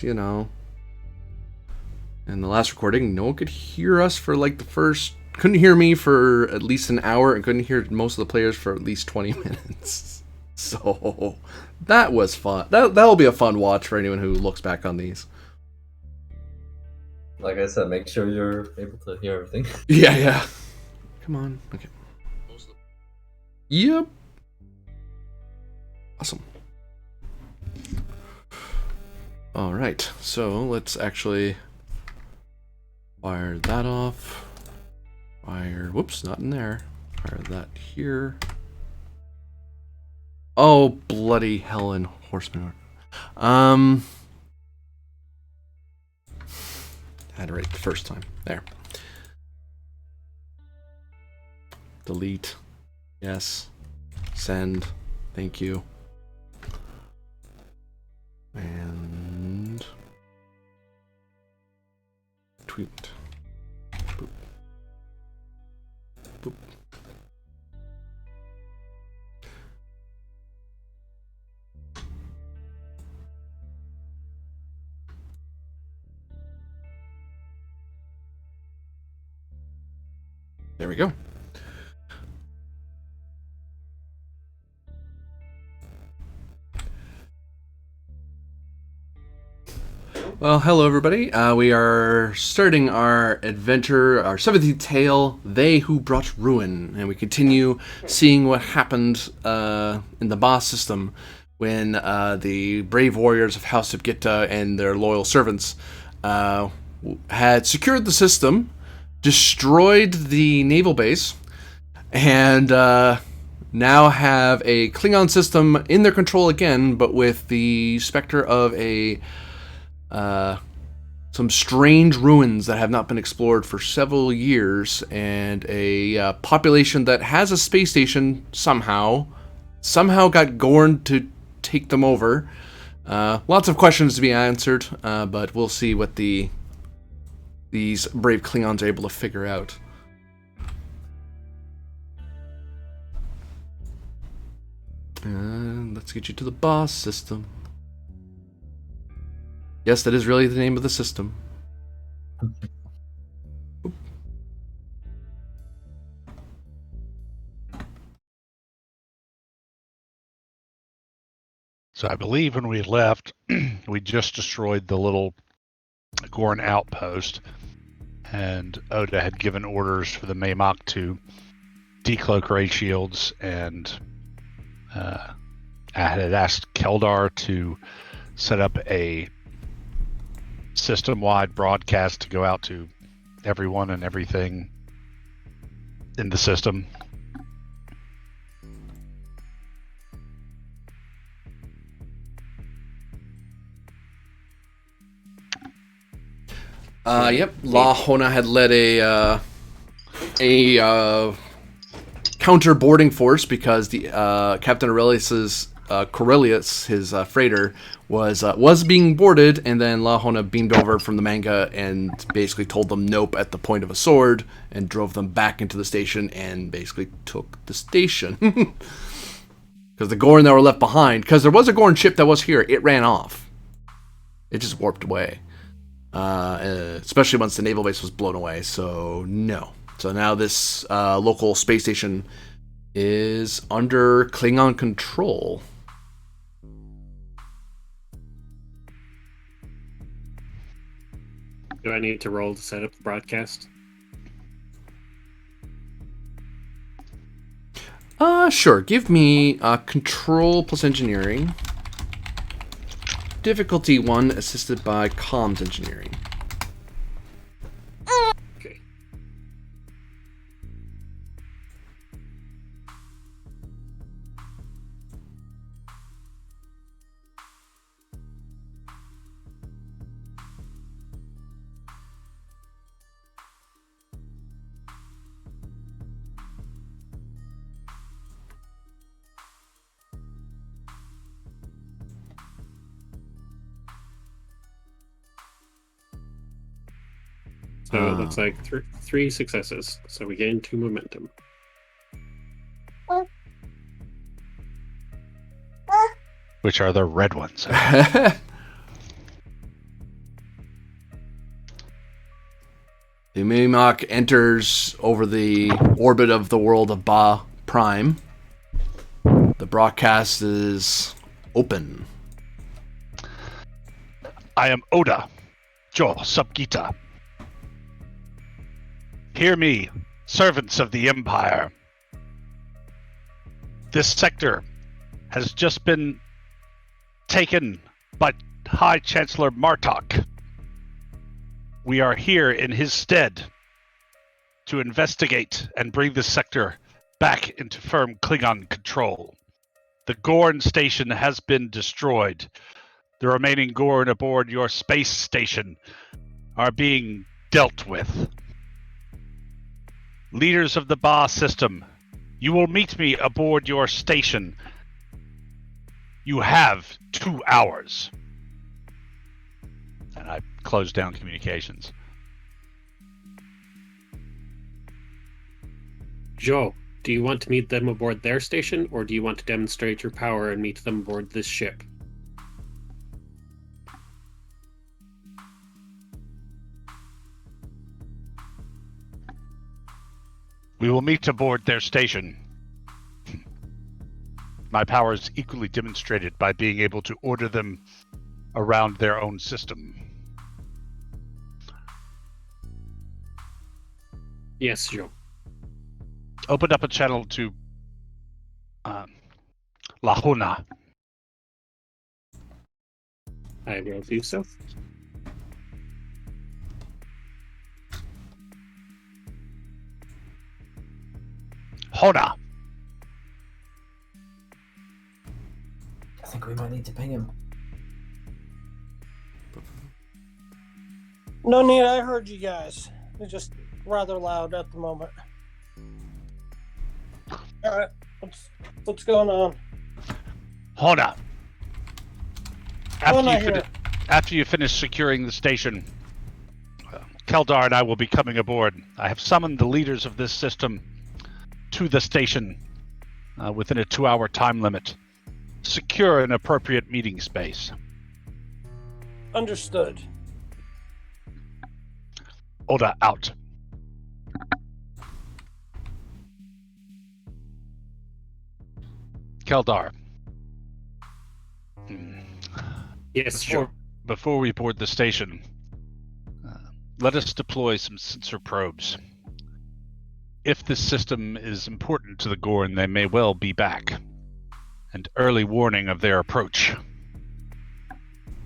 you know. In the last recording, no one could hear us for like the first... Couldn't hear me for at least an hour and couldn't hear most of the players for at least 20 minutes. So that was fun. That'll be a fun watch for anyone who looks back on these. Like I said, make sure you're able to hear everything. Yeah. Come on. Okay. Yep. Awesome. All right. So let's actually fire that off. Fire. Whoops, not in there. Fire that here. Oh, bloody hell and horseman. Had it right the first time. There. Delete. Yes. Send. Thank you. And tweet. Boop. Boop. There we go. Well, hello everybody. We are starting our adventure, our 17th tale, They Who Brought Ruin, and we continue seeing what happened in the boss system when the brave warriors of House SupQit'aH and their loyal servants had secured the system, destroyed the naval base, and now have a Klingon system in their control again, but with the specter of some strange ruins that have not been explored for several years, and a population that has a space station somehow got Gorn to take them over. Lots of questions to be answered, but we'll see what these brave Klingons are able to figure out. Let's get you to the boss system. Yes, that is really the name of the system. So I believe when we left, we just destroyed the little Gorn outpost, and Oda had given orders for the Maymok to decloak ray shields, and I had asked Keldar to set up a system-wide broadcast to go out to everyone and everything in the system. Yep. La Hona had led a counter boarding force because the Captain Corellius, his freighter, was being boarded, and then La Hona beamed over from the manga and basically told them nope at the point of a sword and drove them back into the station and basically took the station. Because the Gorn that were left behind, because there was a Gorn ship that was here, it ran off. It just warped away. Especially once the naval base was blown away, so no. So now this local space station is under Klingon control. Do I need to roll to set up the broadcast? Sure. Give me control plus engineering. Difficulty 1, assisted by comms engineering. Okay. So it looks like three successes. So we gain 2 momentum. Which are the red ones. The Mimok enters over the orbit of the world of Ba Prime. The broadcast is open. I am Oda, House SupQit'aH. Hear me, servants of the Empire. This sector has just been taken by High Chancellor Martok. We are here in his stead to investigate and bring this sector back into firm Klingon control. The Gorn station has been destroyed. The remaining Gorn aboard your space station are being dealt with. Leaders of the Ba system, you will meet me aboard your station. You have 2 hours. And I close down communications. Joe, do you want to meet them aboard their station, or do you want to demonstrate your power and meet them aboard this ship? We will meet aboard their station. My power is equally demonstrated by being able to order them around their own system. Yes, Joe. Open up a channel to Lahuna. I will do so. Hona. I think we might need to ping him. No need, I heard you guys. It's just rather loud at the moment. Alright, what's going on? Hona. Hona here. After you finish securing the station, Keldar and I will be coming aboard. I have summoned the leaders of this system to the station within a 2-hour time limit. Secure an appropriate meeting space. Understood. Oda out. Keldar. Yes, Joe. Before we board the station, let us deploy some sensor probes. If this system is important to the Gorn, they may well be back, and early warning of their approach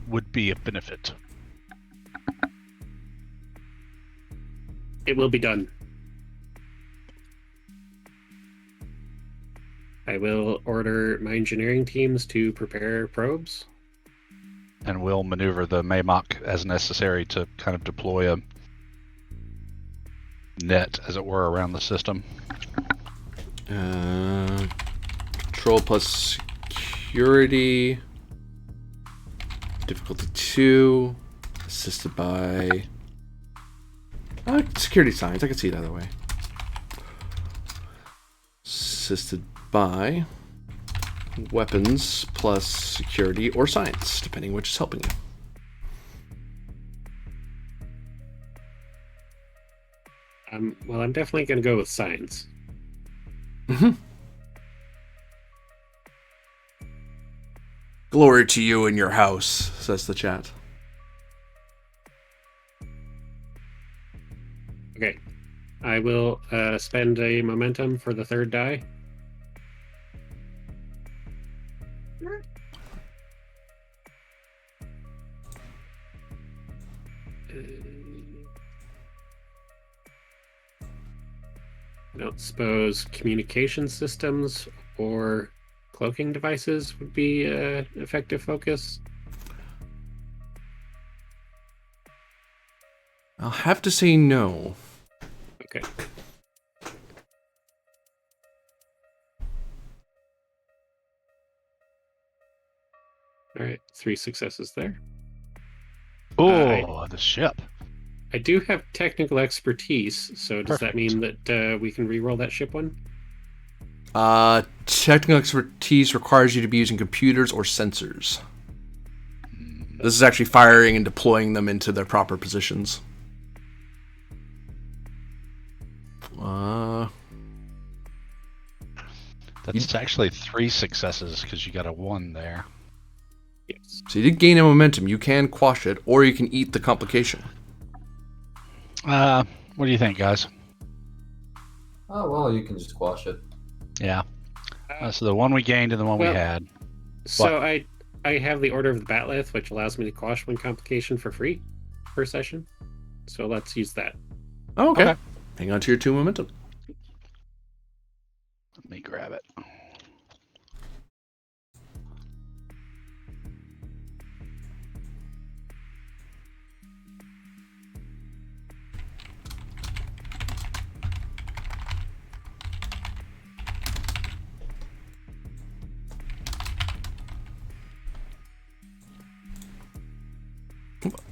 would be a benefit. It will be done. I will order my engineering teams to prepare probes. And we'll maneuver the Maymok as necessary to kind of deploy a net, as it were, around the system. Control plus security. Difficulty 2. Assisted by... security science. I can see it either way. Assisted by weapons plus security or science, depending which is helping you. Well, I'm definitely going to go with science. Glory to you and your house, says the chat. Okay. I will spend a momentum for the third die. I don't suppose communication systems or cloaking devices would be an effective focus. I'll have to say no. Okay. All right, 3 successes there. Oh, the ship. I do have technical expertise, so does that Perfect. mean that we can reroll that ship one? Technical expertise requires you to be using computers or sensors. This is actually firing and deploying them into their proper positions. That's actually 3 successes because you got a 1 there. Yes. So you did gain a momentum. You can quash it, or you can eat the complication. What do you think, guys? Oh, well, you can just quash it. Yeah. So the one we gained and the one we Well, had. So I have the Order of the Batleth, which allows me to quash one complication for free per session. So let's use that. Oh, okay. Okay. Hang on to your 2 momentum. Let me grab it.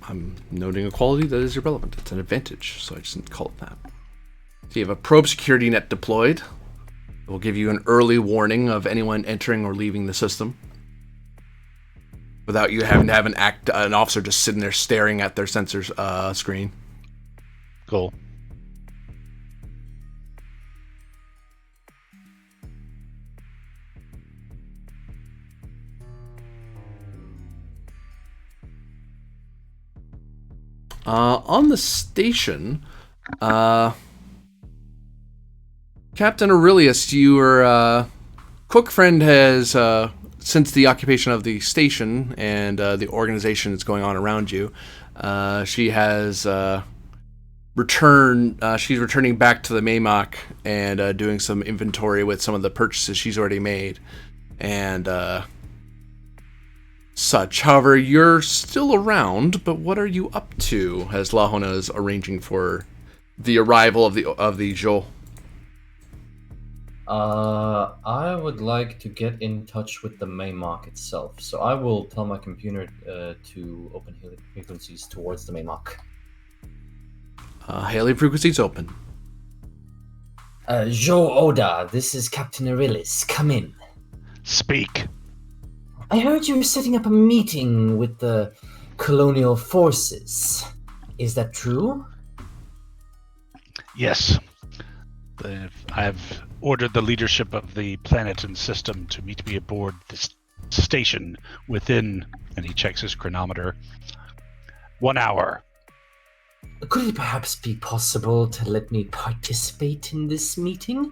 I'm noting a quality that is irrelevant. It's an advantage, so I just didn't call it that. So you have a probe security net deployed. It will give you an early warning of anyone entering or leaving the system, without you having to have an officer just sitting there staring at their sensors screen. Cool. On the station, Captain Aurelius, your cook friend has, since the occupation of the station and the organization that's going on around you, she has she's returning back to the Maymock and doing some inventory with some of the purchases she's already made and such. However, you're still around, but what are you up to as Lahona is arranging for the arrival of the Jo? I would like to get in touch with the Maymock itself, so I will tell my computer to open hailing frequencies towards the Maymock. Hailing frequencies open. Jo Oda, this is Captain Aurelius. Come in. Speak. I heard you were setting up a meeting with the colonial forces. Is that true? Yes. I've ordered the leadership of the planet and system to meet me aboard this station within, and he checks his chronometer, 1 hour. Could it perhaps be possible to let me participate in this meeting?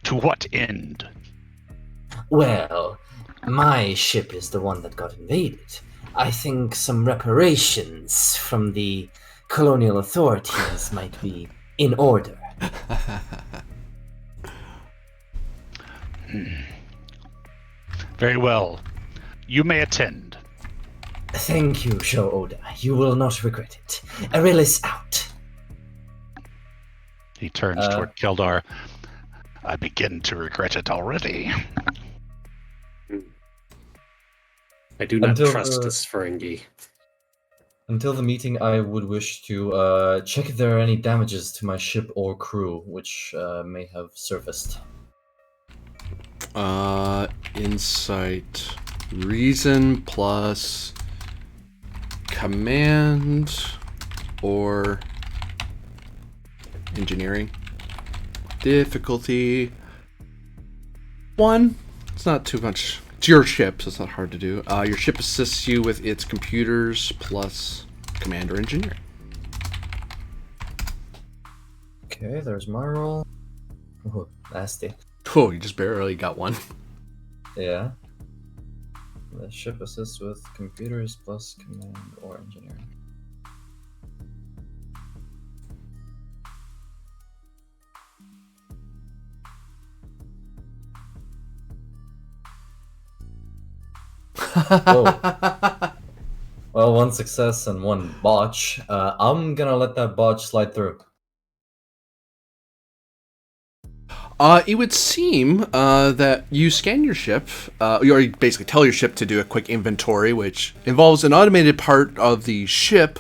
To what end? Well, my ship is the one that got invaded. I think some reparations from the colonial authorities might be in order. Very well. You may attend. Thank you, Jo Oda. You will not regret it. Aurelius out. He turns toward Keldar. I begin to regret it already. I do not Until, trust this Ferengi. Until the meeting, I would wish to check if there are any damages to my ship or crew, which may have surfaced. Insight, reason plus command or engineering. Difficulty 1. It's not too much. It's your ship, so it's not hard to do. Your ship assists you with its computers plus command or engineering. Okay, there's my roll. Oh, nasty. Oh, you just barely got one. Yeah. The ship assists with computers plus command or engineering. Oh. Well, 1 success and 1 botch. I'm gonna let that botch slide through. It would seem that you scan your ship, you basically tell your ship to do a quick inventory, which involves an automated part of the ship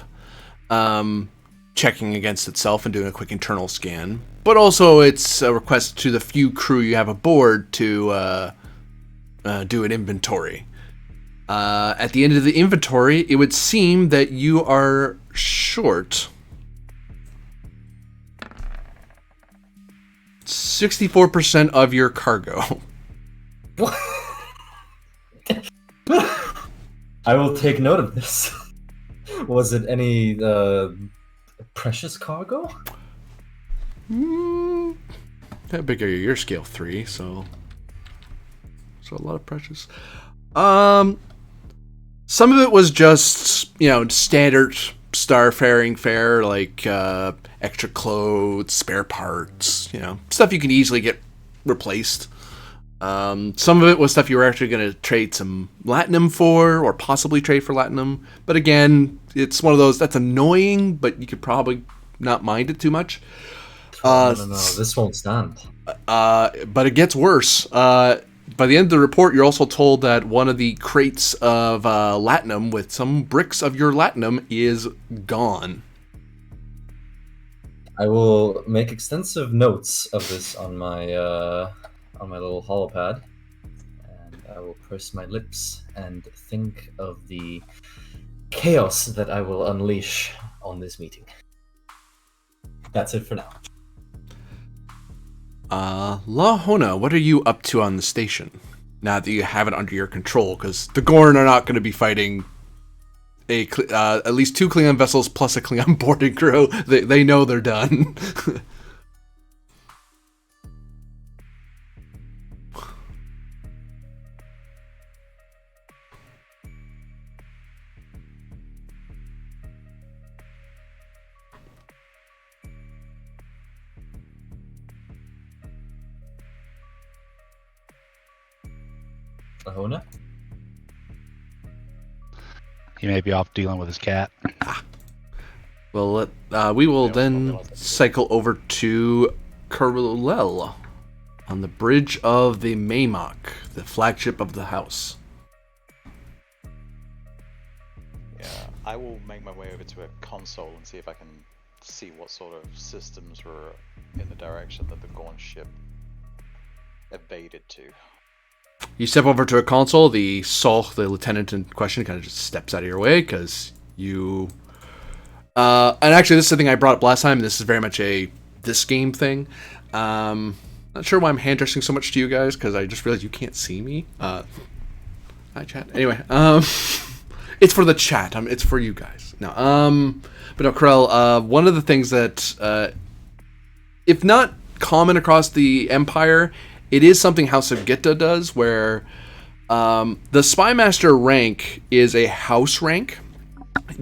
checking against itself and doing a quick internal scan. But also it's a request to the few crew you have aboard to do an inventory. At the end of the inventory, it would seem that you are short 64% of your cargo. I will take note of this. Was it any precious cargo? How big are you? You're scale 3, so a lot of precious. Some of it was just, standard starfaring fare, like extra clothes, spare parts, stuff you can easily get replaced. Some of it was stuff you were actually going to trade some latinum for, or possibly trade for latinum. But again, it's one of those that's annoying, but you could probably not mind it too much. No, this won't stand. But it gets worse. By the end of the report, you're also told that one of the crates of latinum with some bricks of your latinum is gone. I will make extensive notes of this on my little holopad, and I will purse my lips and think of the chaos that I will unleash on this meeting. That's it for now. La Hona, what are you up to on the station? Now that you have it under your control, because the Gorn are not going to be fighting at least 2 Klingon vessels plus a Klingon boarding crew. They know they're done. Lahona? He may be off dealing with his cat. Well, we will then cycle over to Kurlel on the bridge of the Maymok, the flagship of the house. Yeah, I will make my way over to a console and see if I can see what sort of systems were in the direction that the Gorn ship evaded to. You step over to a console, the lieutenant in question, kind of just steps out of your way, because you... and actually, this is the thing I brought up last time, this is very much this game thing. Not sure why I'm hand-dressing so much to you guys, because I just realized you can't see me. Hi, chat. Anyway, it's for the chat, it's for you guys. No, but no, Krell, one of the things that, if not common across the Empire, it is something House SupQit'aH does, where the Spy Master rank is a house rank.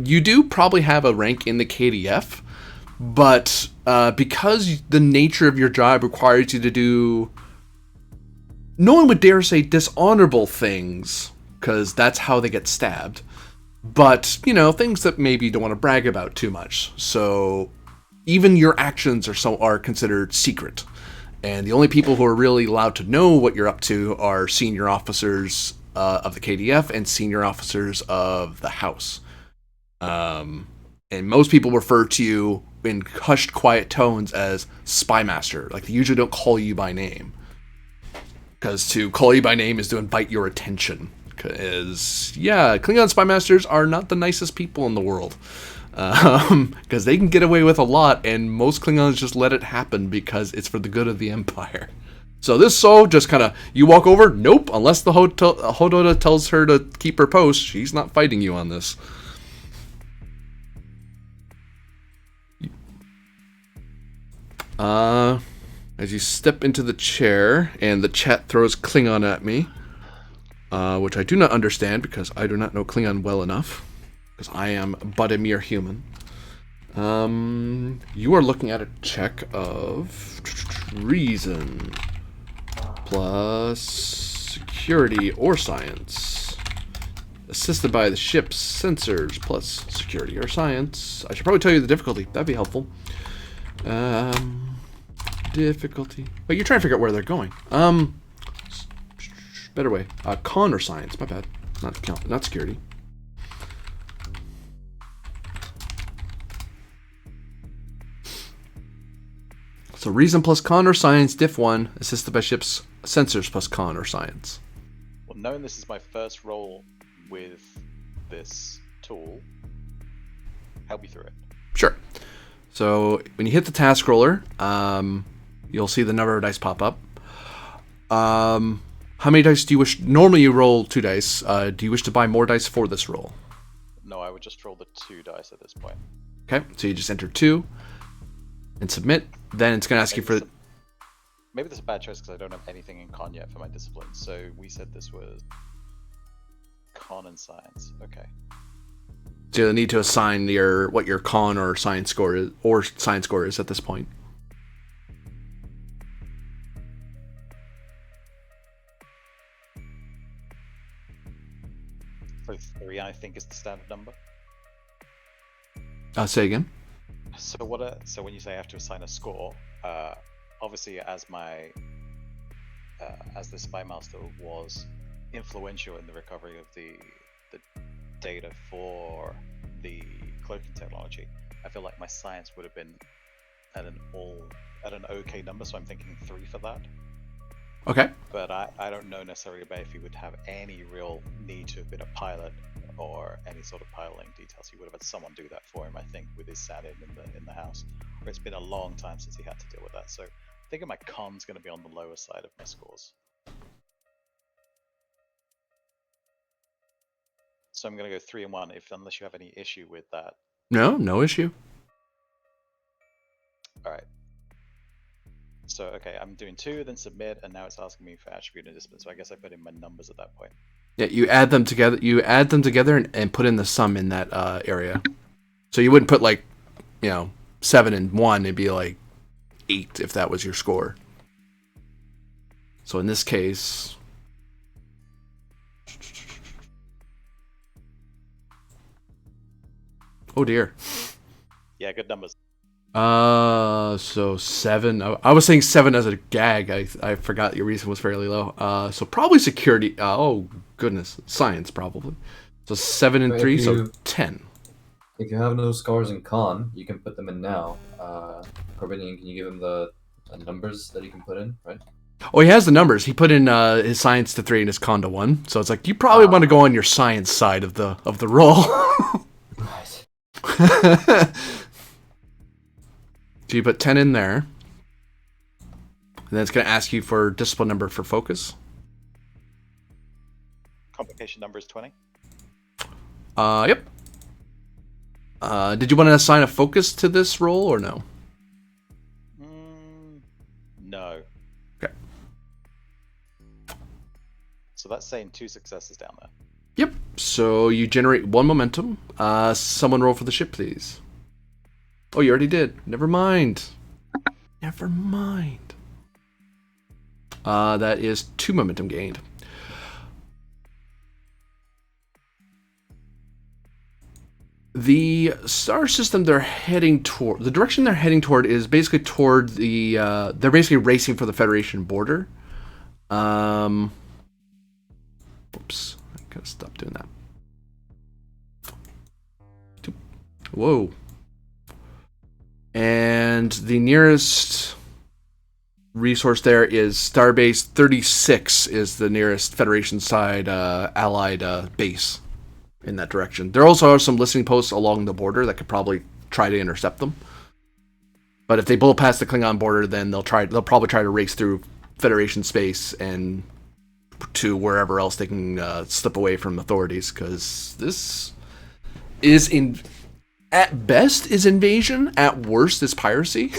You do probably have a rank in the KDF, but because the nature of your job requires you to do, no one would dare say dishonorable things, because that's how they get stabbed, but, things that maybe you don't want to brag about too much. So even your actions are considered secret. And the only people who are really allowed to know what you're up to are senior officers of the KDF and senior officers of the House. And most people refer to you in hushed, quiet tones as Spy Master. Like, they usually don't call you by name. Because to call you by name is to invite your attention. Because, Klingon Spy Masters are not the nicest people in the world. Because they can get away with a lot, and most Klingons just let it happen because it's for the good of the Empire. So this soul just kind of, you walk over, nope, unless the Hododa tells her to keep her post, she's not fighting you on this. As you step into the chair, and the chat throws Klingon at me, which I do not understand because I do not know Klingon well enough. Because I am but a mere human. You are looking at a check of reason plus security or science, assisted by the ship's sensors plus security or science. I should probably tell you the difficulty. That'd be helpful. Difficulty. But you're trying to figure out where they're going. Better way. Con or science. My bad. Not security. So reason plus con or science, diff 1, assisted by ship's sensors plus con or science. Well, knowing this is my first roll with this tool, help me through it. Sure. So when you hit the task roller, You'll see the number of dice pop up. How many dice do you wish? Normally you roll 2 dice. Do you wish to buy more dice for this roll? No, I would just roll the 2 dice at this point. Okay, so you just enter 2 and submit. Then it's going to ask you for... Maybe this is a bad choice because I don't have anything in con yet for my disciplines. So we said this was con and science. Okay. So you'll need to assign what your con or science score is, at this point. So 3, I think, is the standard number. Say again. So so when you say I have to assign a score, obviously as the spy master was influential in the recovery of the data for the cloaking technology, I feel like my science would have been at an okay number, so I'm thinking 3 for that. Okay. But I don't know necessarily about if he would have any real need to have been a pilot or any sort of piloting details. He would have had someone do that for him, I think, with his sat in the house. Or it's been a long time since he had to deal with that. So I think my con's going to be on the lower side of my scores. So I'm going to go 3 and 1 unless you have any issue with that. No issue. All right. So, okay, I'm doing 2, then submit, and now it's asking me for attribute and discipline. So I guess I put in my numbers at that point. Yeah, you add them together. And put in the sum in that area. So you wouldn't put 7 and 1. It'd be 8 if that was your score. So in this case, oh dear. Yeah, good numbers. So 7. I was saying 7 as a gag. I forgot your reason was fairly low. So probably security. Oh goodness, science probably. So 7 and 3, so 10. If you have no scores in con, you can put them in now. Corbinian, can you give him the numbers that he can put in, right? Oh, he has the numbers. He put in his science to 3 and his con to 1. So it's you probably want to go on your science side of the roll. Right. So you put 10 in there. And then it's going to ask you for discipline number for focus. Complication number is 20. Yep. Did you want to assign a focus to this roll or no? No. Okay. So that's saying 2 successes down there. Yep. So you generate 1 momentum. Someone roll for the ship, please. Oh, you already did. Never mind. That is 2 momentum gained. The star system they're heading toward, the direction they're heading toward is basically toward they're basically racing for the Federation border. Oops, I gotta stop doing that. Whoa. And the nearest resource there is Starbase 36 is the nearest Federation side allied base in that direction. There also are some listening posts along the border that could probably try to intercept them. But if they blow past the Klingon border, then they'll probably try to race through Federation space and to wherever else they can slip away from authorities, because this is at best is invasion, at worst is piracy.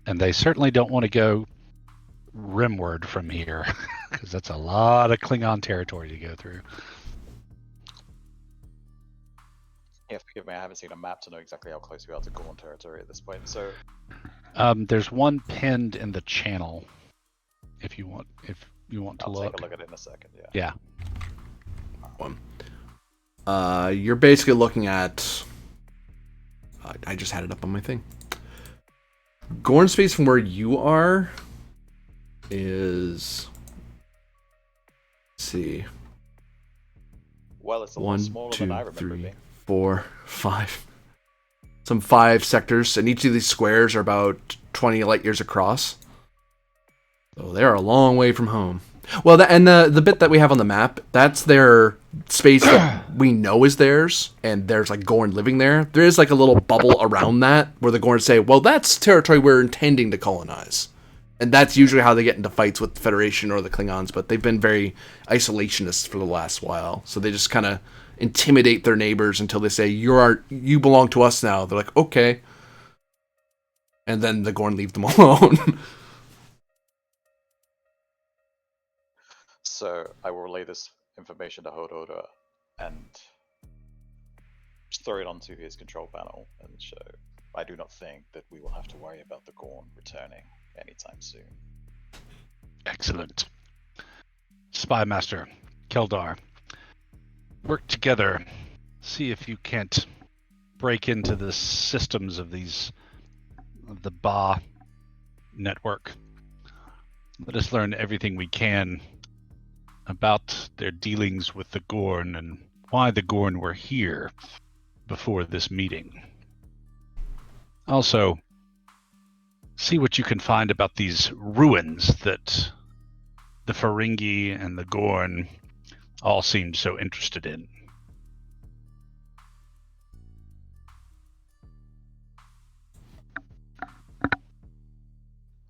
And they certainly don't want to go rimward from here, because that's a lot of Klingon territory to go through. Yeah, forgive me, I haven't seen a map to know exactly how close we are to Gorn territory at this point, so... There's one pinned in the channel, if you want to I'll look. take a look at it in a second, yeah. Yeah. You're basically looking at... I just had it up on my thing. Gorn space from where you are is... Let's see. Well, it's a lot smaller than I remember it being. 4, 5. Some 5 sectors, and each of these squares are about 20 light years across. So they're a long way from home. Well, the bit that we have on the map, that's their space that we know is theirs, and there's like Gorn living there, there is like a little bubble around that where the Gorn say, well, that's territory we're intending to colonize. And that's usually how they get into fights with the Federation or the Klingons, but they've been very isolationist for the last while. So they just kind of intimidate their neighbors until they say, you belong to us now. They're like, okay. And then the Gorn leave them alone. So I will relay this information to Hododa and just throw it onto his control panel and show. I do not think that we will have to worry about the Gorn returning anytime soon. Excellent. Spy Master, Keldar, work together. See if you can't break into the systems of the Ba network. Let us learn everything we can about their dealings with the Gorn and why the Gorn were here before this meeting. Also, see what you can find about these ruins that the Ferengi and the Gorn all seemed so interested in. I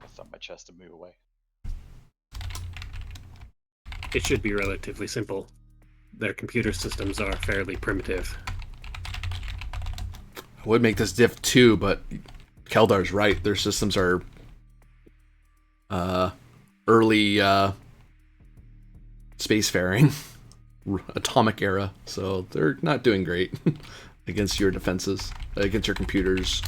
thump my chest and move away. It should be relatively simple. Their computer systems are fairly primitive. I would make this diff too, but Keldar's right. Their systems are early spacefaring, atomic era, so they're not doing great against your defenses, against your computers.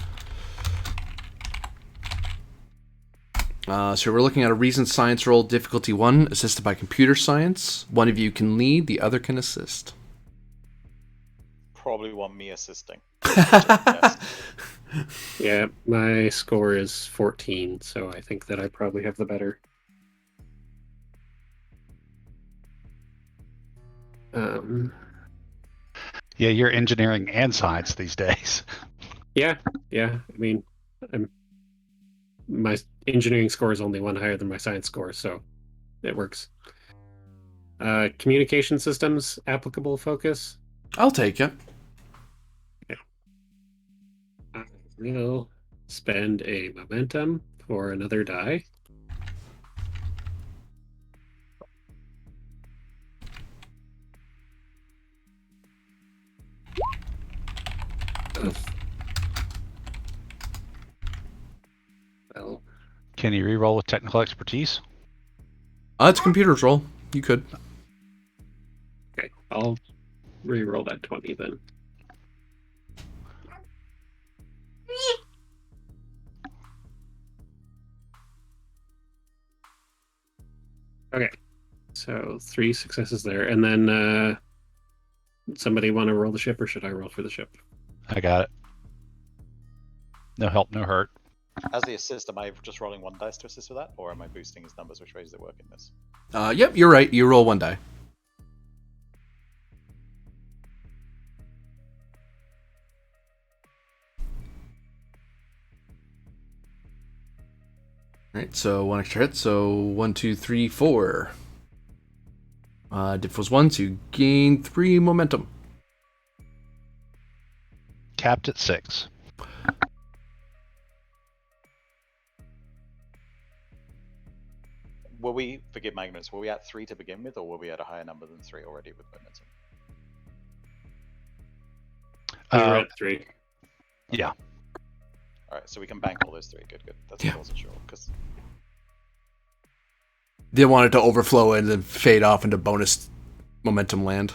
So we're looking at a reason science roll, difficulty 1, assisted by computer science. One of you can lead, the other can assist. Probably want me assisting. Yeah, my score is 14, so I think that I probably have the better. Yeah, you're engineering and science these days. Yeah. I mean, my engineering score is only one higher than my science score, so it works. Communication systems, applicable focus. I'll take it. I will spend a momentum for another die. Well, Can you reroll with technical expertise? It's a computer's roll. You could. okay, I'll re-roll that 20 then. Okay, so 3 successes there, and then somebody want to roll the ship, or should I roll for the ship? I got it. No help, no hurt. As the assist, am I just rolling 1 dice to assist with that, or am I boosting his numbers? Which way does it work in this? Yep, you're right. You roll 1 die. Alright, so 1 extra hit, so 1, 2, 3, 4. Diff was 1, so you gain 3 momentum. Capped at 6. Were we, forgive my ignorance, were we at 3 to begin with, or were we at a higher number than 3 already with momentum? We were at 3. Yeah. Alright, so we can bank all those 3. Good. That's what I wasn't sure. Because Didn't want it to overflow and then fade off into bonus momentum land.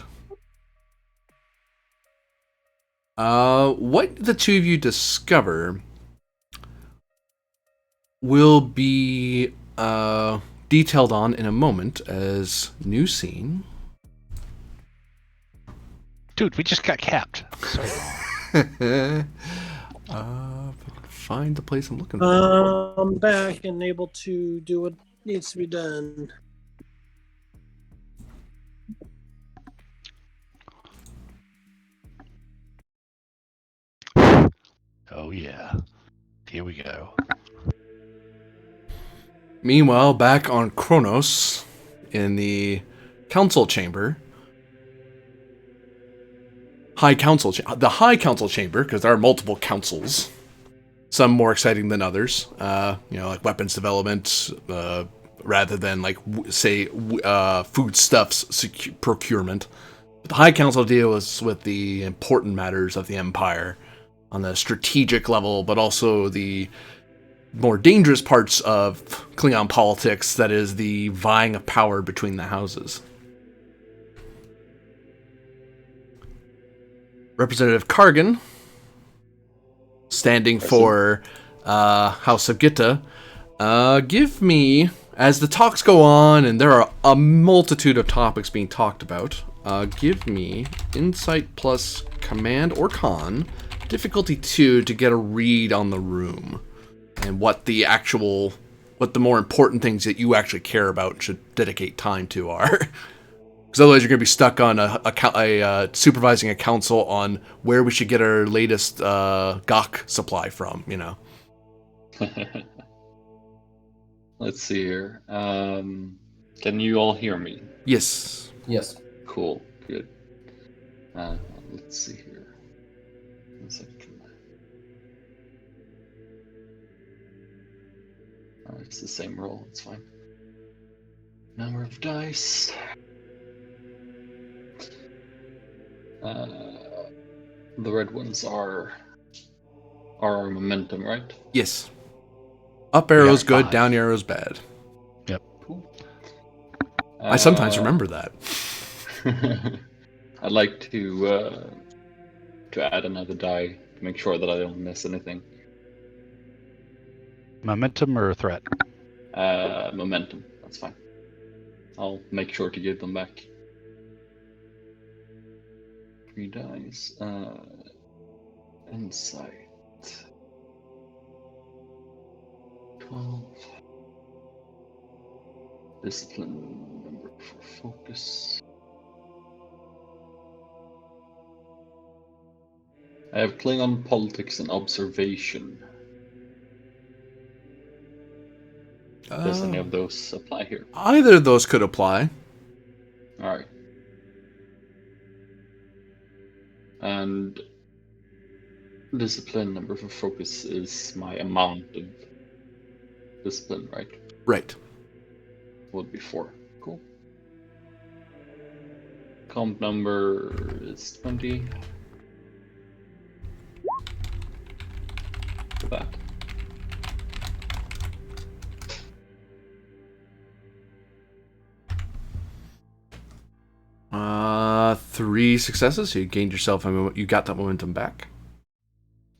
What the two of you discover will be detailed on in a moment as new scene. Dude, we just got capped. So If I can find the place I'm looking for. I'm back and able to do what needs to be done. oh yeah. Here we go. Meanwhile, back on Kronos, in the council chamber, High Council, the High Council chamber, because there are multiple councils, some more exciting than others. Like weapons development, rather than like foodstuffs procurement. But the High Council deals with the important matters of the Empire on the strategic level, but also the more dangerous parts of Klingon politics, that is the vying of power between the houses. Representative Kargan, standing for House SupQit'aH, give me, as the talks go on, and there are a multitude of topics being talked about, give me Insight plus Command or Con, difficulty 2, to get a read on the room, and what the more important things that you actually care about and should dedicate time to are. Because otherwise you're going to be stuck on a supervising a council on where we should get our latest Gok supply from, Let's see here. Can you all hear me? Yes. Yes. Cool. Good. Let's see here. 1 second. It's the same roll. It's fine. Number of dice. The red ones are our momentum, right? Yes. Up arrow's good, 5. down arrow's bad. Yep. Cool. I sometimes remember that. I'd like to add another die to make sure that I don't miss anything. Momentum or threat? Momentum. That's fine. I'll make sure to give them back. 3 dice. Insight. 12. Discipline number for focus. I have Klingon politics and observation. Does any of those apply here? Either of those could apply. Alright. And discipline number for focus is my amount of discipline, right? Right. Would be 4. Cool. Comp number is 20. For that. Three successes. So you gained yourself. You got that momentum back.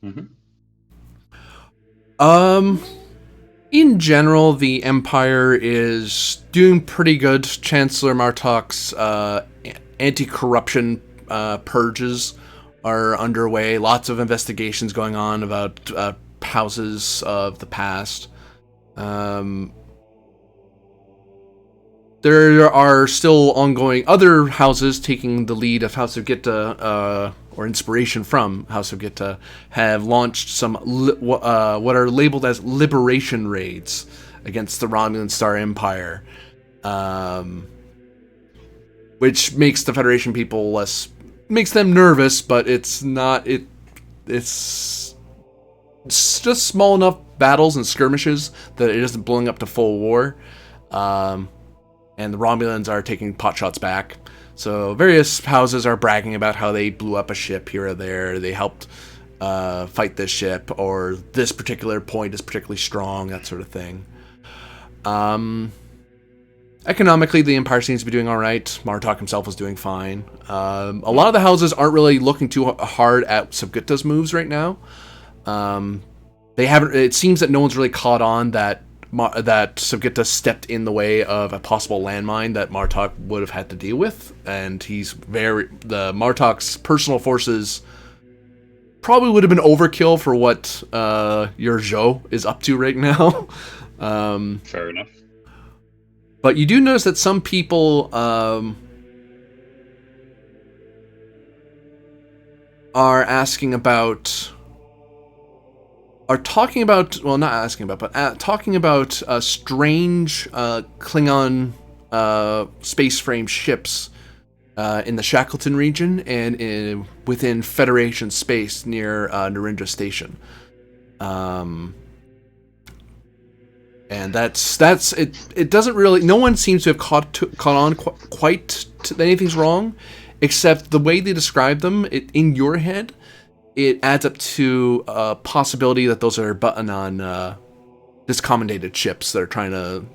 Mm-hmm. In general, the Empire is doing pretty good. Chancellor Martok's anti-corruption purges are underway. Lots of investigations going on about houses of the past. There are still ongoing other houses taking the lead of House SupQit'aH, or inspiration from House SupQit'aH, have launched some what are labeled as liberation raids against the Romulan Star Empire, which makes the Federation people makes them nervous, but it's just small enough battles and skirmishes that it isn't blowing up to full war. And the Romulans are taking potshots back. So various houses are bragging about how they blew up a ship here or there. They helped fight this ship, or this particular point is particularly strong, that sort of thing. Economically, the Empire seems to be doing all right. Martok himself is doing fine. A lot of the houses aren't really looking too hard at SupQuit'aH's moves right now. They haven't. It seems that no one's really caught on that SupQuit'aH stepped in the way of a possible landmine that Martok would have had to deal with, and the Martok's personal forces probably would have been overkill for what your Zhou is up to right now. Fair enough. But you do notice that some people are talking about strange Klingon space frame ships in the Shackleton region and within Federation space near Narendra Station. And that's it. It doesn't really. No one seems to have caught on quite to anything's wrong, except the way they describe them. In your head, it adds up to a possibility that those are button-on discommendated ships that are trying to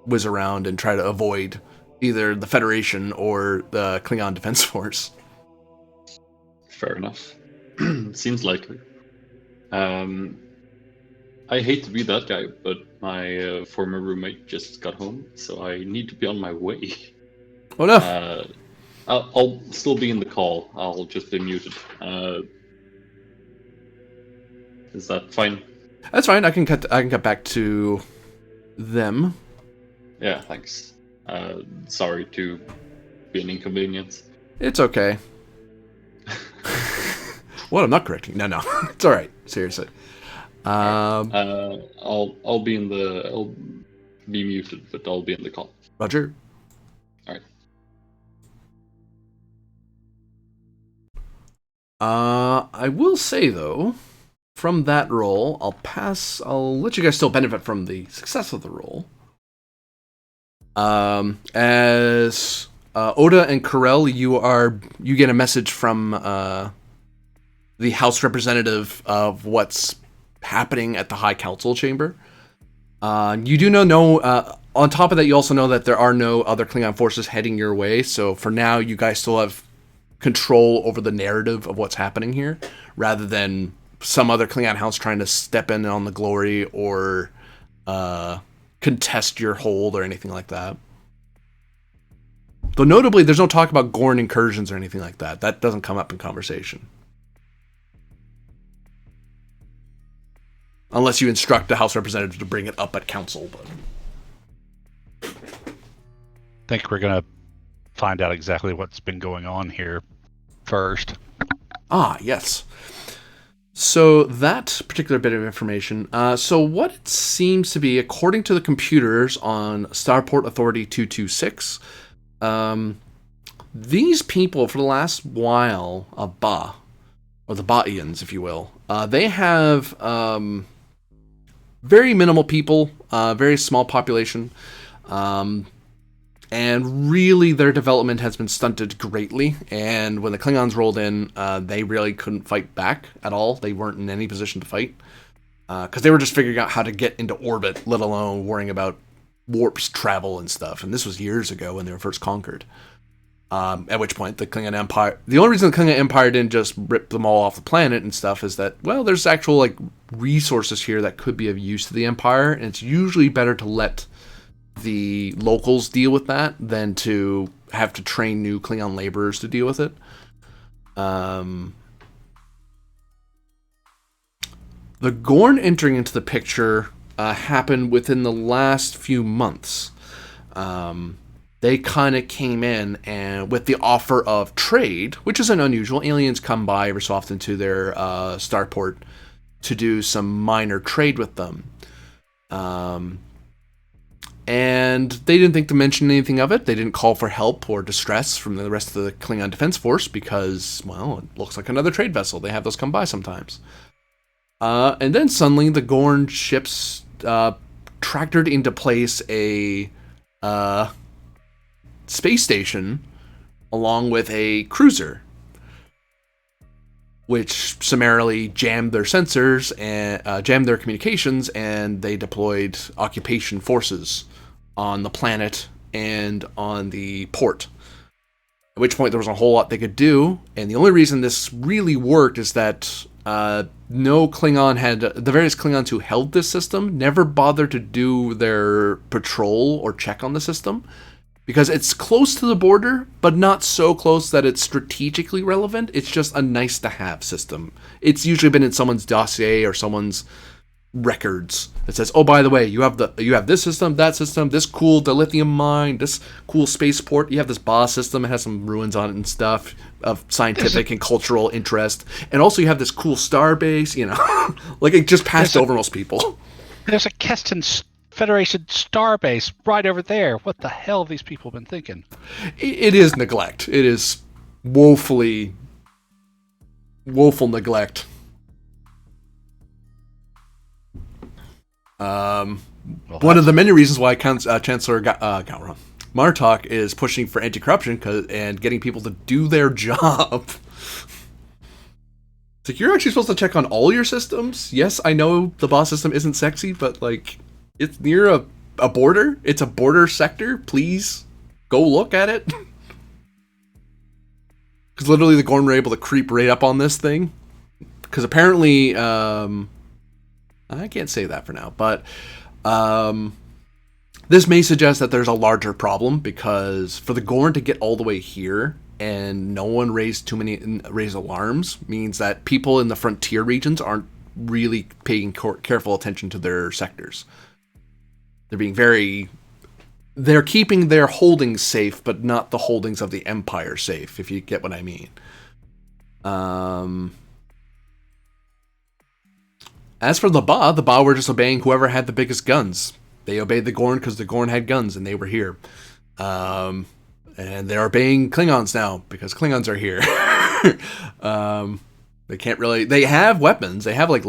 whiz around and try to avoid either the Federation or the Klingon Defense Force. Fair enough. Seems likely. I hate to be that guy, but my former roommate just got home, so I need to be on my way. Oh no! I'll still be in the call. I'll just be muted. Is that fine? That's fine. I can cut back to them. Yeah, thanks. Sorry to be an inconvenience. It's okay. What? I'm not correcting. No, it's all right. Seriously. I'll be muted, but I'll be in the call. Roger. All right. I will say though, from that roll, I'll let you guys still benefit from the success of the roll. As Oda and Corell, you get a message from the House representative of what's happening at the High Council chamber. You do know on top of that, you also know that there are no other Klingon forces heading your way. So for now, you guys still have control over the narrative of what's happening here, rather than some other Klingon house trying to step in on the glory or contest your hold or anything like that. Though notably, there's no talk about Gorn incursions or anything like that. That doesn't come up in conversation. Unless you instruct the House representative to bring it up at council. But I think we're going to find out exactly what's been going on here first. Ah, yes. So that particular bit of information. So what it seems to be, according to the computers on Starport Authority 226, these people for the last while, Ba, or the Ba'ians, if you will, they have very minimal people, very small population, and really their development has been stunted greatly. And when the Klingons rolled in, they really couldn't fight back at all. They weren't in any position to fight, because they were just figuring out how to get into orbit, let alone worrying about warps travel and stuff. And this was years ago when they were first conquered. At which point the Klingon Empire, the only reason the Klingon Empire didn't just rip them all off the planet and stuff is that, well, there's actual like resources here that could be of use to the Empire, and it's usually better to let the locals deal with that than to have to train new Klingon laborers to deal with it. The Gorn entering into the picture happened within the last few months. They kind of came in and with the offer of trade, which isn't unusual. Aliens come by every so often to their starport to do some minor trade with them. And they didn't think to mention anything of it. They didn't call for help or distress from the rest of the Klingon Defense Force because, well, it looks like another trade vessel. They have those come by sometimes. And then suddenly the Gorn ships tractored into place a space station along with a cruiser, which summarily jammed their sensors and jammed their communications, and they deployed occupation forces on the planet and on the port. At which point there was a whole lot they could do, and the only reason this really worked is that no Klingon had, the various Klingons who held this system never bothered to do their patrol or check on the system, because it's close to the border, but not so close that it's strategically relevant. It's just a nice-to-have system. It's usually been in someone's dossier or someone's records that says, oh, by the way, you have this system, that system, this cool dilithium mine, this cool spaceport. You have this Ba system. It has some ruins on it and stuff of scientific and cultural interest. And also you have this cool star base, like it just passed over most people. There's a Keston Federation starbase right over there. What the hell have these people been thinking? It is neglect. It is woeful neglect. One of the many reasons why Chancellor Gowron Martok is pushing for anti-corruption and getting people to do their job. It's like, you're actually supposed to check on all your systems. Yes, I know the boss system isn't sexy, but like, it's near a border. It's a border sector. Please go look at it. Because literally the Gorn were able to creep right up on this thing. Because apparently, I can't say that for now, but this may suggest that there's a larger problem, because for the Gorn to get all the way here and no one raise alarms means that people in the frontier regions aren't really paying careful attention to their sectors. They're keeping their holdings safe, but not the holdings of the Empire safe, if you get what I mean. As for the Ba were just obeying whoever had the biggest guns. They obeyed the Gorn because the Gorn had guns and they were here. And they're obeying Klingons now because Klingons are here. They can't really. They have weapons. They have like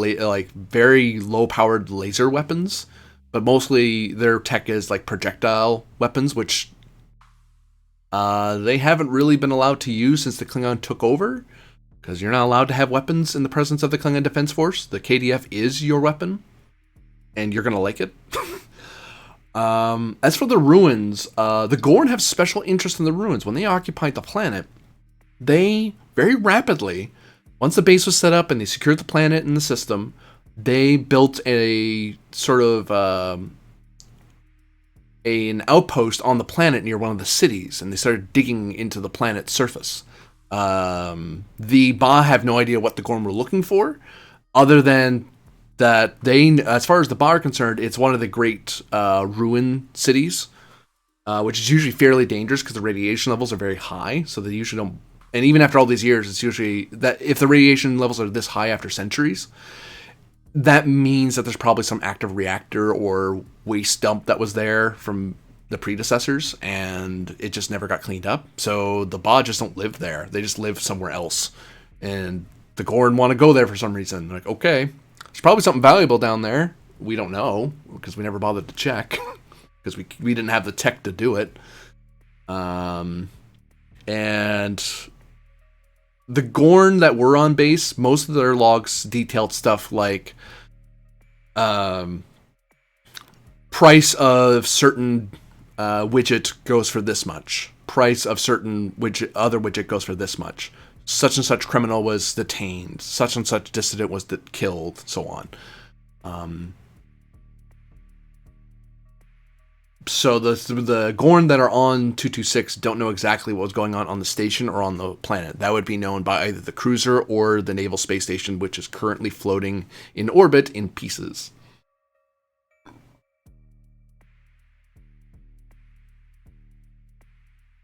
very low-powered laser weapons, but mostly their tech is like projectile weapons, which they haven't really been allowed to use since the Klingon took over. Because you're not allowed to have weapons in the presence of the Klingon Defense Force. The KDF is your weapon, and you're gonna like it. As for the ruins, the Gorn have special interest in the ruins. When they occupied the planet, they very rapidly, once the base was set up and they secured the planet and the system, they built a sort of an outpost on the planet near one of the cities, and they started digging into the planet's surface. The Ba have no idea what the Gorn were looking for, other than that as far as the Ba are concerned, it's one of the great ruin cities, which is usually fairly dangerous because the radiation levels are very high, so they usually don't. And even after all these years, it's usually that if the radiation levels are this high after centuries, that means that there's probably some active reactor or waste dump that was there from the predecessors, and it just never got cleaned up. So the Ba just don't live there. They just live somewhere else. And the Gorn want to go there for some reason. Like, okay, there's probably something valuable down there. We don't know, because we never bothered to check. Because we didn't have the tech to do it. And the Gorn that were on base, most of their logs detailed stuff like price of certain widget goes for this much. Price of certain other widget goes for this much. Such and such criminal was detained. Such and such dissident was killed. So on. So the Gorn that are on 226 don't know exactly what was going on the station or on the planet. That would be known by either the cruiser or the Naval Space Station, which is currently floating in orbit in pieces.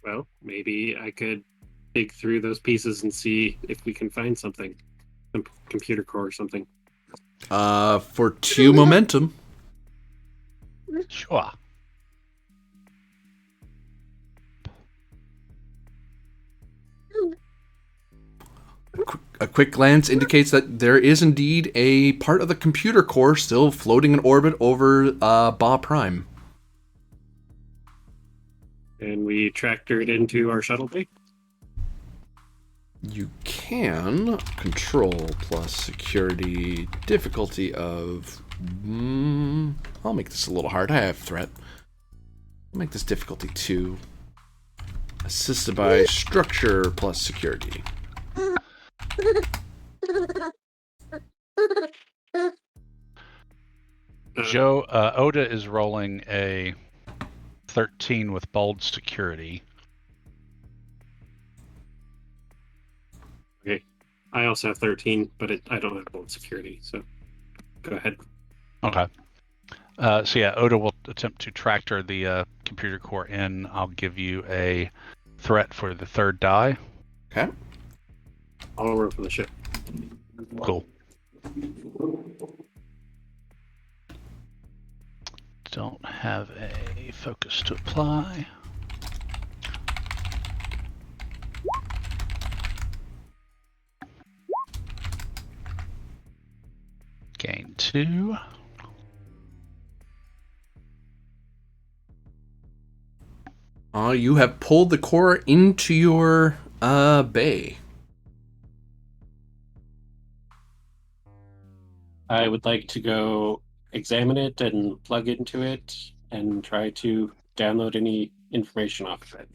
Well, maybe I could dig through those pieces and see if we can find something. Some computer core or something. For 2 momentum. Sure. A quick glance indicates that there is indeed a part of the computer core still floating in orbit over Ba Prime. And we tractor it into our shuttle bay? You can control plus security difficulty of... I'll make this a little hard. I have threat. I'll make this difficulty 2. Assisted by structure plus security. Joe, Oda is rolling a 13 with bold security. Okay. I also have 13, but I don't have bold security, so go ahead. Okay. So yeah, Oda will attempt to tractor the computer core in. I'll give you a threat for the 3rd die. Okay. I'll roll for the ship. Cool. don't have a focus to apply. Gain 2. You have pulled the core into your bay. I would like to go examine it and plug into it and try to download any information off of it.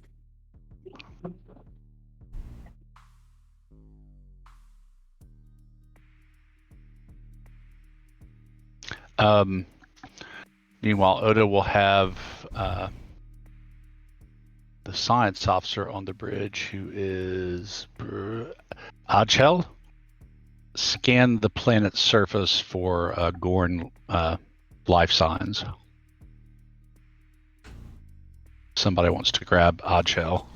Meanwhile, Oda will have the science officer on the bridge, who is Achel, scan the planet's surface for Gorn life signs. Somebody wants to grab Achel.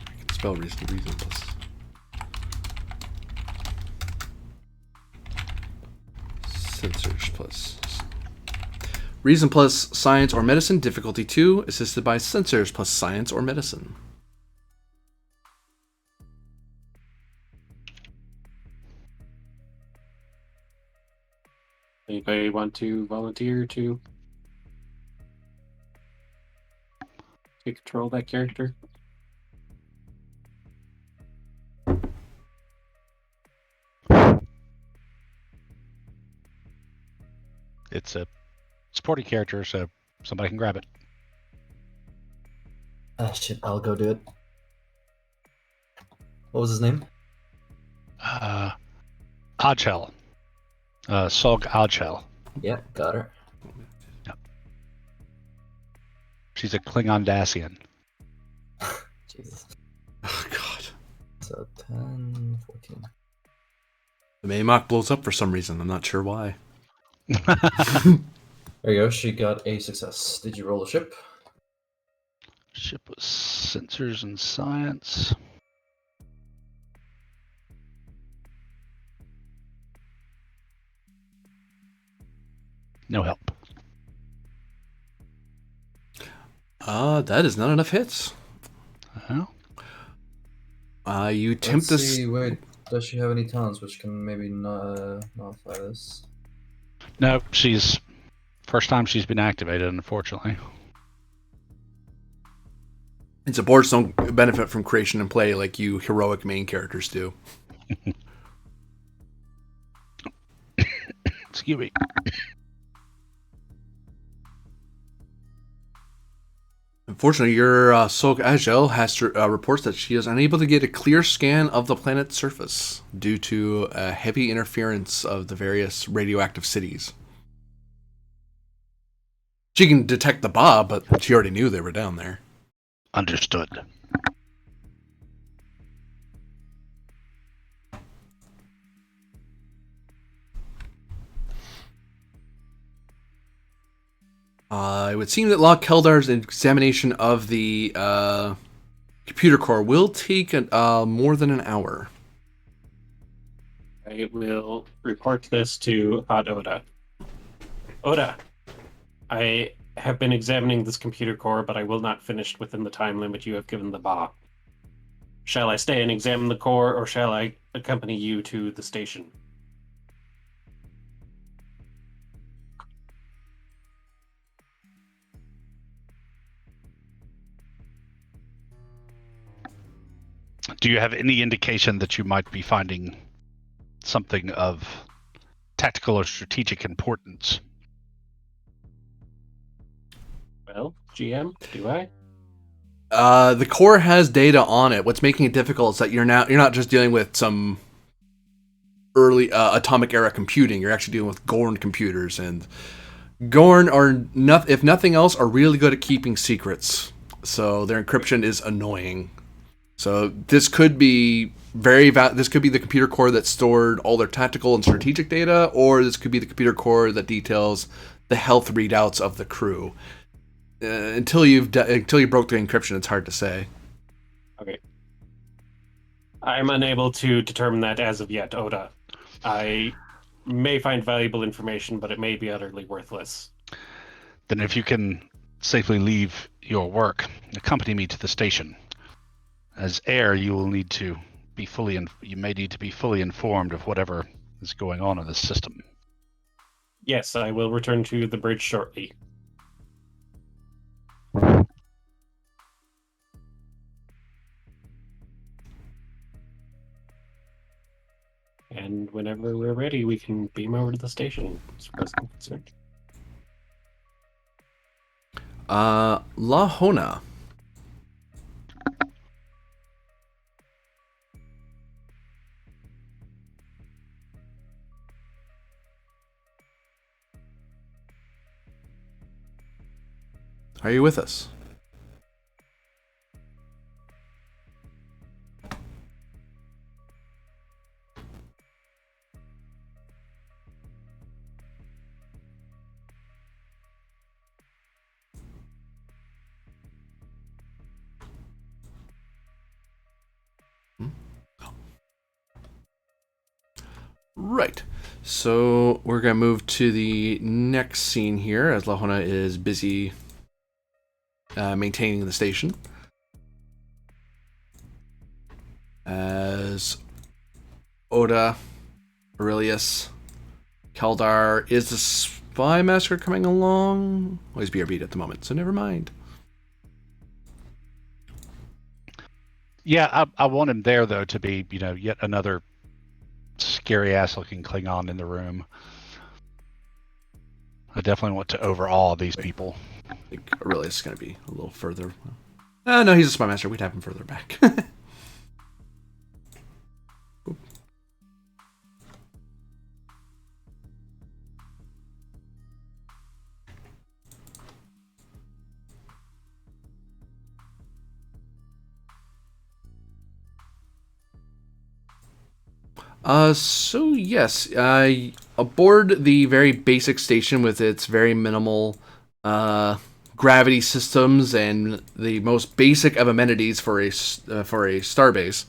I can spell reason plus. Sensors plus. Reason plus science or medicine, difficulty 2, assisted by sensors plus science or medicine. Anybody want to volunteer to take control of that character? It's a supporting character, so somebody can grab it. Shit, I'll go do it. What was his name? Achel. Solg Achel. Yeah, got her. Yep. She's a Klingon Dacian. Jesus. Oh, God. So 10, 14. The Maymok blows up for some reason. I'm not sure why. There you go. She got a success. Did you roll the ship? Ship was sensors and science. No help. That is not enough hits. You attempt Let's this. see, wait, does she have any talents which can maybe nullify this? No, she's first time she's been activated, unfortunately. And supports don't benefit from creation and play like you heroic main characters do. Excuse me. Unfortunately, your Solg Agel has to, reports that she is unable to get a clear scan of the planet's surface due to heavy interference of the various radioactive cities. She can detect the Bob, but she already knew they were down there. Understood. It would seem that Locke Keldar's examination of the computer core will take more than an hour. I will report this to Oda. Oda, I have been examining this computer core, but I will not finish within the time limit you have given the Ba. Shall I stay and examine the core, or shall I accompany you to the station? Do you have any indication that you might be finding something of tactical or strategic importance? Well, GM, do I? The core has data on it. What's making it difficult is that you're not just dealing with some early atomic era computing. You're actually dealing with Gorn computers, and Gorn are if nothing else, are really good at keeping secrets. So their encryption is annoying. So this could be this could be the computer core that stored all their tactical and strategic data, or this could be the computer core that details the health readouts of the crew. Until you broke the encryption, it's hard to say. Okay. I'm unable to determine that as of yet, Oda. I may find valuable information, but it may be utterly worthless. Then if you can safely leave your work, accompany me to the station. As heir, you will need to be you may need to be fully informed of whatever is going on in this system. Yes, I will return to the bridge shortly. And whenever we're ready, we can beam over to the station, as far as I'm concerned. La Hona. Are you with us? Right. So we're going to move to the next scene here as Lahona is busy maintaining the station. As Oda, Aurelius, Keldar, is the Spy Master coming along? Well, he's BRB'd at the moment, so never mind. Yeah, I want him there, though, to be, yet another scary-ass looking Klingon in the room. I definitely want to overawe these people. I think Aurelius is going to be a little further. No, he's a Spy Master. We'd have him further back. So yes, aboard the very basic station with its very minimal gravity systems and the most basic of amenities for a starbase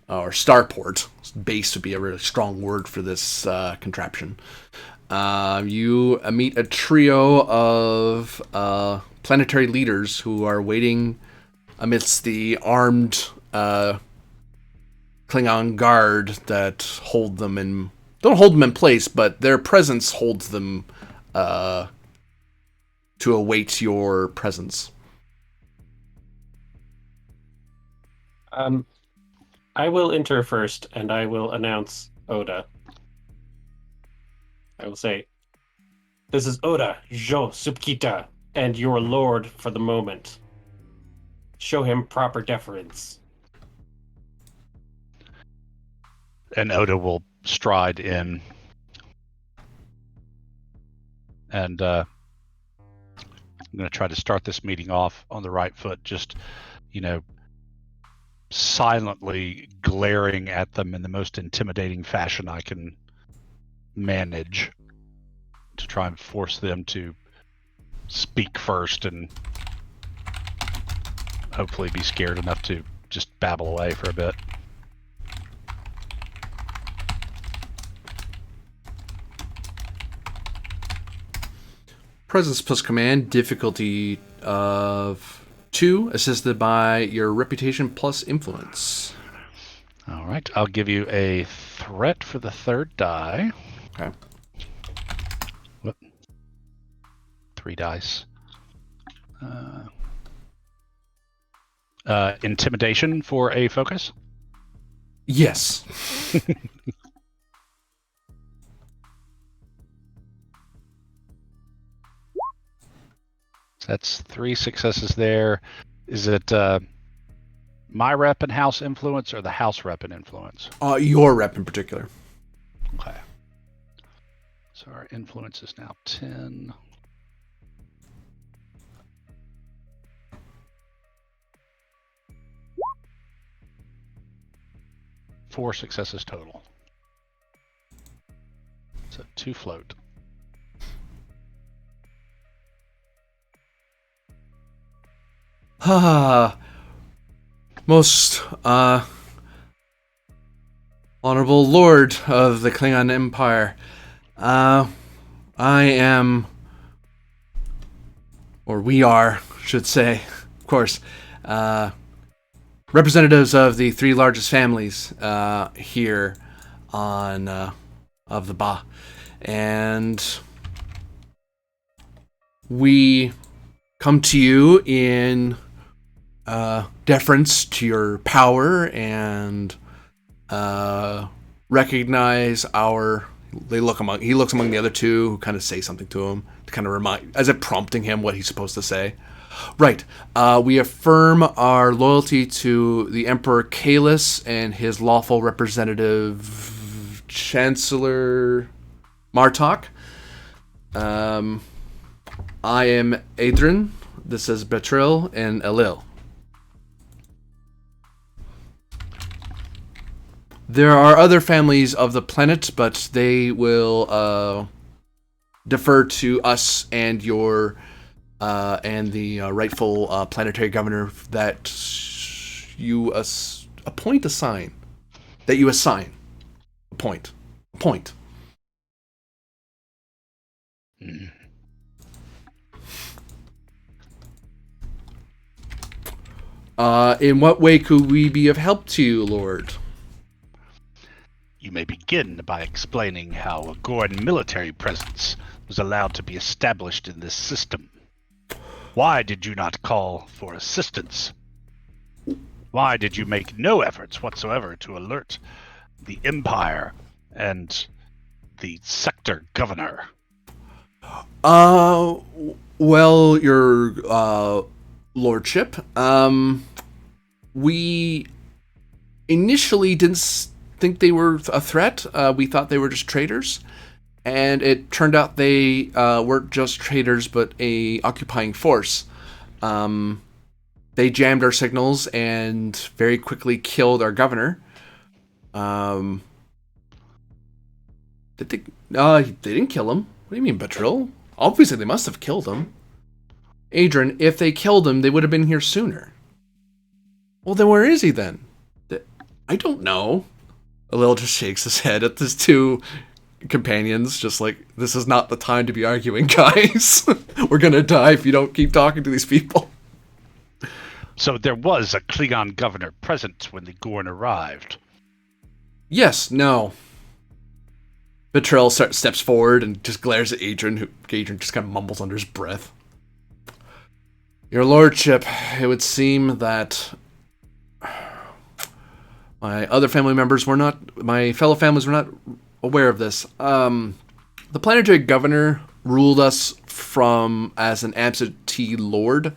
or starport. Base would be a really strong word for this contraption. You meet a trio of planetary leaders who are waiting amidst the armed Klingon guard that don't hold them in place, but their presence holds them to await your presence. I will enter first, and I will announce Oda. I will say, "This is Oda, House SupQit'aH, and your lord for the moment. Show him proper deference." And Oda will stride in. And I'm going to try to start this meeting off on the right foot, just, silently glaring at them in the most intimidating fashion I can manage to try and force them to speak first and hopefully be scared enough to just babble away for a bit. Presence plus command, difficulty of 2, assisted by your reputation plus influence. All right, I'll give you a threat for the third die. Okay. Whoop. 3 dice. Intimidation for a focus? Yes. That's 3 successes there. Is it my rep and house influence or the house rep and influence? Your rep in particular. Okay. So our influence is now 10. Four successes total. So 2 float. Most, well, Honorable Lord of the Klingon Empire, I am, or we are, should say, of course, representatives of the three largest families here on of the Ba, and we come to you in deference to your power and recognize our. He looks among the other two, who kind of say something to him to kind of remind, as if prompting him what he's supposed to say. Right. We affirm our loyalty to the Emperor Kalis and his lawful representative, Chancellor Martok. I am Adrian. This is Betril and Elil. There are other families of the planet, but they will defer to us and your and the rightful planetary governor that you assign. Appoint. Mm. In what way could we be of help to you, Lord? You may begin by explaining how a Gorn military presence was allowed to be established in this system. Why did you not call for assistance? Why did you make no efforts whatsoever to alert the Empire and the sector governor? Well, your lordship, we initially didn't think they were a threat. We thought they were just traitors, and it turned out they weren't just traitors, but a occupying force. They jammed our signals and very quickly killed our governor. Did they? They didn't kill him. What do you mean, Betril? Obviously, they must have killed him. Adrian, if they killed him, they would have been here sooner. Well, then where is he then? I don't know. Elil just shakes his head at his two companions, just like, this is not the time to be arguing, guys. We're gonna die if you don't keep talking to these people. So there was a Klingon governor present when the Gorn arrived. Yes, no. Betril steps forward and just glares at Adrian, Adrian just kind of mumbles under his breath. Your lordship, it would seem that my fellow families were not aware of this. The planetary governor ruled us as an absentee lord,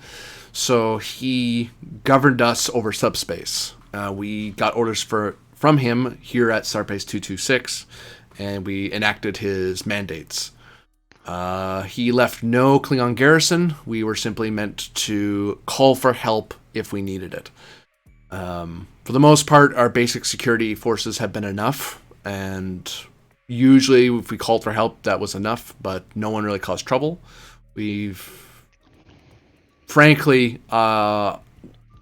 so he governed us over subspace. We got orders from him here at Starbase 226, and we enacted his mandates. He left no Klingon garrison. We were simply meant to call for help if we needed it. For the most part, our basic security forces have been enough, and usually if we called for help, that was enough, but no one really caused trouble. Frankly, I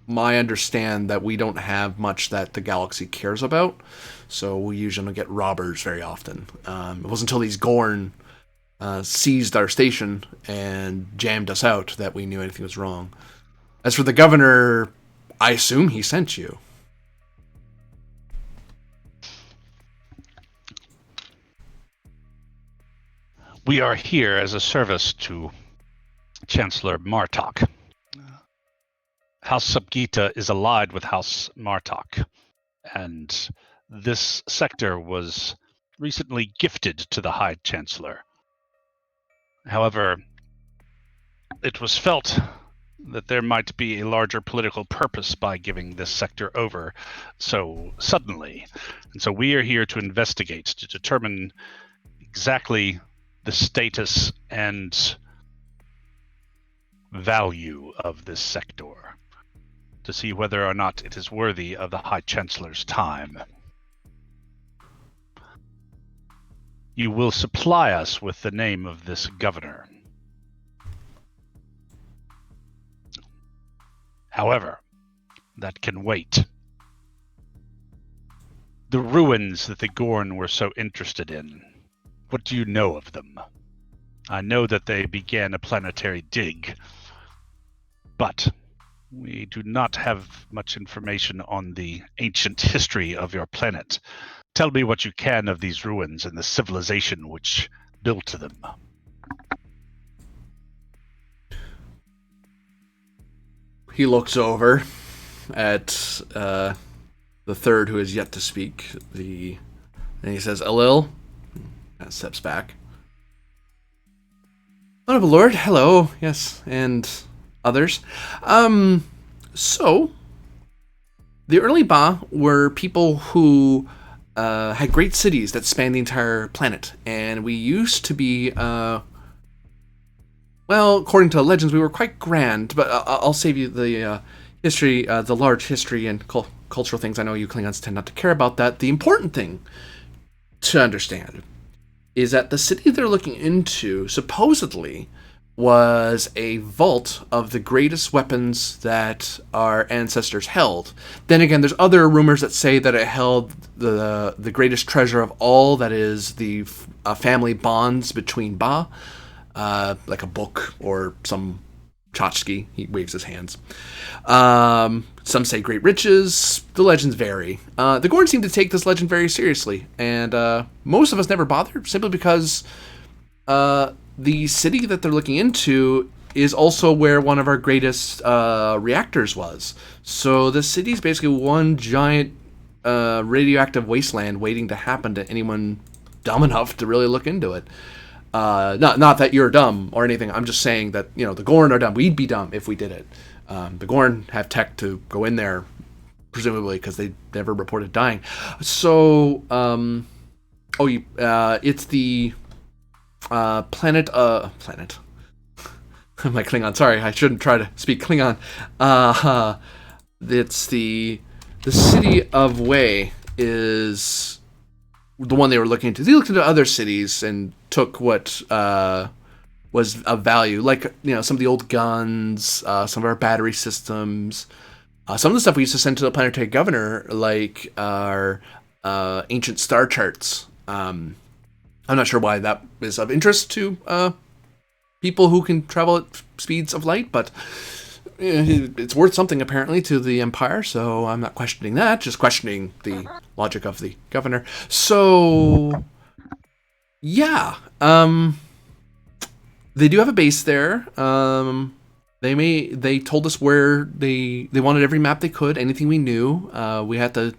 understand that we don't have much that the galaxy cares about, so we usually don't get robbers very often. It wasn't until these Gorn seized our station and jammed us out that we knew anything was wrong. As for the governor, I assume he sent you. We are here as a service to Chancellor Martok. House SupQit'aH is allied with House Martok, and this sector was recently gifted to the High Chancellor. However, it was felt that there might be a larger political purpose by giving this sector over so suddenly. And so we are here to investigate, to determine exactly the status and value of this sector, to see whether or not it is worthy of the High Chancellor's time. You will supply us with the name of this governor. However, that can wait. The ruins that the Gorn were so interested in. What do you know of them? I know that they began a planetary dig, but we do not have much information on the ancient history of your planet. Tell me what you can of these ruins and the civilization which built them. He looks over at the third who is yet to speak. And he says, Elil, and steps back. Honorable Lord, hello, yes, and others. So, the early Ba were people who had great cities that spanned the entire planet, and we used to be, well, according to legends, we were quite grand, but I'll save you the history, the large history and cultural things. I know you Klingons tend not to care about that. The important thing to understand is that the city they're looking into supposedly was a vault of the greatest weapons that our ancestors held. Then again, there's other rumors that say that it held the greatest treasure of all, that is the family bonds between Ba, like a book or some tchotchke. He waves his hands. Some say great riches. The legends vary. The Gorn seem to take this legend very seriously, and most of us never bothered, simply because the city that they're looking into is also where one of our greatest reactors was. So the city's basically one giant radioactive wasteland waiting to happen to anyone dumb enough to really look into it. Not that you're dumb or anything. I'm just saying that, the Gorn are dumb. We'd be dumb if we did it. The Gorn have tech to go in there, presumably, because they never reported dying. So, it's the planet. I'm like Klingon. Sorry, I shouldn't try to speak Klingon. It's the city of Wei is the one they were looking into. They looked into other cities and took what was of value, like some of the old guns, some of our battery systems, some of the stuff we used to send to the planetary governor, like our ancient star charts. I'm not sure why that is of interest to people who can travel at speeds of light, but it's worth something apparently to the Empire, so I'm not questioning that, just questioning the logic of the governor. So, yeah, they do have a base there. They told us where they wanted every map they could, anything we knew. We had to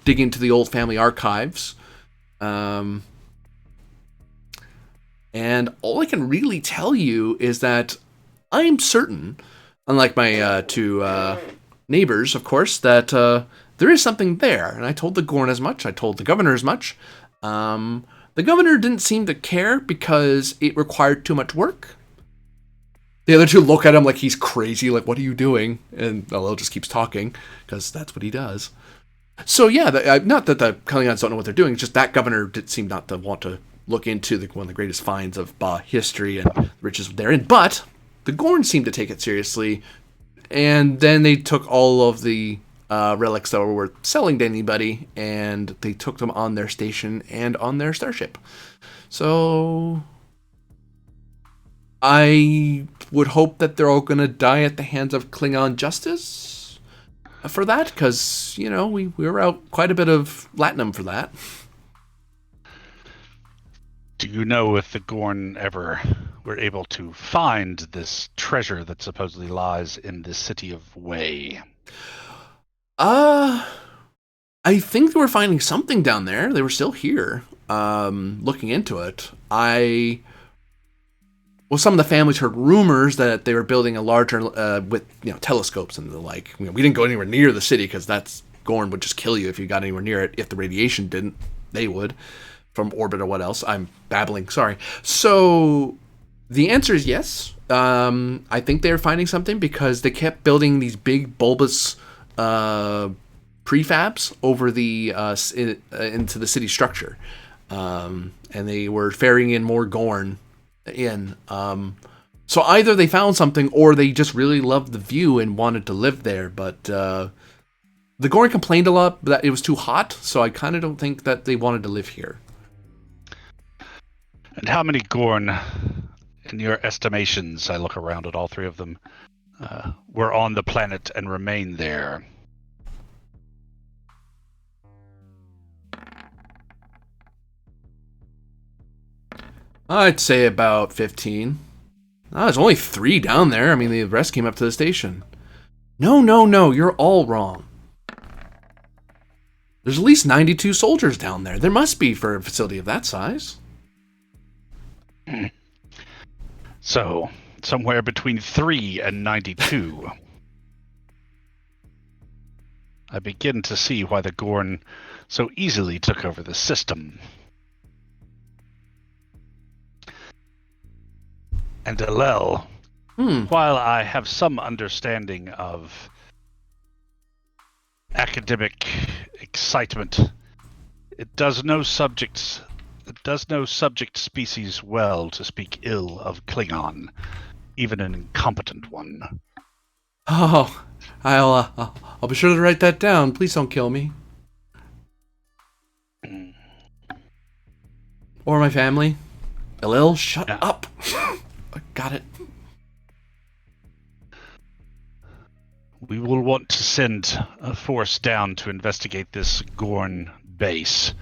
dig into the old family archives. And all I can really tell you is that I'm certain, unlike my two neighbors, of course, that there is something there. And I told the Gorn as much. I told the governor as much. The governor didn't seem to care because it required too much work. The other two look at him like he's crazy, like, what are you doing? And Elil just keeps talking, because that's what he does. So yeah, not that the Klingons don't know what they're doing, it's just that governor did seem not to want to look into one of the greatest finds of Ba history and the riches therein. But the Gorn seemed to take it seriously, and then they took all of the relics that were worth selling to anybody, and they took them on their station and on their starship. So I would hope that they're all going to die at the hands of Klingon justice for that, because, we were out quite a bit of latinum for that. Do you know if the Gorn ever were able to find this treasure that supposedly lies in the city of Wei? I think they were finding something down there. They were still here, looking into it. Some of the families heard rumors that they were building a larger, with telescopes and the like. We didn't go anywhere near the city because Gorn would just kill you if you got anywhere near it. If the radiation didn't, they would. From orbit or what else. I'm babbling, sorry. So the answer is yes. I think they were finding something because they kept building these big bulbous prefabs over the into the city structure, and they were ferrying in more Gorn in. So either they found something or they just really loved the view and wanted to live there. But The Gorn complained a lot that it was too hot, so I kind of don't think that they wanted to live here. And how many Gorn, in your estimations, I look around at all three of them, were on the planet and remain there? I'd say about 15. There's only 3 down there. I mean, the rest came up to the station. No, you're all wrong. There's at least 92 soldiers down there. There must be for a facility of that size. So, somewhere between 3 and 92. I begin to see why the Gorn so easily took over the system. And Alel, while I have some understanding of academic excitement, it does no subject species well to speak ill of Klingon, even an incompetent one. Oh, I'll be sure to write that down. Please don't kill me. Or my family. Elil, shut up. I got it. We will want to send a force down to investigate this Gorn base.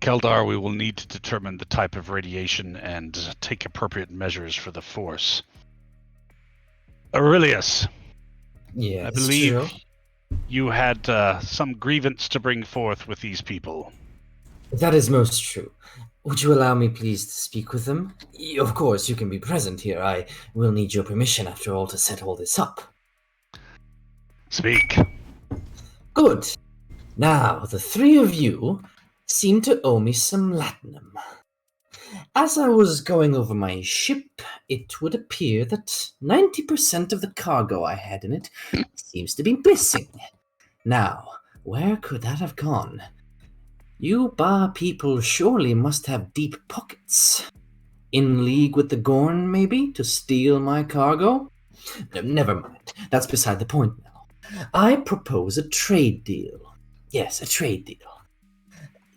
Keldar, we will need to determine the type of radiation and take appropriate measures for the force. Aurelius, Yes, I believe true. you had some grievance to bring forth with these people. That is most true. Would you allow me, please, to speak with them? Of course, you can be present here. I will need your permission, after all, to set all this up. Speak. Good. Now, the 3 of you seem to owe me some latinum. As I was going over my ship, it would appear that 90% of the cargo I had in it seems to be missing. Now, where could that have gone? You bar people surely must have deep pockets. In league with the Gorn, maybe, to steal my cargo? No, never mind. That's beside the point now. I propose a trade deal. Yes, a trade deal.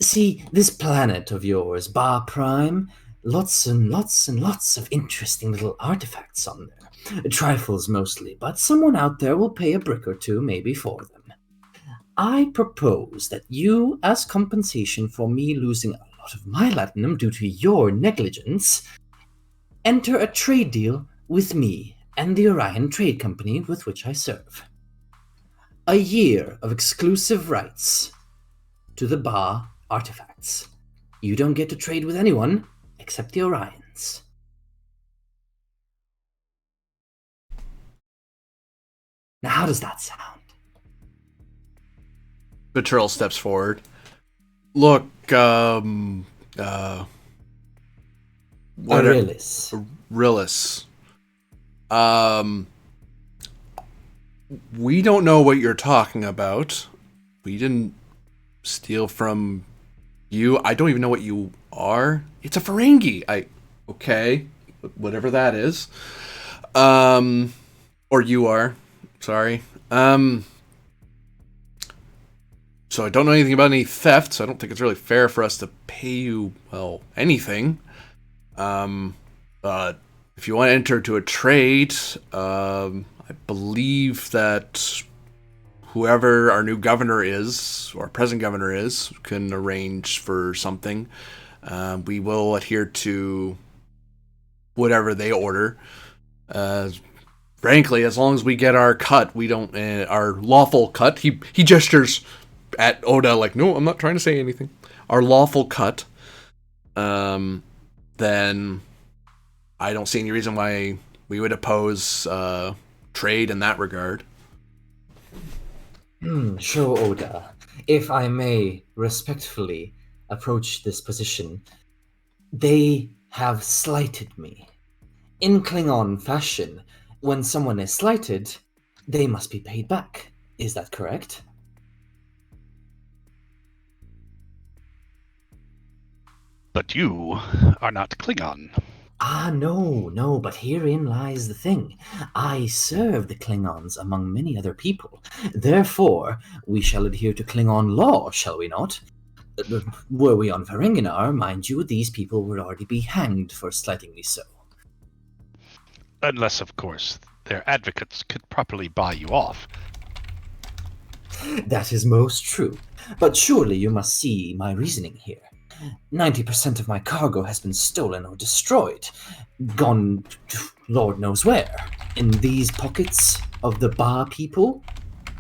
See, this planet of yours, Bar Prime, lots and lots and lots of interesting little artifacts on there. Trifles mostly, but someone out there will pay a brick or two maybe for them. I propose that you, as compensation for me losing a lot of my latinum due to your negligence, enter a trade deal with me and the Orion Trade Company with which I serve. A year of exclusive rights to the Ba artifacts. You don't get to trade with anyone except the Orions. Now, how does that sound? Betrayal steps forward. Look, Aurelius. Rillis. We don't know what you're talking about. We didn't steal from you. I don't even know what you are. It's a Ferengi. Okay, whatever that is. Or you are. Sorry. So I don't know anything about any theft, so I don't think it's really fair for us to pay you, well, anything. But if you want to enter into a trade, I believe that whoever our new governor is, or present governor is, can arrange for something. We will adhere to whatever they order. Frankly, as long as we get our cut, we don't, our lawful cut, he gestures at Oda like, no, I'm not trying to say anything. Our lawful cut, then I don't see any reason why we would oppose trade in that regard. Sure, Oda. If I may respectfully approach this position, they have slighted me. In Klingon fashion, when someone is slighted, they must be paid back. Is that correct? But you are not Klingon. No, but herein lies the thing. I serve the Klingons among many other people. Therefore, we shall adhere to Klingon law, shall we not? Were we on Ferenginar, mind you, these people would already be hanged for slighting me so. Unless, of course, their advocates could properly buy you off. That is most true. But surely you must see my reasoning here. 90% of my cargo has been stolen or destroyed. Gone Lord knows where. In these pockets of the Ba people?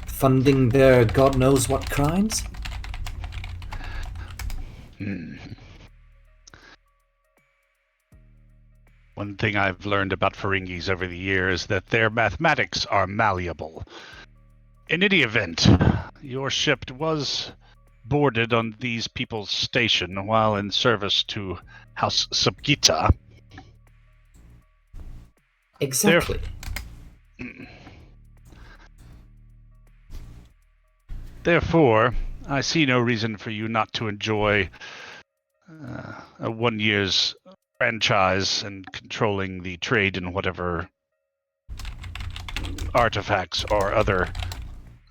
Funding their God knows what crimes? One thing I've learned about Ferengis over the years is that their mathematics are malleable. In any event, your ship was boarded on these people's station while in service to House SupQit'aH. Exactly. Therefore, I see no reason for you not to enjoy a 1 year's franchise and controlling the trade in whatever artifacts or other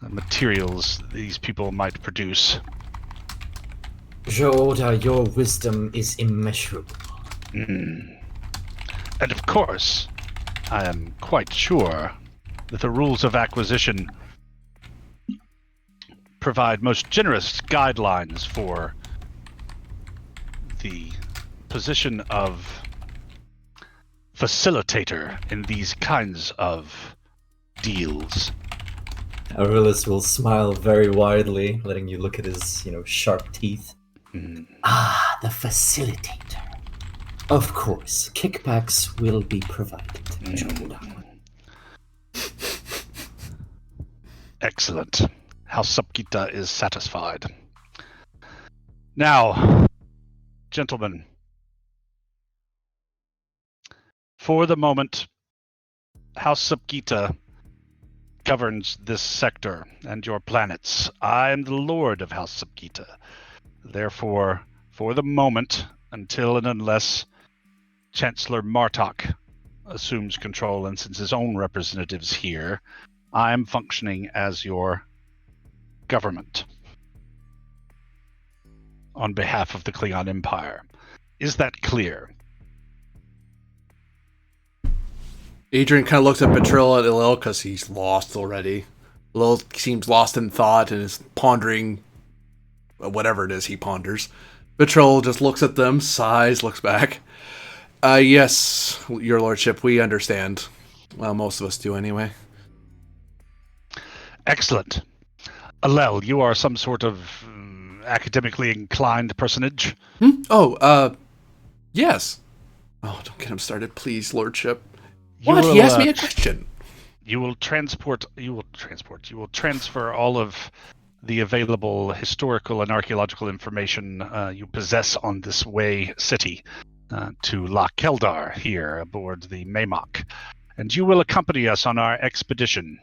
materials these people might produce. Joda, your wisdom is immeasurable. And of course, I am quite sure that the rules of acquisition provide most generous guidelines for the position of facilitator in these kinds of deals. Aurelius will smile very widely, letting you look at his, sharp teeth. Ah, the facilitator. Of course, kickbacks will be provided, Joda. Excellent. House SupQit'aH is satisfied. Now, gentlemen, for the moment, House SupQit'aH governs this sector and your planets. I am the Lord of House SupQit'aH. Therefore, for the moment, until and unless Chancellor Martok assumes control and sends his own representatives here, I am functioning as your government on behalf of the Klingon Empire. Is that clear? Adrian kind of looks at Betril and Lil because he's lost already. Lil seems lost in thought and is pondering whatever it is he ponders. Betril just looks at them, sighs, looks back. Yes, your lordship, we understand. Well, most of us do anyway. Excellent. Alel, you are some sort of academically inclined personage? Yes. Oh, don't get him started, please, lordship. You What? will, He asked me a question. You will transfer all of the available historical and archaeological information you possess on this way city to La Keldar here aboard the Maymok. And you will accompany us on our expedition,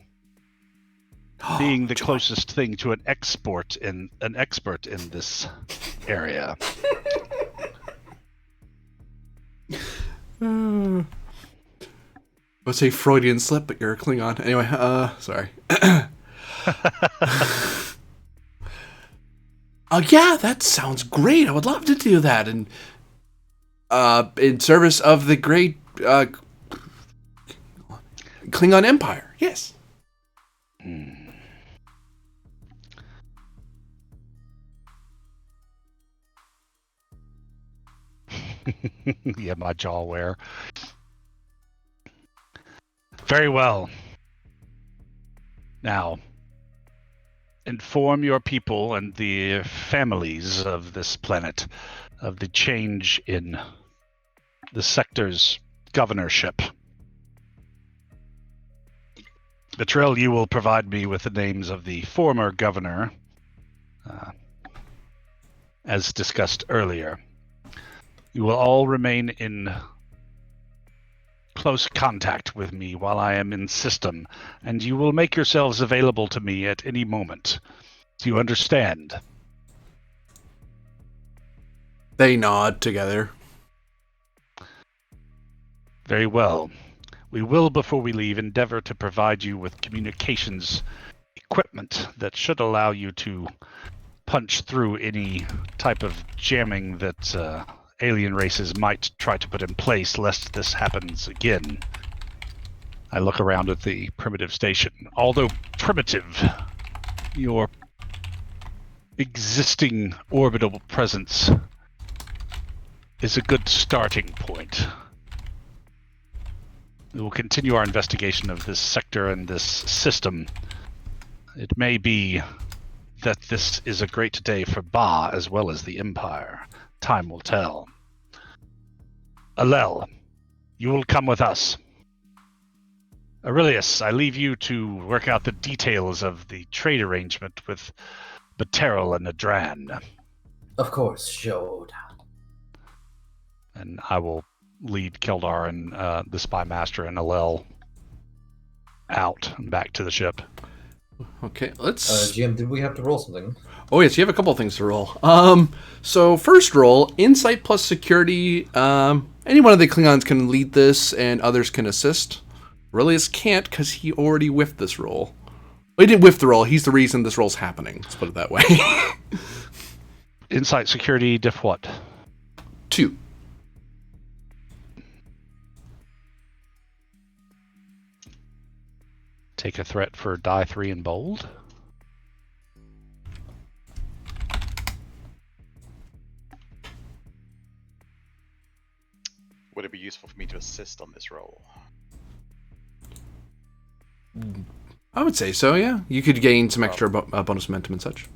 being the closest thing to an expert in this area. I would say Freudian slip, but you're a Klingon. Anyway, sorry. Yeah, that sounds great. I would love to do that. And in service of the great Klingon Empire. Yes. Yeah, my jaw wear. Very well. Now, inform your people and the families of this planet of the change in the sector's governorship. Betril, you will provide me with the names of the former governor, as discussed earlier. You will all remain in close contact with me while I am in system, and you will make yourselves available to me at any moment. Do you understand? They nod together. Very well. We will, before we leave, endeavor to provide you with communications equipment that should allow you to punch through any type of jamming that alien races might try to put in place, lest this happens again. I look around at the primitive station. Although primitive, your existing orbital presence is a good starting point. We will continue our investigation of this sector and this system. It may be that this is a great day for Ba as well as the Empire. Time will tell. Alel, you will come with us. Aurelius, I leave you to work out the details of the trade arrangement with Bateril and Adran. Of course, Jode. And I will lead Keldar and the Spy Master and Alel out and back to the ship. Okay, let's... GM, did we have to roll something? Oh yes, you have a couple of things to roll. So first roll, insight plus security. Any one of the Klingons can lead this, and others can assist. Aurelius can't because he already whiffed this roll. Well, he didn't whiff the roll. He's the reason this roll's happening. Let's put it that way. Insight security diff what? 2. Take a threat for die 3 and bold. Would it be useful for me to assist on this roll? I would say so, yeah. You could gain some extra bonus momentum and such.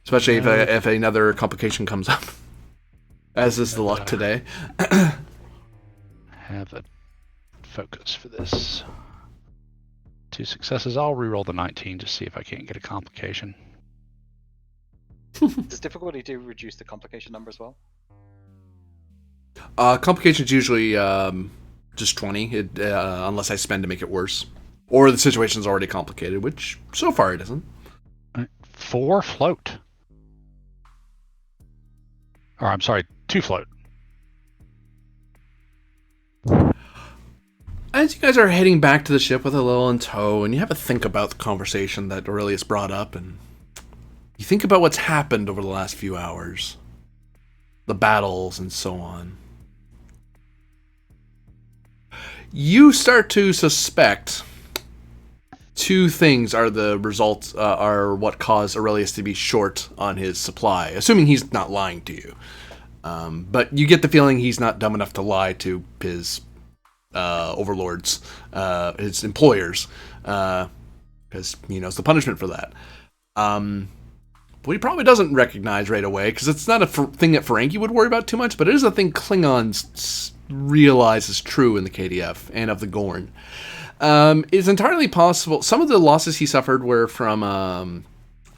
Especially if another complication comes up. As is the luck today. Have a focus for this. 2 successes. I'll reroll the 19 to see if I can't get a complication. Does difficulty do reduce the complication number as well? Complications usually just 20, unless I spend to make it worse. Or the situation's already complicated, which so far it isn't. 4 float. Or I'm sorry, 2 float. As you guys are heading back to the ship with Alel in tow, and you have a think about the conversation that Aurelius brought up, and you think about what's happened over the last few hours. The battles and so on. You start to suspect 2 things are the results, are what caused Aurelius to be short on his supply, assuming he's not lying to you. But you get the feeling he's not dumb enough to lie to his overlords, his employers, because he knows the punishment for that. But he probably doesn't recognize right away, because it's not a thing that Ferengi would worry about too much, but it is a thing Klingons realize is true in the KDF and of the Gorn. It's entirely possible. Some of the losses he suffered were from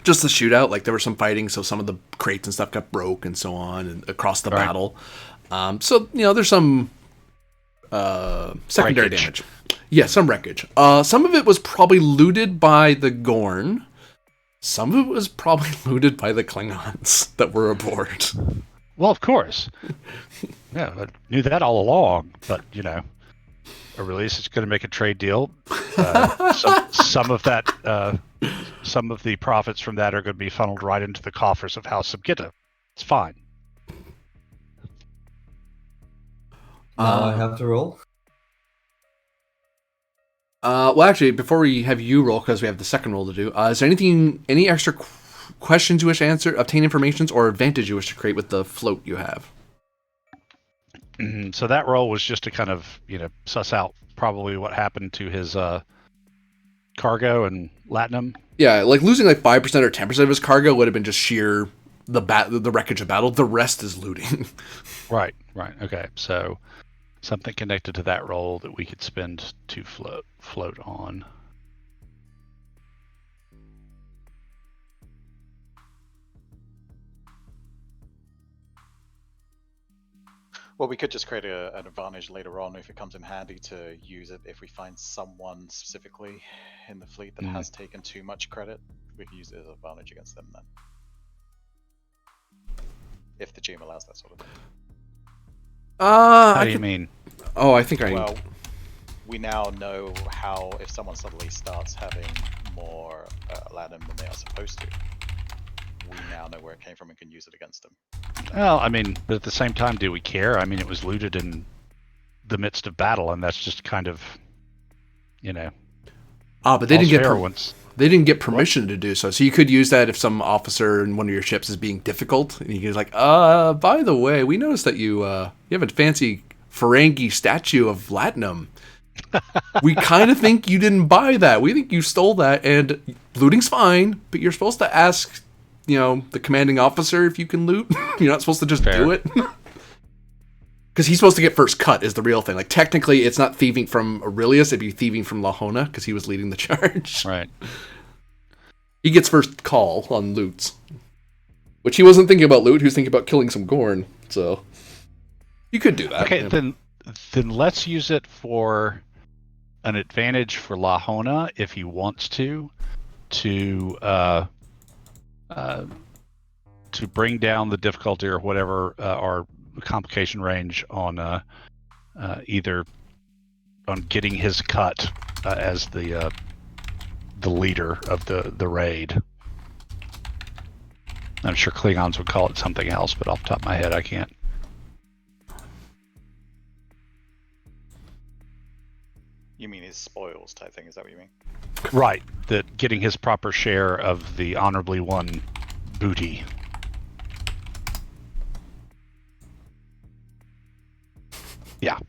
just the shootout, like there was some fighting, so some of the crates and stuff got broke and so on, and across the battle. So, there's some secondary damage. Yeah, some wreckage. Some of it was probably looted by the Gorn. Some of it was probably looted by the Klingons that were aboard. Well, of course. Yeah, I knew that all along, but, Aurelius is going to make a trade deal. Some of that, some of the profits from that are going to be funneled right into the coffers of House SupQit'aH. It's fine. Now I have to roll. Well, actually, before we have you roll, because we have the second roll to do, is there any extra questions you wish to answer, obtain information, or advantage you wish to create with the float you have? So that roll was just to kind of, suss out probably what happened to his cargo and Latinum. Yeah, like losing like 5% or 10% of his cargo would have been just sheer the wreckage of battle. The rest is looting. Right. Okay, so something connected to that roll that we could spend to float on. Well, we could just create an advantage later on if it comes in handy to use it. If we find someone specifically in the fleet that has taken too much credit, we can use it as an advantage against them then. If the GM allows that sort of thing. How do you mean? Oh, I think I. Well, we now know how if someone suddenly starts having more latinum than they are supposed to, we now know where it came from and can use it against them. Well, I mean, but at the same time, do we care? I mean, it was looted in the midst of battle, and that's just kind of, you know. But they didn't get once. They didn't get permission to do so. So you could use that if some officer in one of your ships is being difficult, and you can like, by the way, we noticed that you have a fancy Ferengi statue of Latinum. We kind of think you didn't buy that. We think you stole that, and looting's fine, but you're supposed to ask, the commanding officer if you can loot. You're not supposed to just do it. Because he's supposed to get first cut is the real thing. Like, technically, it's not thieving from Aurelius, it'd be thieving from Lahona, because he was leading the charge. Right. He gets first call on loots. Which he wasn't thinking about loot, he was thinking about killing some Gorn. So, you could do that. Okay, then let's use it for an advantage for Lahona, if he wants to bring down the difficulty or whatever, or complication range on either on getting his cut as the leader of the raid. I'm sure Klingons would call it something else, but off the top of my head, I can't. You mean his spoils type thing? Is that what you mean? Right, that getting his proper share of the honorably won booty. Yeah.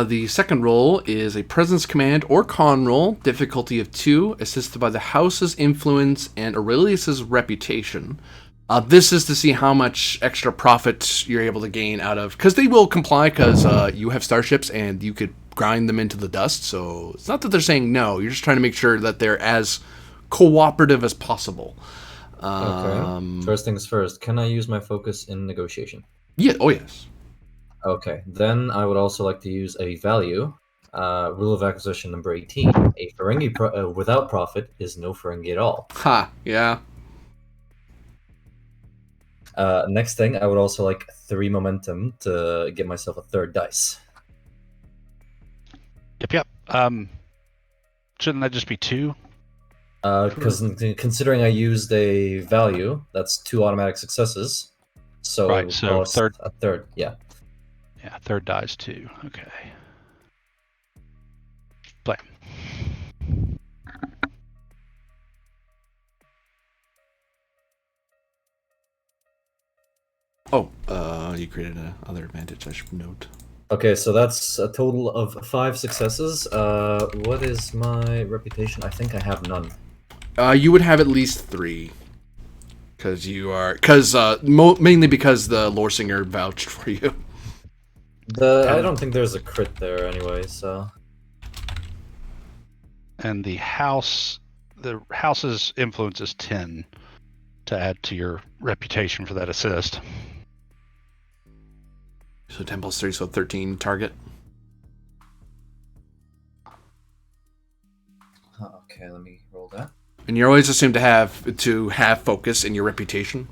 The second role is a presence command or con roll, difficulty of 2, assisted by the house's influence and Aurelius's reputation. This is to see how much extra profit you're able to gain out of, because they will comply, because you have starships and you could grind them into the dust. So it's not that they're saying no, you're just trying to make sure that they're as cooperative as possible. Okay. First things first, can I use my focus in negotiation? Yeah. Oh, yes. Okay, then I would also like to use a value. Rule of acquisition number 18. A Ferengi without profit is no Ferengi at all. Ha, yeah. Next thing, I would also like 3 momentum to get myself a 3rd dice. Yep. Shouldn't that just be 2? Because considering I used a value, that's 2 automatic successes. So right, so a third, yeah. Yeah, 3rd dies 2. Okay. Play. Oh, you created another advantage, I should note. Okay, so that's a total of 5 successes. What is my reputation? I think I have none. You would have at least 3. Because you are... mainly because the lore singer vouched for you. I don't think there's a crit there anyway, so... And the house's influence is 10 to add to your reputation for that assist. So 10 plus 3, so 13 target. Okay, let me roll that. And you're always assumed to have focus in your reputation.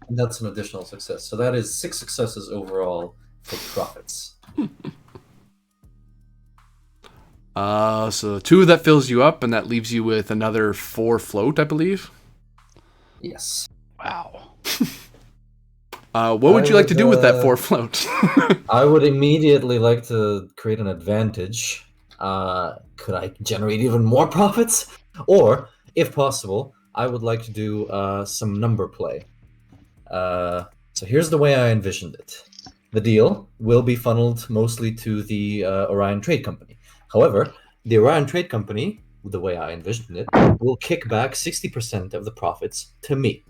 And that's an additional success. So that is 6 successes overall for profits. So 2 that fills you up, and that leaves you with another 4 float, I believe. Yes. Wow. What would you like to do with that 4 float? I would immediately like to create an advantage. Could I generate even more profits? Or, if possible, I would like to do some number play. So here's the way I envisioned it. The deal will be funneled mostly to the Orion Trade Company. However, the Orion Trade Company, the way I envisioned it, will kick back 60% of the profits to me.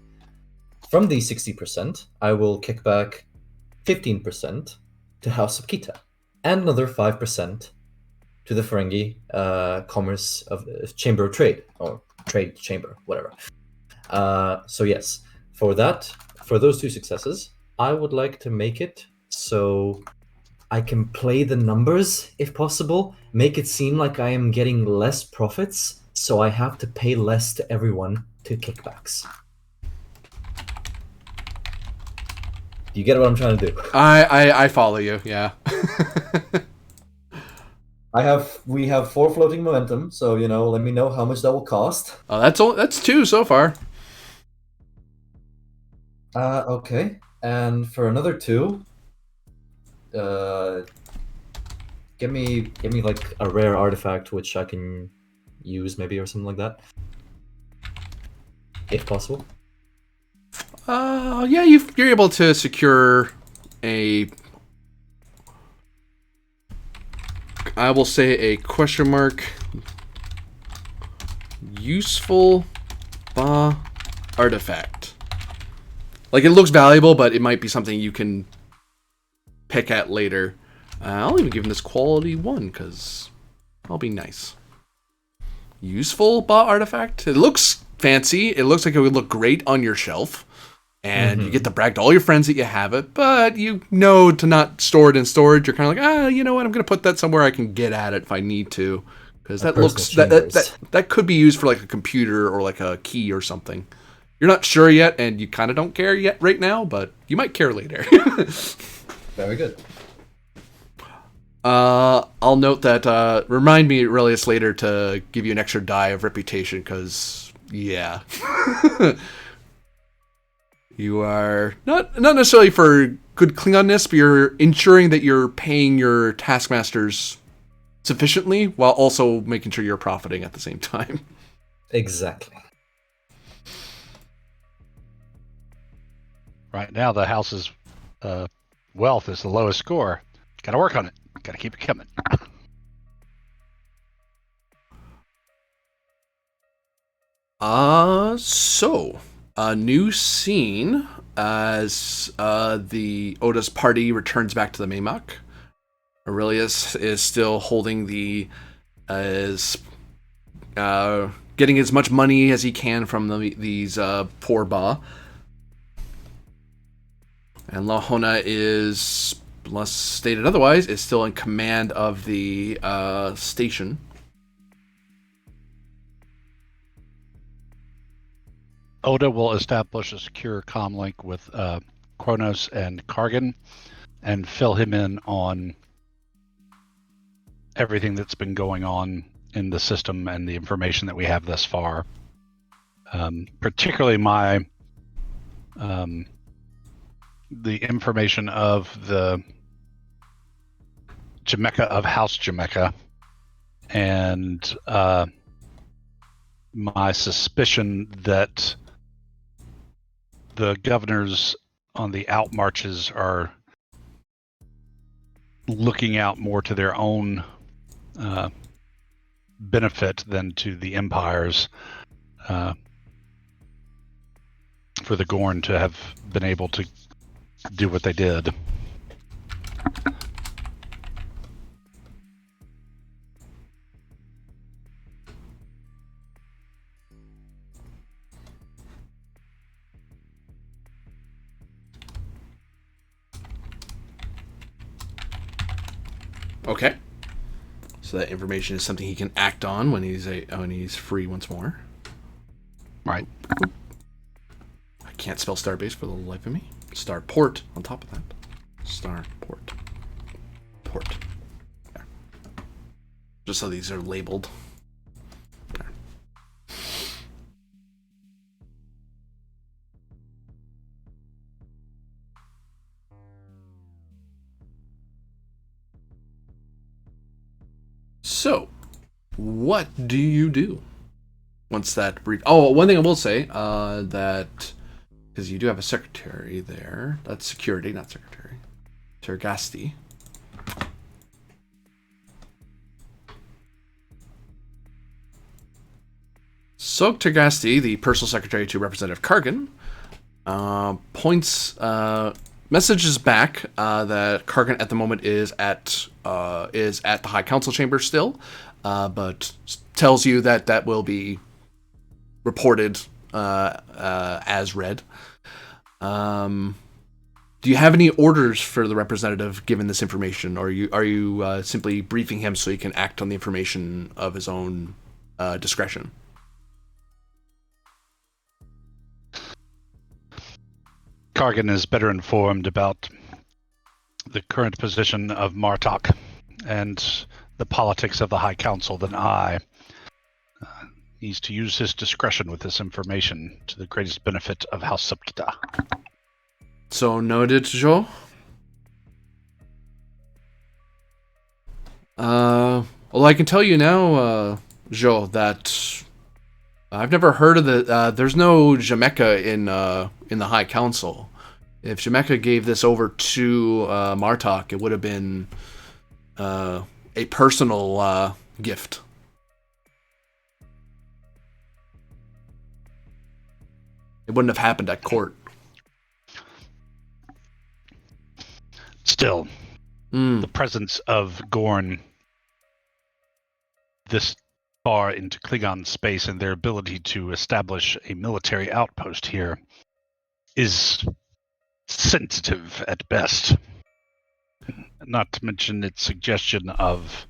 From these 60%, I will kick back 15% to House SupQit'aH, and another 5% to the Ferengi Commerce of Chamber of Trade, or Trade Chamber, whatever. So yes, for those 2 successes, I would like to make it so I can play the numbers, if possible, make it seem like I am getting less profits, so I have to pay less to everyone to kickbacks. Do you get what I'm trying to do? I follow you. Yeah. We have 4 floating momentum, so let me know how much that will cost. Oh, that's 2 so far. Okay. And for another 2, give me like a rare artifact which I can use maybe or something like that, if possible. Yeah, you're able to secure a, I will say a question mark, useful artifact. Like, it looks valuable, but it might be something you can pick at later. I'll even give him this quality 1, because I'll be nice. Useful artifact? It looks fancy. It looks like it would look great on your shelf. And you get to brag to all your friends that you have it, but you know to not store it in storage. You're kind of like, you know what? I'm going to put that somewhere I can get at it if I need to. Because that looks, that could be used for like a computer or like a key or something. You're not sure yet, and you kind of don't care yet right now, but you might care later. Very good. I'll note that, remind me, Aurelius, later to give you an extra die of reputation, because, yeah. You are not necessarily for good Klingonness, but you're ensuring that you're paying your taskmasters sufficiently while also making sure you're profiting at the same time. Exactly. Right now, the house's wealth is the lowest score. Got to work on it. Got to keep it coming. So a new scene as the Oda's party returns back to the Maymock. Aurelius is still holding getting as much money as he can from these poor Ba. And Lahona is, unless stated otherwise, is still in command of the station. Oda will establish a secure comm link with Kronos and Kargan and fill him in on everything that's been going on in the system and the information that we have thus far. Particularly the information of the Jamaica of House Jamaica and my suspicion that the governors on the out marches are looking out more to their own benefit than to the Empire's, for the Gorn to have been able to do what they did. Okay. So that information is something he can act on when he's free once more. Right. I can't spell Starbase for the life of me. Starport on top of that. Starport. Port. There. Just so these are labeled. There. So, what do you do once that brief? Oh, one thing I will say, that because you do have a secretary there. That's security, not secretary. Tergasti. So Tergasti, the personal secretary to Representative Kargan, messages back that Kargan at the moment is at the High Council chamber still, but tells you that will be reported as read. Do you have any orders for the representative given this information, or are you simply briefing him so he can act on the information of his own discretion. Kargan is better informed about the current position of Martok and the politics of the High Council than I. He's to use his discretion with this information to the greatest benefit of House SupQit'aH. So noted, Joe. Well, I can tell you now, Joe, that I've never heard of there's no Jamaica in the High Council. If Jamaica gave this over to Martok, it would have been a personal gift. It wouldn't have happened at court. Still, the presence of Gorn this far into Klingon space and their ability to establish a military outpost here is sensitive at best. Not to mention its suggestion of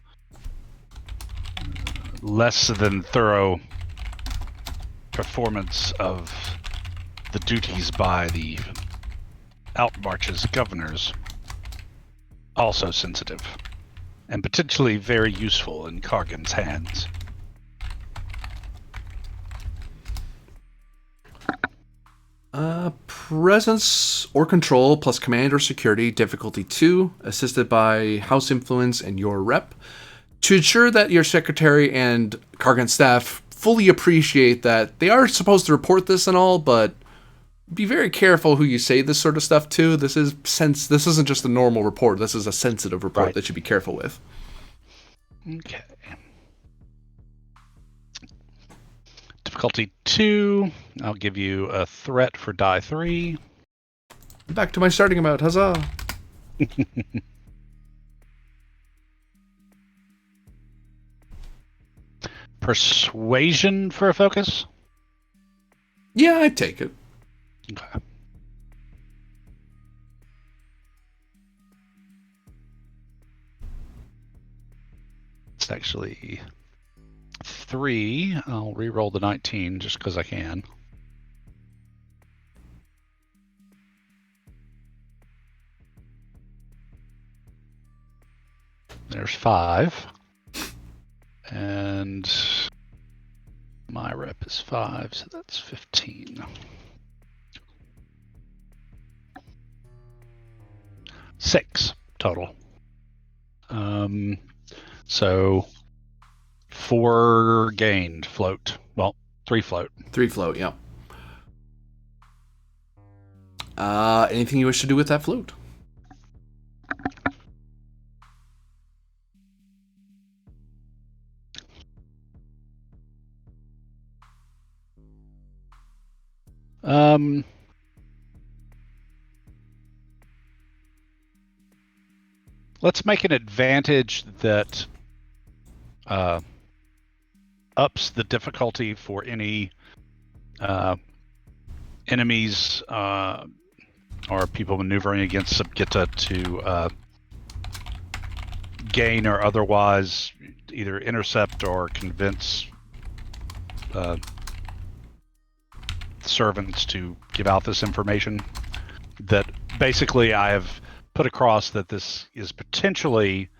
less than thorough performance of the duties by the Outmarch's governors. Also sensitive, and potentially very useful in Kargan's hands. Presence or control plus command or security, difficulty 2, assisted by house influence and your rep. To ensure that your secretary and Kargan staff fully appreciate that they are supposed to report this and all, but be very careful who you say this sort of stuff to. This isn't just a normal report. This is a sensitive report that you should be careful with. Okay. Difficulty 2. I'll give you a threat for die 3. Back to my starting amount. Huzzah! Persuasion for a focus? Yeah, I'd take it. Okay. It's actually 3. I'll re-roll the 19 just because I can. There's 5. And my rep is 5, so that's 15. 6 total. So 4 gained float. Well, 3 float. 3 float, yeah. Anything you wish to do with that float? Let's make an advantage that ups the difficulty for any enemies or people maneuvering against SupQit'aH to gain or otherwise either intercept or convince servants to give out this information. That basically I have put across that this is potentially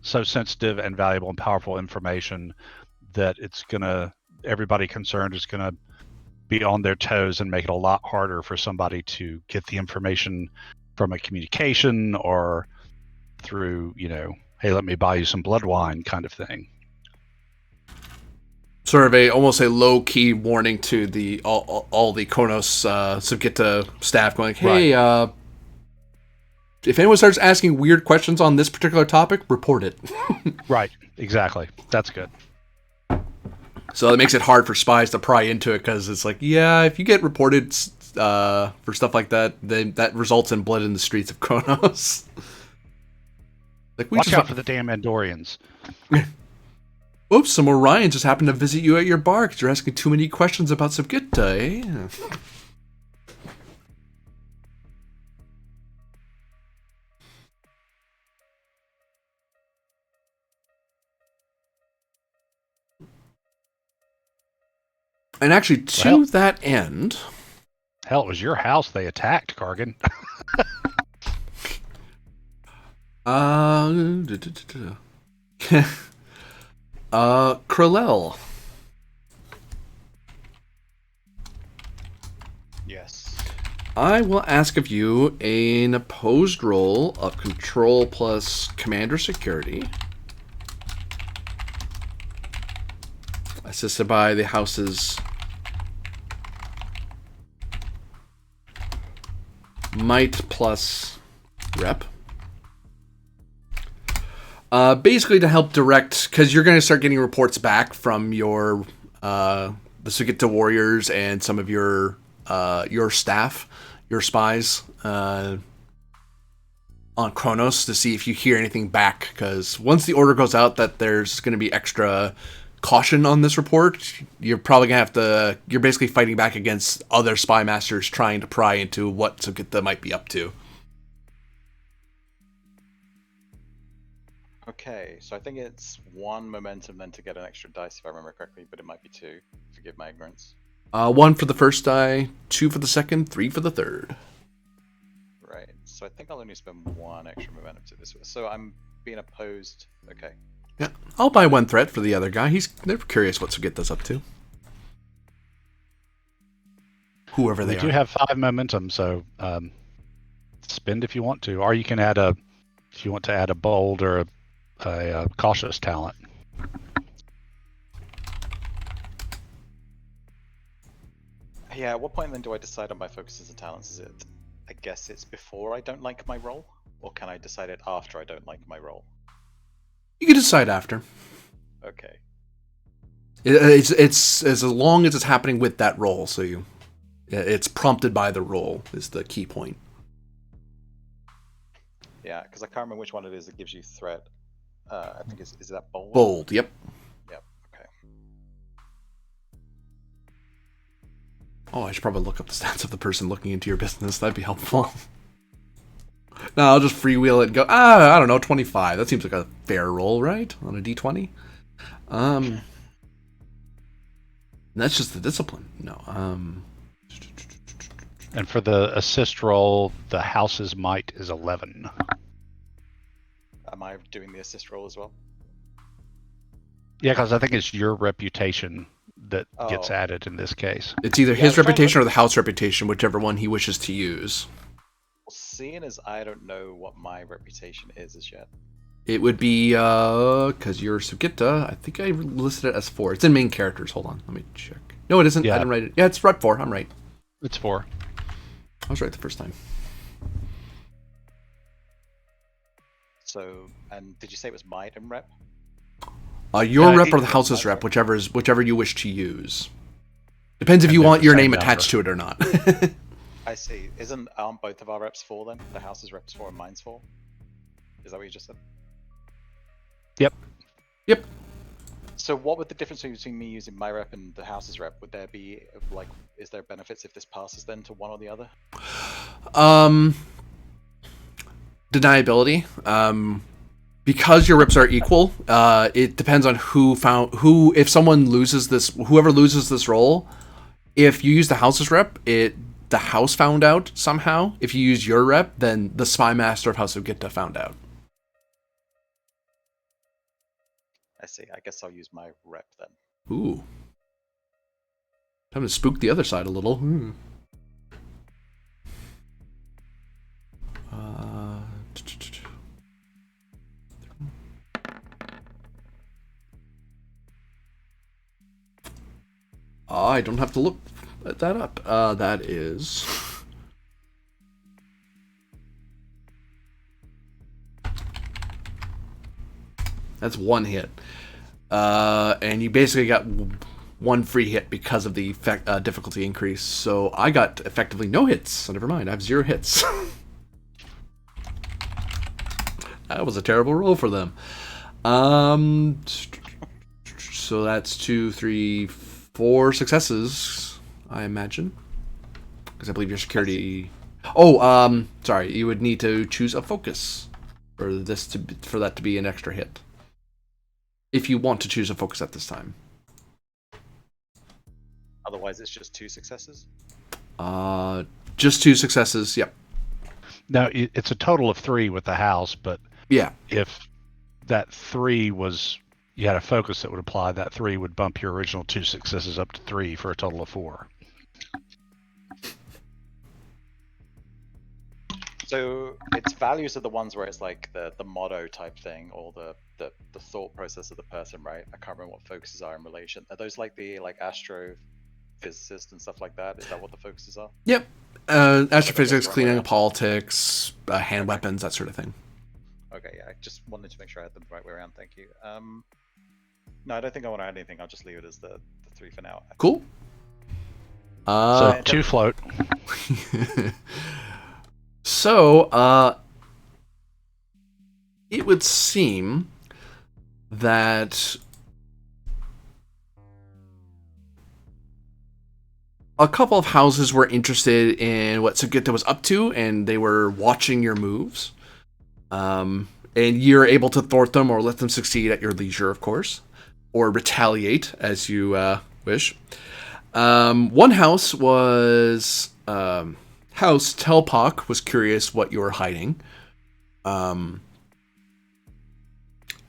so sensitive and valuable and powerful information that everybody concerned is gonna be on their toes and make it a lot harder for somebody to get the information from a communication or through, hey, let me buy you some blood wine kind of thing. Sort of almost a low-key warning to the all the Kronos SupQit'aH staff going, hey, if anyone starts asking weird questions on this particular topic, report it. Right, exactly. That's good. So it makes it hard for spies to pry into it, because it's like, yeah, if you get reported for stuff like that, then that results in blood in the streets of Kronos. Watch out for the damn Andorians. Oops, some Orions just happened to visit you at your bar because you're asking too many questions about SupQit'aH, eh? And actually, to that end... Hell, it was your house they attacked, Kargan. Krillel. Yes. I will ask of you an opposed roll of control plus commander security, assisted by the house's might plus rep. Basically to help direct, because you're going to start getting reports back from your the SupQuit'aH warriors and some of your staff, your spies on Kronos, to see if you hear anything back. Because once the order goes out that there's going to be extra caution on this report, you're probably going to have to... You're basically fighting back against other spy masters trying to pry into what SupQuit'aH might be up to. Okay, so I think it's 1 momentum then to get an extra dice if I remember correctly, but it might be 2. Forgive my ignorance. 1 for the first die, 2 for the second, 3 for the third. Right, so I think I'll only spend 1 extra momentum to this. So I'm being opposed. Okay. Yeah, I'll buy 1 threat for the other guy. They're curious what SupQuit'aH's up to. Whoever they We are. do have 5 momentum, so spend if you want to, or you can add if you want to add a bold or a cautious talent. Yeah, at what point then do I decide on my focuses and talents? Is it, I guess it's before I don't like my role? Or can I decide it after I don't like my role? You can decide after. Okay. It's as long as it's happening with that roll, so it's prompted by the roll is the key point. Yeah, because I can't remember which one it is that gives you threat. I think is that bold? Bold, yep. Yep, okay. Oh, I should probably look up the stats of the person looking into your business. That'd be helpful. No, I'll just freewheel it and go, I don't know, 25. That seems like a fair roll, right? On a d20? That's just the discipline. No. And for the assist roll, the house's might is 11. Am I doing the assist roll as well? Yeah, because I think it's your reputation that gets Oh. added in this case. It's either Yeah, his I was trying to reputation or look- the house reputation, whichever one he wishes to use. Well, seeing as I don't know what my reputation is as yet. It would be, because you're SupQuit'aH, I think I listed it as 4. It's in main characters. Hold on, let me check. No, it isn't. Yeah. I didn't write it. Yeah, it's rep 4. I'm right. It's 4. I was right the first time. So, and did you say it was might and rep? Your rep or the either house's my rep, whichever you wish to use. Depends if you they're want the your same name number. attached to it or not. I see. Aren't both of our reps 4 then? The house's reps 4 and mine's 4? Is that what you just said? Yep. Yep. So what would the difference be between me using my rep and the house's rep? Would there be, like, is there benefits if this passes then to one or the other? Deniability. Because your reps are equal, it depends on if someone loses whoever loses this roll, if you use the house's rep, the house found out somehow. If you use your rep, then the spy master of House SupQuit'aH found out. I see. I guess I'll use my rep then. Ooh. Time to spook the other side a little. I don't have to look that up. That is... That's 1 hit. And you basically got 1 free hit because of the difficulty increase. So I got effectively no hits. So never mind, I have 0 hits. That was a terrible roll for them. So that's 2, 3, 4 successes, I imagine. Because I believe your security... Oh, sorry. You would need to choose a focus for that to be an extra hit. If you want to choose a focus at this time. Otherwise, it's just 2 successes. Just 2 successes. Yep. Now it's a total of 3 with the house, but Yeah. if that 3 was you had a focus that would apply, that 3 would bump your original 2 successes up to 3 for a total of 4. So its values are the ones where it's like the motto type thing, or the thought process of the person, right? I can't remember what focuses are in relation. Are those like the astrophysicist and stuff like that? Is that what the focuses are? Yep. Astrophysics, cleaning politics, hand weapons, that sort of thing. Okay, yeah. I just wanted to make sure I had them the right way around. Thank you. No, I don't think I want to add anything. I'll just leave it as the 3 for now. Cool. So 2 float. So, it would seem that a couple of houses were interested in what SupQuit'aH was up to, and they were watching your moves. And you're able to thwart them or let them succeed at your leisure, of course, or retaliate as you wish. One house was House SupQuit'aH was curious what you were hiding. House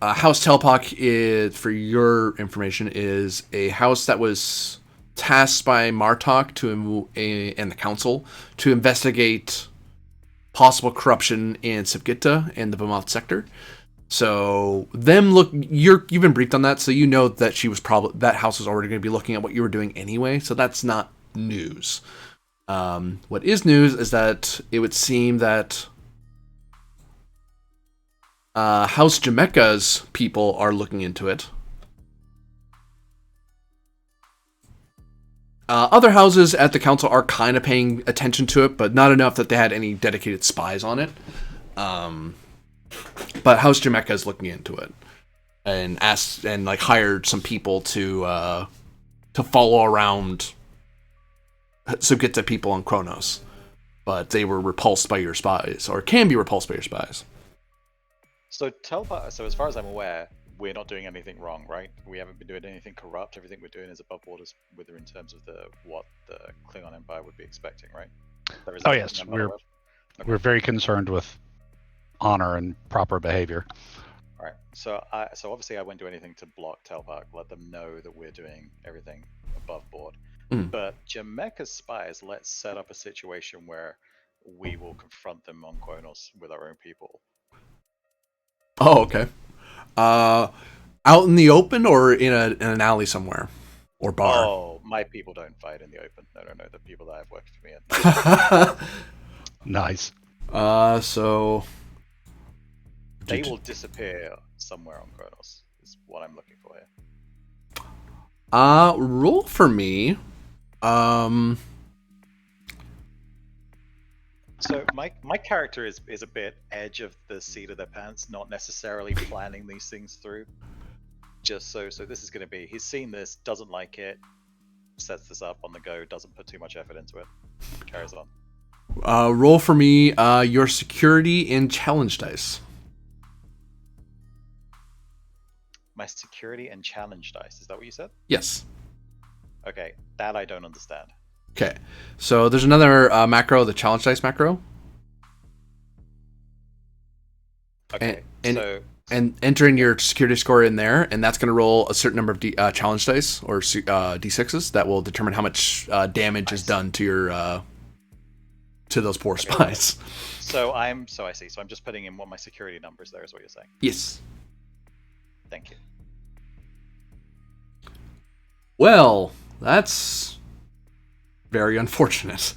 SupQuit'aH is, for your information, is a house that was tasked by Martok and the council to investigate possible corruption in SupQuit'aH and the Bemoth sector. So you've been briefed on that, so you know that that house was already going to be looking at what you were doing anyway. So that's not news. What is news is that it would seem that House Jamaica's people are looking into it. Other houses at the council are kind of paying attention to it, but not enough that they had any dedicated spies on it. But House Jamaica is looking into it and hired some people to follow around SupQuit'aH people on Kronos, but they were repulsed by your spies, or can be repulsed by your spies. So as far as I'm aware, we're not doing anything wrong, right? We haven't been doing anything corrupt. Everything we're doing is above board in terms of what the Klingon Empire would be expecting, right? Oh yes, we're very concerned with honor and proper behavior. All right. So obviously I won't do anything to block Telpark. Let them know that we're doing everything above board. But Jamaica's spies, let's set up a situation where we will confront them on Kronos with our own people. Oh, okay. Out in the open or in an alley somewhere? Or bar? Oh, my people don't fight in the open. No. The people that have worked for me. Nice. So... They will disappear somewhere on Kronos, is what I'm looking for here. Roll for me. So my character is a bit edge of the seat of their pants, not necessarily planning these things through. Just so this is going to be, he's seen this, doesn't like it, sets this up on the go, doesn't put too much effort into it, carries on. Roll for me your security in challenge dice. My security and challenge dice, is that what you said? Yes. Okay, that I don't understand. Okay, so there's another macro, the challenge dice macro. Okay, and enter in your security score in there, and that's going to roll a certain number of challenge dice or d6s that will determine how much damage is done to your to those poor spies. So I see. So I'm just putting in what my security numbers there is what you're saying. Yes. Thank you. Well, that's very unfortunate.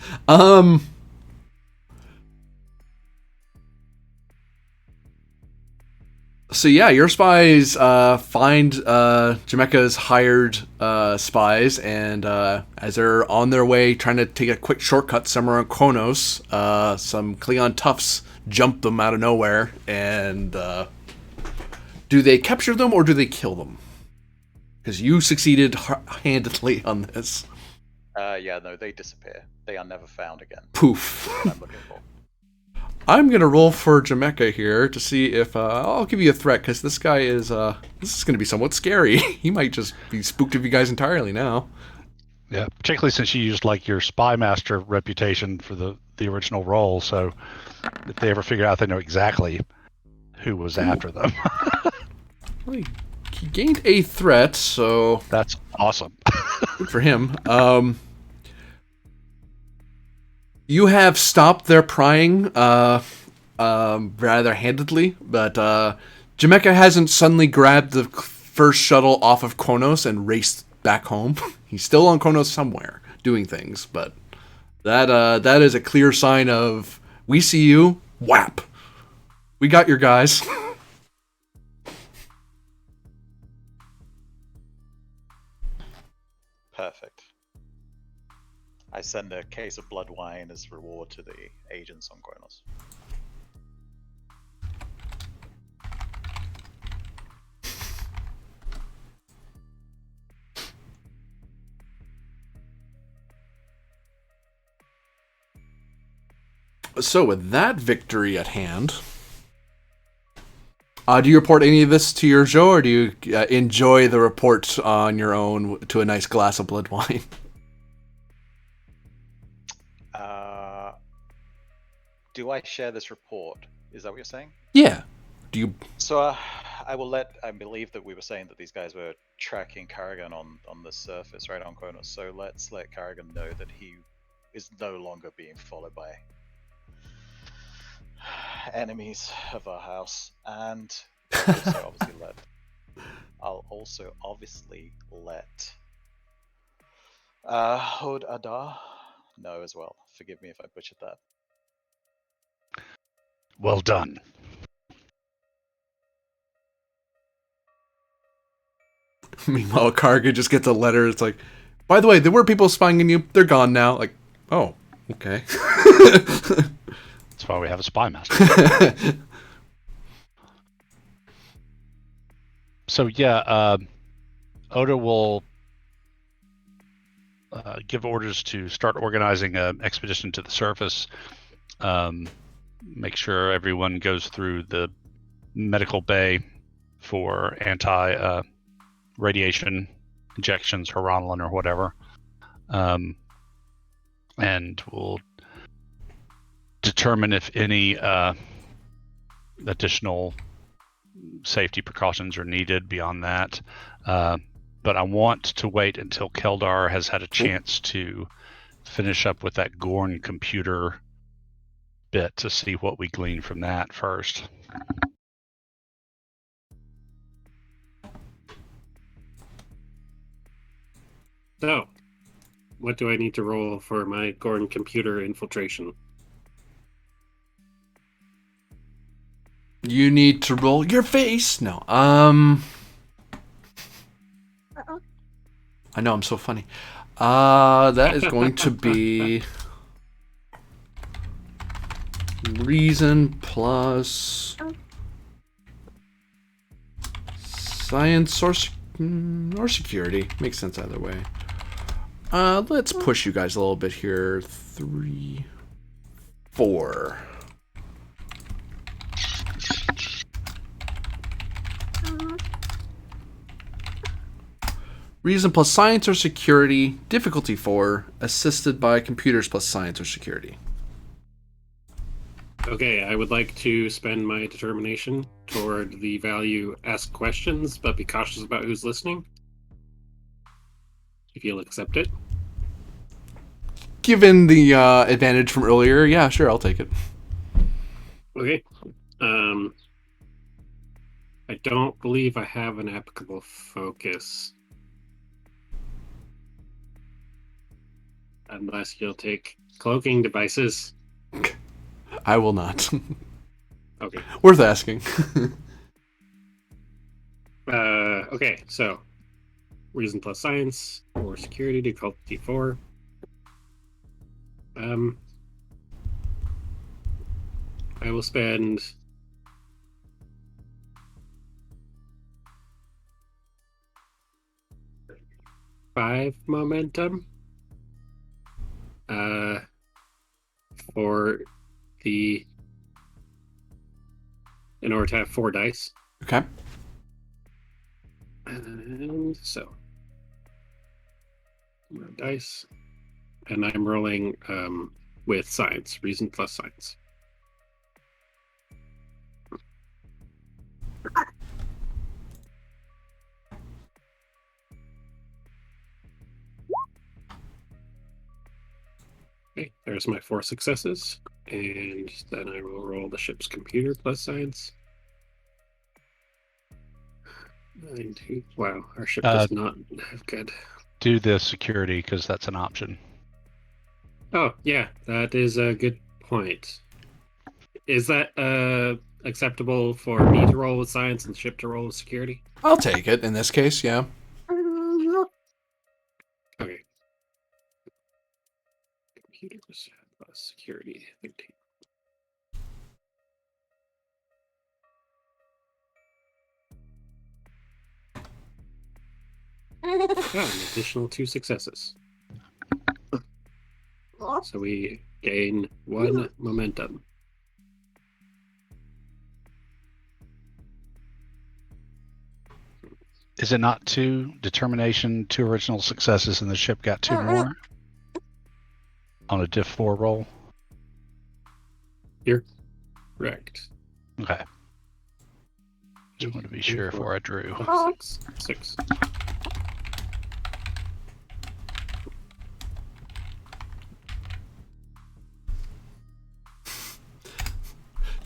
So yeah, your spies find Jamaica's hired spies, and as they're on their way trying to take a quick shortcut somewhere on Kronos, some Klingon toughs jump them out of nowhere, and do they capture them or do they kill them? Because you succeeded handedly on this. Yeah, no, they disappear. They are never found again. Poof. That's what I'm looking for. I'm gonna roll for Jamaica here to see if I'll give you a threat, because this guy is this is gonna be somewhat scary. He might just be spooked of you guys entirely now. Yeah, particularly since you used like your spy master reputation for the original role. So if they ever figure out, they know exactly who was after them. Well, he gained a threat, so That's awesome. good for him. You have stopped their prying rather handedly, but Jamaica hasn't suddenly grabbed the first shuttle off of Kronos and raced back home. He's still on Kronos somewhere doing things, but that is a clear sign of we see you. Whap! We got your guys. Perfect. I send a case of blood wine as reward to the agents on Kronos. So with that victory at hand, do you report any of this to your Joe, or do you enjoy the report on your own to a nice glass of blood wine? Do I share this report? Is that what you're saying? Yeah. Do you? So I will let. I believe that we were saying that these guys were tracking Karrigan on the surface, right on Kronos. So let's let Karrigan know that he is no longer being followed by enemies of our house, and I'll also obviously let Hod Adar know as well. Forgive me if I butchered that. Well done. Meanwhile, Karga just gets a letter. It's like, by the way, there were people spying on you. They're gone now. Like, oh, okay. That's why we have a spy master. So yeah, Oda will give orders to start organizing an expedition to the surface. Make sure everyone goes through the medical bay for anti-radiation injections, Haranlin or whatever. And we'll determine if any additional safety precautions are needed beyond that. But I want to wait until Keldar has had a chance to finish up with that Gorn computer bit to see what we glean from that first. So, what do I need to roll for my Gorn computer infiltration? You need to roll your face. No. I know, I'm so funny. That is going to be reason plus science or security. Makes sense either way. Let's push you guys a little bit here. 3, 4. Reason plus science or security. Difficulty 4. Assisted by computers plus science or security. Okay, I would like to spend my determination toward the value ask questions, but be cautious about who's listening. If you'll accept it. Given the advantage from earlier, yeah, sure, I'll take it. Okay. I don't believe I have an applicable focus. Unless you'll take cloaking devices. I will not. Okay. Worth asking. Okay, so reason plus science or security, difficulty 4. I will spend five momentum for the in order to have 4 dice. Okay. And so Dice. And I'm rolling with science. Reason plus science. Okay, there's my 4 successes. And then I will roll the ship's computer plus science. 92. Wow, our ship does not have good. Do the security, because that's an option. Oh, yeah, that is a good point. Is that acceptable for me to roll with science and the ship to roll with security? I'll take it in this case, yeah. Okay. Computer plus security 13. An additional 2 successes. So we gain 1 momentum. Is it not 2 determination, 2 original successes, and the ship got 2 more on a diff 4 roll? You're correct. Okay. Just wanted to be sure before I drew. 6.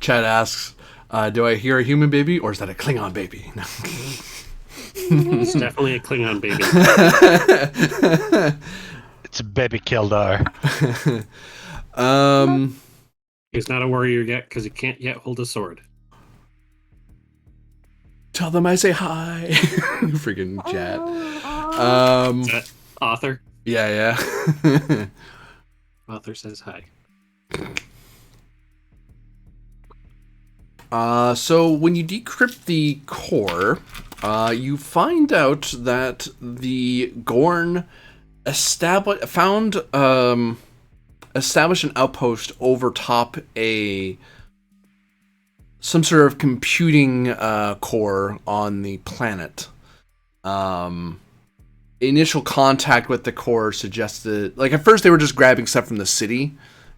Chad asks, do I hear a human baby or is that a Klingon baby? It's definitely a Klingon baby. It's a baby Keldar. He's not a warrior yet because he can't yet hold a sword. Tell them I say hi. Freaking Chad. Is that author? Yeah. Author says hi. So when you decrypt the core, you find out that the Gorn established an outpost over top some sort of computing core on the planet. Initial contact with the core suggested, like, at first they were just grabbing stuff from the city,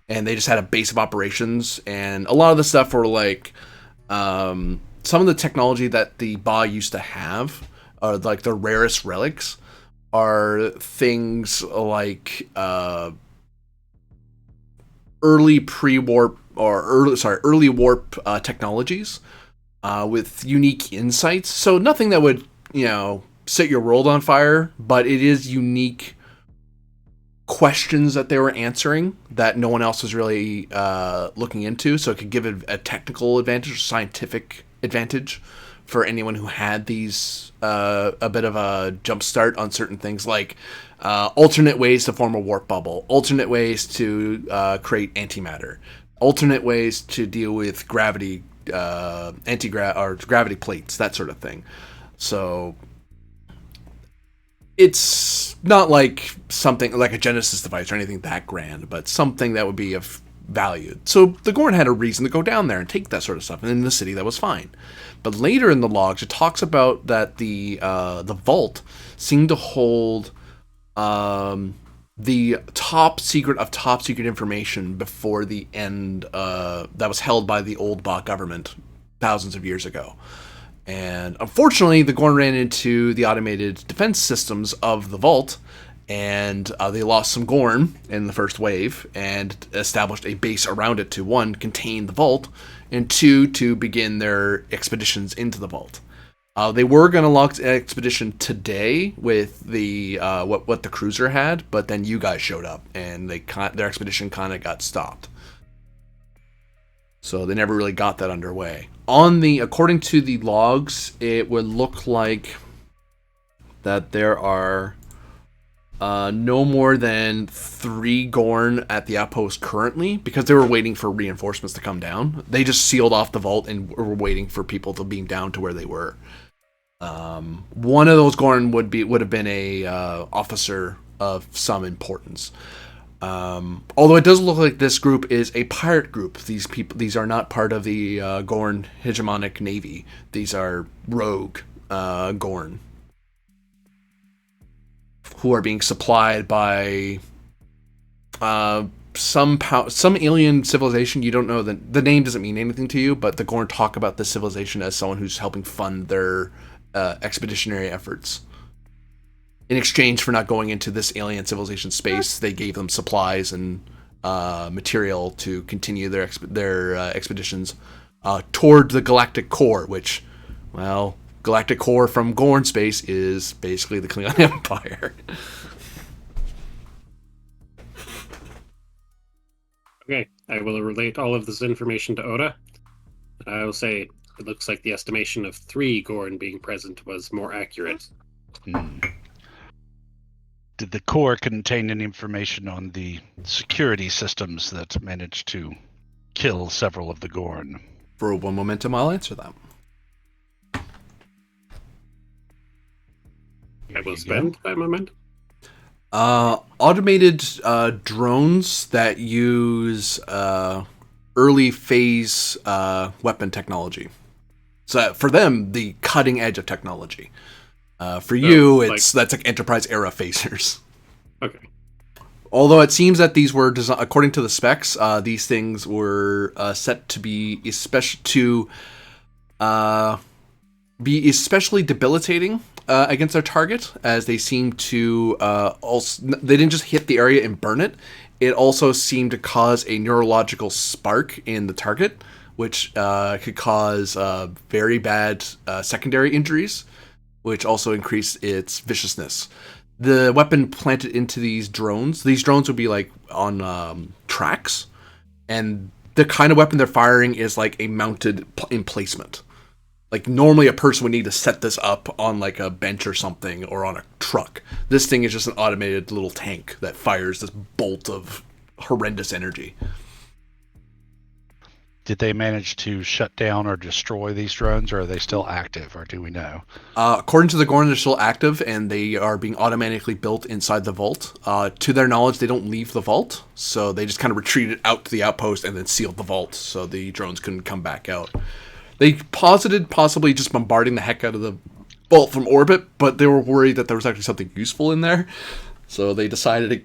and they just had a base of operations, and a lot of the stuff were like some of the technology that the Ba used to have, like the rarest relics, are things like early pre-warp or early warp technologies with unique insights. So nothing that would, set your world on fire, but it is unique questions that they were answering that no one else was really looking into. So it could give it a technical advantage, or scientific advantage for anyone who had these a bit of a jump start on certain things, like alternate ways to form a warp bubble, alternate ways to create antimatter, alternate ways to deal with gravity, gravity plates, that sort of thing. So it's not like something like a Genesis device or anything that grand, but something that would be of value. So the Gorn had a reason to go down there and take that sort of stuff, and in the city that was fine. But later in the logs, it talks about that the vault seemed to hold the top secret of top secret information before the end that was held by the old Ba government thousands of years ago. And unfortunately, the Gorn ran into the automated defense systems of the vault, and they lost some Gorn in the first wave and established a base around it to, 1, contain the vault, and 2, to begin their expeditions into the vault. They were going to launch an expedition today with the what the cruiser had, but then you guys showed up, and their expedition kind of got stopped. So they never really got that underway. According to the logs, it would look like that there are no more than 3 Gorn at the outpost currently, because they were waiting for reinforcements to come down. They just sealed off the vault and were waiting for people to beam down to where they were. One of those Gorn would have been a officer of some importance. Although it does look like this group is a pirate group. These are not part of the Gorn hegemonic navy. These are rogue Gorn. who are being supplied by some alien civilization. You don't know the name doesn't mean anything to you, but the Gorn talk about this civilization as someone who's helping fund their expeditionary efforts. In exchange for not going into this alien civilization space, they gave them supplies and material to continue their expeditions toward the galactic core, which, well, galactic core from Gorn space is basically the Klingon Empire. Okay, I will relate all of this information to Oda. I will say it looks like the estimation of 3 Gorn being present was more accurate. Did the core contain any information on the security systems that managed to kill several of the Gorn? For 1 momentum, I'll answer that. I will spend that moment. Automated drones that use early phase weapon technology. So for them, the cutting edge of technology. For you, that's like Enterprise era phasers. Okay. Although it seems that these were designed according to the specs, these things were set to be especially debilitating against their target, as they seem to they didn't just hit the area and burn it. It also seemed to cause a neurological spark in the target, which could cause very bad secondary injuries, which also increased its viciousness. The weapon planted into these drones would be like on tracks, and the kind of weapon they're firing is like a mounted emplacement. Like normally a person would need to set this up on like a bench or something, or on a truck. This thing is just an automated little tank that fires this bolt of horrendous energy. Did they manage to shut down or destroy these drones, or are they still active, or do we know? According to the Gorn, they're still active, and they are being automatically built inside the vault. To their knowledge, they don't leave the vault, so they just kind of retreated out to the outpost and then sealed the vault, so the drones couldn't come back out. They posited possibly just bombarding the heck out of the vault from orbit, but they were worried that there was actually something useful in there, so they decided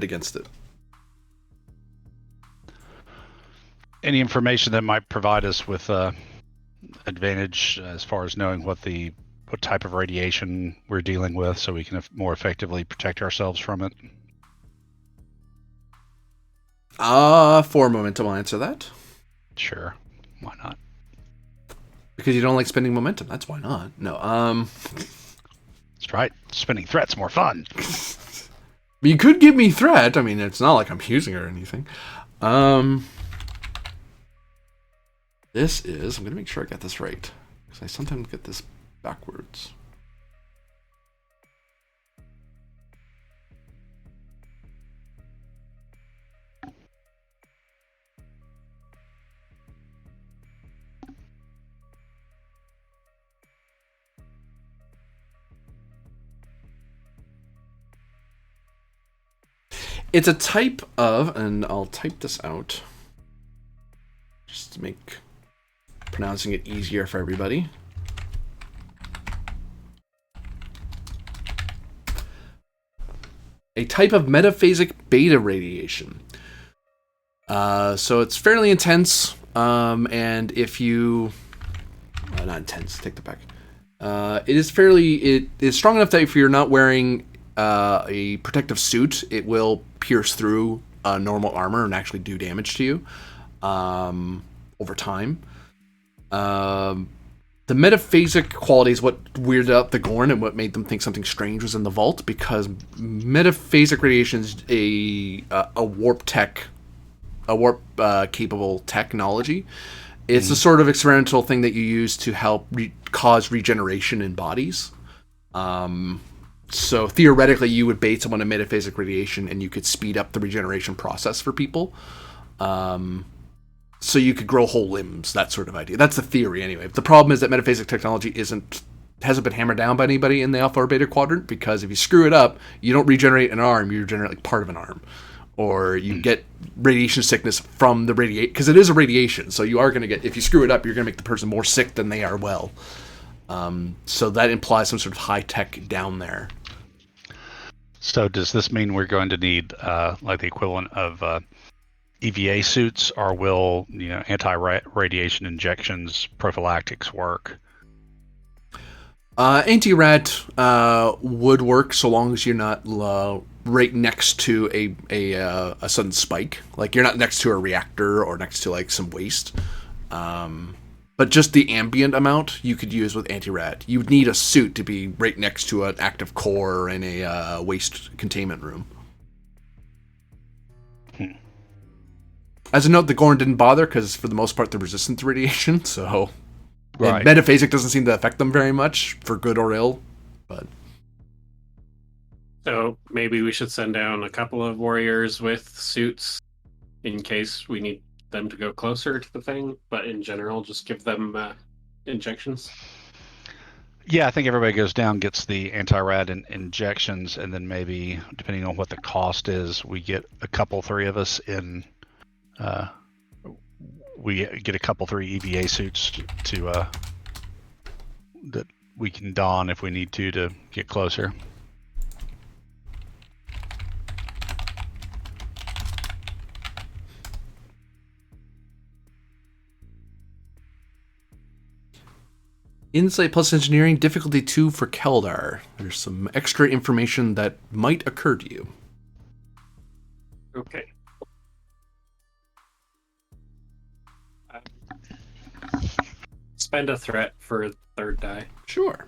against it. Any information that might provide us with advantage as far as knowing what type of radiation we're dealing with, so we can more effectively protect ourselves from it? For a momentum, I'll answer that. Sure, why not? Because you don't like spending momentum. That's why not. No. That's right. Spending threat's more fun. You could give me threat. I mean, it's not like I'm using it or anything. This is... I'm going to make sure I got this right, because I sometimes get this backwards. It's a type of... And I'll type this out just to make pronouncing it easier for everybody. A type of metaphasic beta radiation. So it's fairly intense, and if you... not intense, take that back. It is strong enough that if you're not wearing a protective suit, it will pierce through normal armor and actually do damage to you over time. The metaphasic quality is what weirded out the Gorn and what made them think something strange was in the vault, because metaphasic radiation is a warp capable technology. It's the sort of experimental thing that you use to help cause regeneration in bodies. So theoretically, you would bathe someone in metaphasic radiation and you could speed up the regeneration process for people. So you could grow whole limbs, that sort of idea. That's the theory, anyway. The problem is that metaphasic technology hasn't been hammered down by anybody in the Alpha or Beta Quadrant, because if you screw it up, you don't regenerate an arm, you regenerate like part of an arm. Or you get radiation sickness from the radiation, because it is a radiation, so you are going to get, if you screw it up, you're going to make the person more sick than they are well. So that implies some sort of high tech down there. So does this mean we're going to need like the equivalent of EVA suits, or will anti-radiation injections prophylactics work? Anti-rat would work so long as you're not right next to a sudden spike. Like you're not next to a reactor or next to like some waste. But just the ambient amount you could use with anti-rat. You would need a suit to be right next to an active core in a waste containment room. As a note, the Gorn didn't bother because for the most part they're resistant to radiation, so... Right. And metaphasic doesn't seem to affect them very much, for good or ill, but... So maybe we should send down a couple of warriors with suits in case we need them to go closer to the thing, but in general, just give them injections. Yeah, I think everybody goes down, gets the anti-rad injections, and then maybe, depending on what the cost is, we get a couple, three of us in... we get a couple, three EVA suits to that we can don if we need to get closer. Insight plus engineering, difficulty 2 for Keldar. There's some extra information that might occur to you. Okay. Spend a threat for a third die. Sure.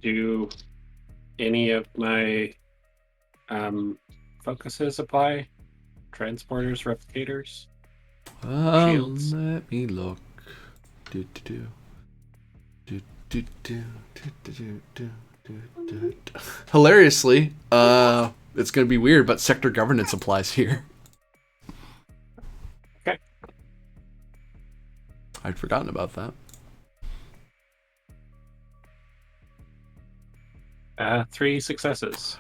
Do any of my focuses apply? Transporters, replicators? Shields. Let me look. Hilariously, it's going to be weird, but sector governance applies here. Okay. I'd forgotten about that. 3 successes.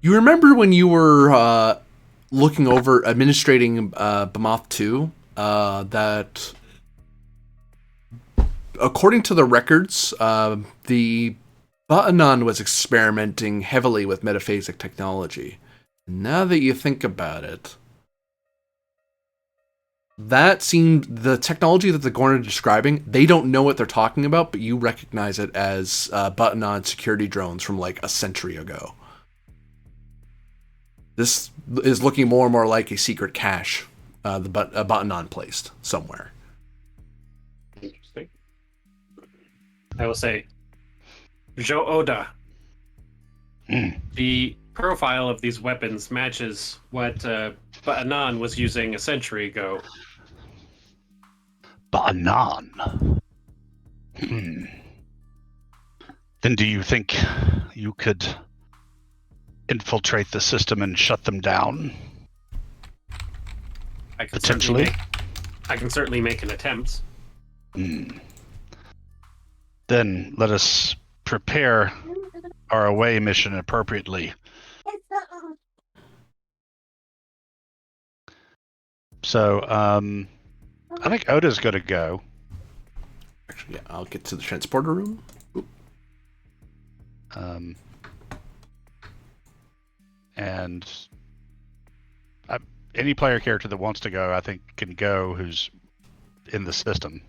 You remember when you were looking over administrating Bamoth 2 that according to the records, the Ba'anan was experimenting heavily with metaphasic technology. Now that you think about it, that seemed the technology that the Gorn are describing, they don't know what they're talking about, but you recognize it as Ba'anan security drones from like a century ago. This is looking more and more like a secret cache the Ba'anan placed somewhere. Interesting. I will say, Jo Oda, the profile of these weapons matches what Ba'anan was using a century ago. Ba'anan? Then do you think you could infiltrate the system and shut them down? I can Potentially? I can certainly make an attempt. Then let us prepare our away mission appropriately. So, I think Oda's going to go. Actually, yeah, I'll get to the transporter room. Oop. And any player character that wants to go, I think, can go who's in the system.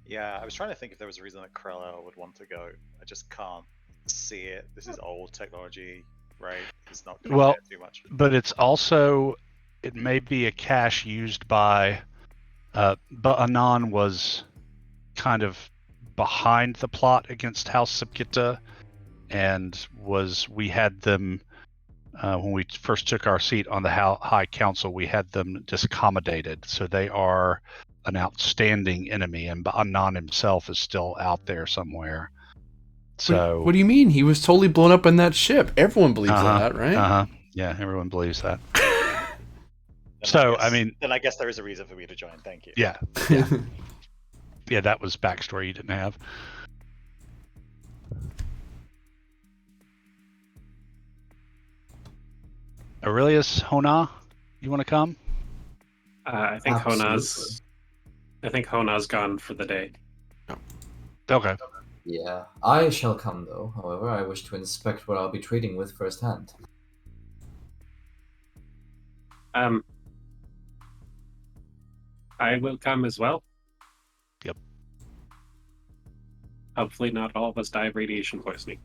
Yeah, I was trying to think if there was a reason that Krell would want to go. I just can't see it. This is old technology, right? It's not going to care too much. But it's also, it may be a cache used by, Ba'anan was kind of behind the plot against House SupQit'aH, and we had them, when we first took our seat on the High Council, we had them discommodited. So they are an outstanding enemy, and Ba'anan himself is still out there somewhere. So what do you mean? He was totally blown up in that ship. Everyone believes that, right? Yeah, everyone believes that. Then I guess there is a reason for me to join. Thank you. Yeah. Yeah, that was backstory you didn't have. Aurelius, Hona, you want to come? I think Absolutely. Hona's gone for the day. Okay. Yeah, I shall come though. However, I wish to inspect what I'll be trading with firsthand. I will come as well. Yep. Hopefully, not all of us die of radiation poisoning.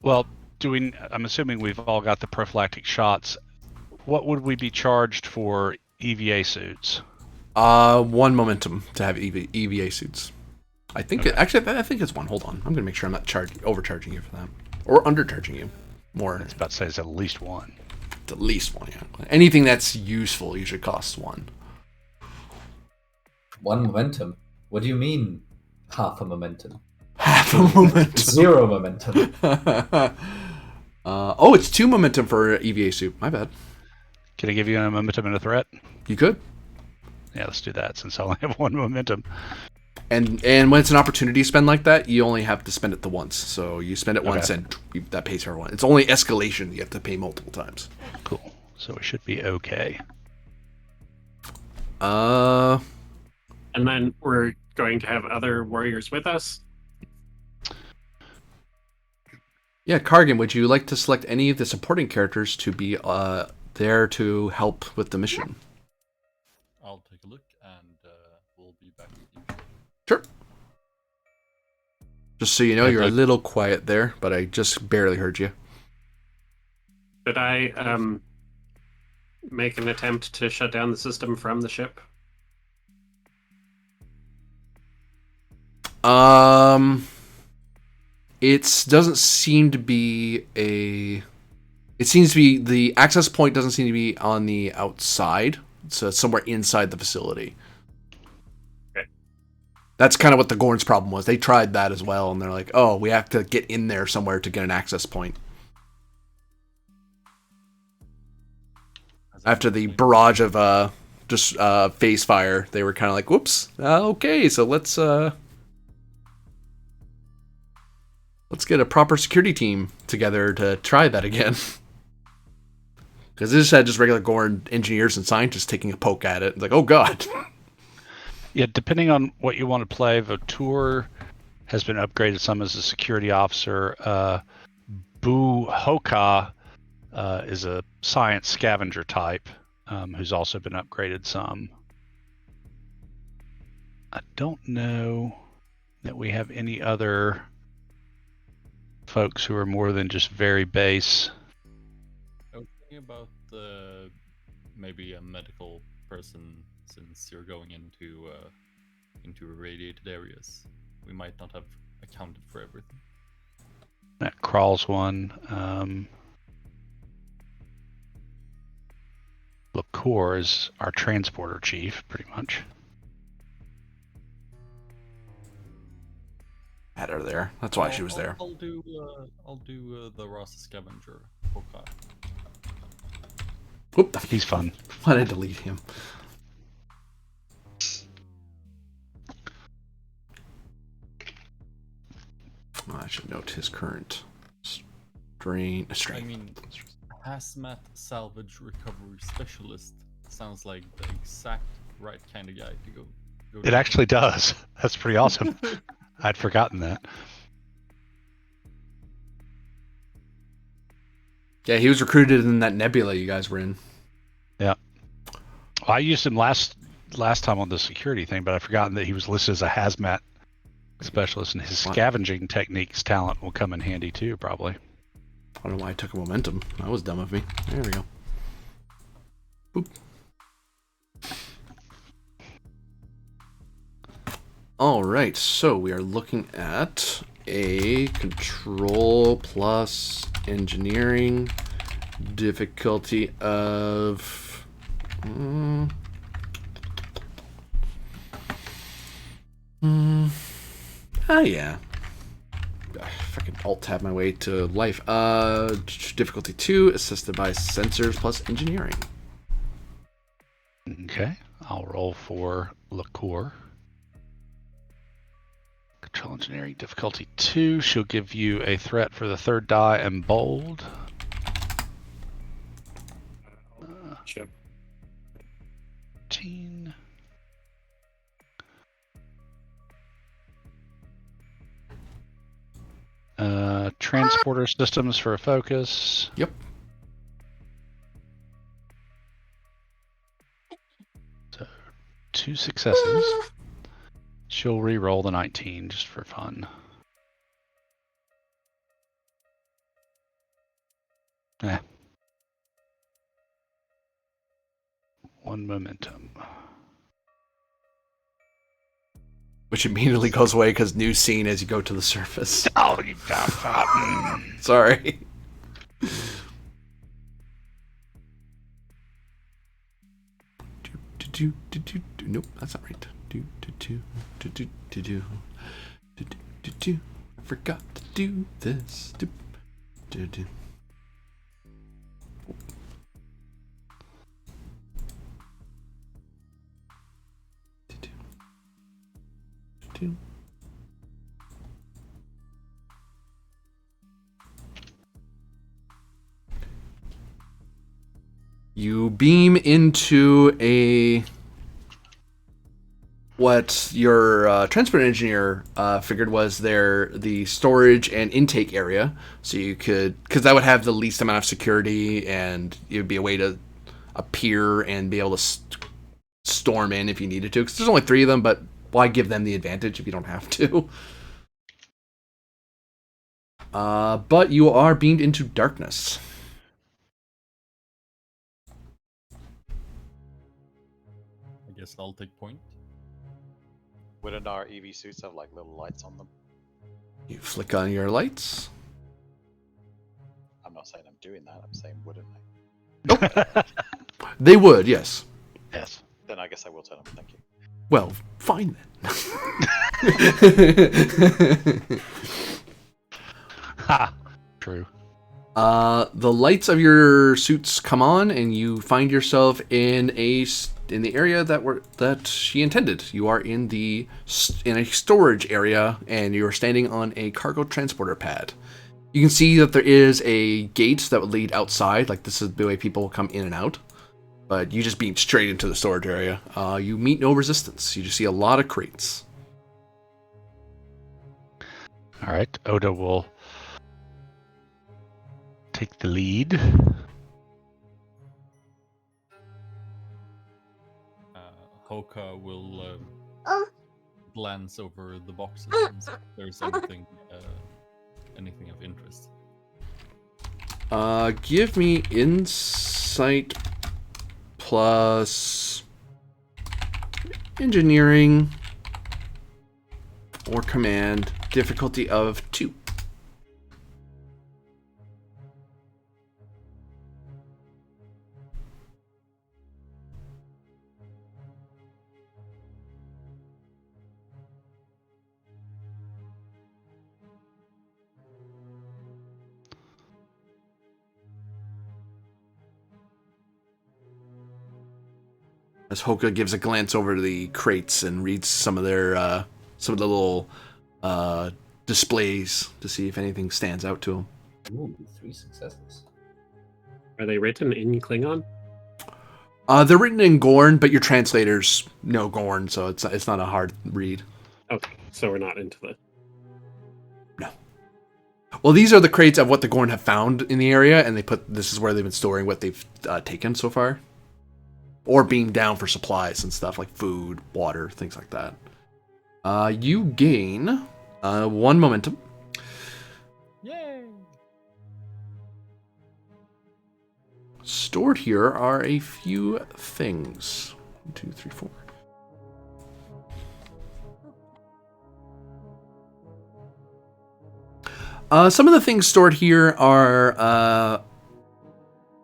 Well, I'm assuming we've all got the prophylactic shots. What would we be charged for EVA suits? 1 momentum to have EVA suits. I think Okay. I think it's 1. Hold on, I'm gonna make sure I'm not overcharging you for that, or undercharging you. More, I was about to say it's at least 1. at least 1. Yeah, anything that's useful usually costs 1. 1 momentum? What do you mean, half a momentum? Half a momentum. 0 momentum. Oh, it's 2 momentum for EVA suit. My bad. Can I give you a momentum and a threat? You could. Yeah, let's do that since I only have 1 momentum. And when it's an opportunity spend like that, you only have to spend it the once. So you spend it once, Okay. and that pays for everyone. It's only escalation you have to pay multiple times. Cool. So we should be okay. Uh, And then we're going to have other warriors with us. yeah, Kargan, would you like to select any of the supporting characters to be there to help with the mission? I'll take a look and we'll be back with you. Sure. Just so you know, Yeah, you're a like- little quiet there, but I just barely heard you. Should I make an attempt to shut down the system from the ship? It doesn't seem to be a. It seems to be the access point doesn't seem to be on the outside, so it's somewhere inside the facility. Okay. That's kind of what the Gorn's problem was. They tried that as well, and they're like, "Oh, we have to get in there somewhere to get an access point." After the barrage of just phase fire, they were kind of like, "Whoops, okay, so let's get a proper security team together to try that again." Because they just had just regular Gorn engineers and scientists taking a poke at it. It's like, oh god. Yeah, depending on what you want to play, Votur has been upgraded some as a security officer. Bu Hoka is a science scavenger type who's also been upgraded some. I don't know that we have any other folks who are more than just very base. I was thinking about maybe a medical person, since you're going into irradiated areas. We might not have accounted for everything. That crawls one. Liqueur is our transporter chief, pretty much. Had her there. That's why she was there. I'll do the Rasa scavenger. Okay. Oop, He's fun. why did I delete him? I should note his current strain. I mean, hazmat salvage recovery specialist sounds like the exact right kind of guy to go. It actually does. That's pretty awesome. I'd forgotten that. Yeah, he was recruited in that nebula you guys were in. Yeah. I used him last time on the security thing, but I've forgotten that he was listed as a hazmat specialist, and his scavenging techniques talent will come in handy too, probably. I don't know why I took a momentum. That was dumb of me. There we go. Boop. All right, so we are looking at a control plus engineering difficulty of yeah. Fucking alt tab my way to life. Difficulty 2, assisted by sensors plus engineering. Okay, I'll roll for Liqueur. Control engineering difficulty 2. She'll give you a threat for the third die and bold. Ship. 18. Transporter systems for a focus. Yep. So 2 successes. She'll re-roll the 19 just for fun. Eh. 1 momentum. Which immediately goes away because new scene as you go to the surface. Oh, you bastard. Sorry. Nope, that's not right. I forgot to do this. You beam into what your transport engineer figured was the storage and intake area, so you could, because that would have the least amount of security, and it would be a way to appear and be able to storm in if you needed to. Because there's only 3 of them, but why give them the advantage if you don't have to? But you are beamed into darkness. I guess I'll take point. Wouldn't our EV suits have like little lights on them? You flick on your lights. I'm not saying I'm doing that. I'm saying wouldn't I? Nope. They would, yes. Yes. Then I guess I will turn them. Thank you. Well, fine then. Ha! True. The lights of your suits come on, and you find yourself in the area that she intended. You are in a storage area, and you are standing on a cargo transporter pad. You can see that there is a gate that would lead outside, like this is the way people come in and out. But you just beam straight into the storage area. You meet no resistance. You just see a lot of crates. All right, Oda will take the lead. Hoka will glance over the boxes and see if there's anything of interest. Give me insight plus engineering or command, difficulty of 2. As Hoka gives a glance over to the crates and reads some of the little displays to see if anything stands out to him. Ooh, 3 successes. Are they written in Klingon? They're written in Gorn, but your translators know Gorn, so it's not a hard read. Okay, so we're not into the... No. Well, these are the crates of what the Gorn have found in the area, and this is where they've been storing what they've taken so far. Or beamed down for supplies and stuff like food, water, things like that. You gain 1 momentum. Yay! Stored here are a few things. 1, 2, 3, 4. Some of the things stored here are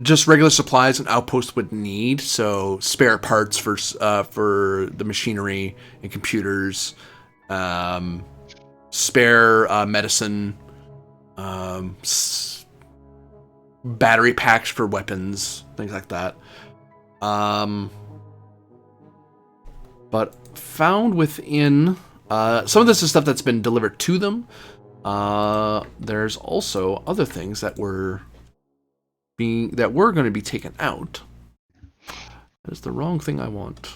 just regular supplies an outpost would need, so spare parts for the machinery and computers, spare medicine, battery packs for weapons, things like that. But found within some of this is stuff that's been delivered to them. There's also other things that were going to be taken out. That's the wrong thing I want.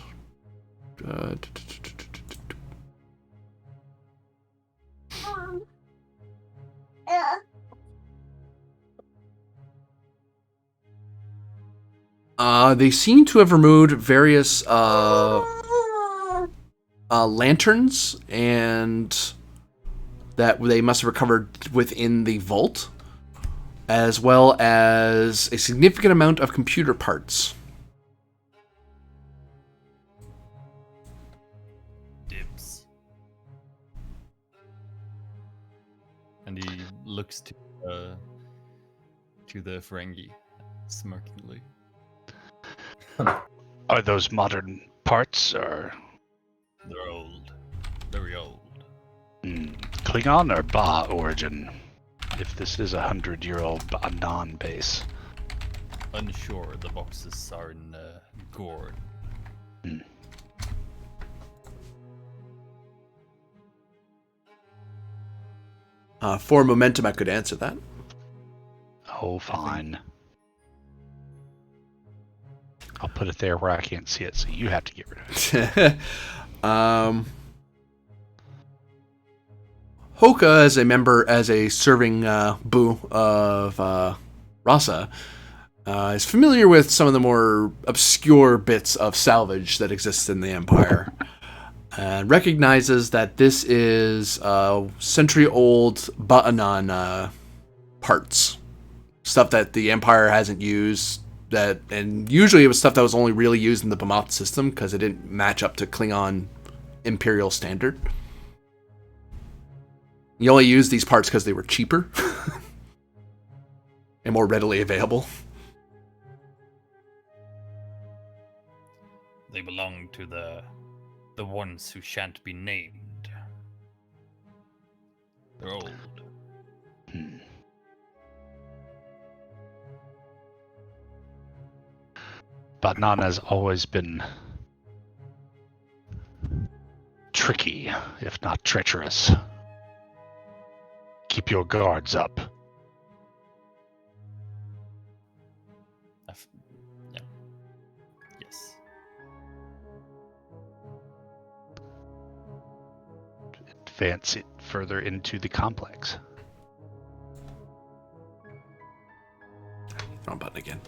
They seem to have removed various lanterns, and that they must have recovered within the vault, as well as a significant amount of computer parts. Dibs. And he looks to the Ferengi smirkingly. Are those modern parts, or They're old. Very old. Klingon or Ba origin? If this is 100-year-old Anon base. Unsure, the boxes are in Gorn. For momentum, I could answer that. Oh, fine. I'll put it there where I can't see it, so you have to get rid of it. Hoka, as a serving boo of Rasa, is familiar with some of the more obscure bits of salvage that exists in the Empire, and recognizes that this is century-old Ba'anan parts, stuff that the Empire hasn't used. And usually it was stuff that was only really used in the B'Math system because it didn't match up to Klingon Imperial standard. You only used these parts because they were cheaper and more readily available. They belong to the ones who shan't be named. They're old. Batnan has always been tricky, if not treacherous. Keep your guards up. Yeah. Yes. Advance it further into the complex. Wrong button again.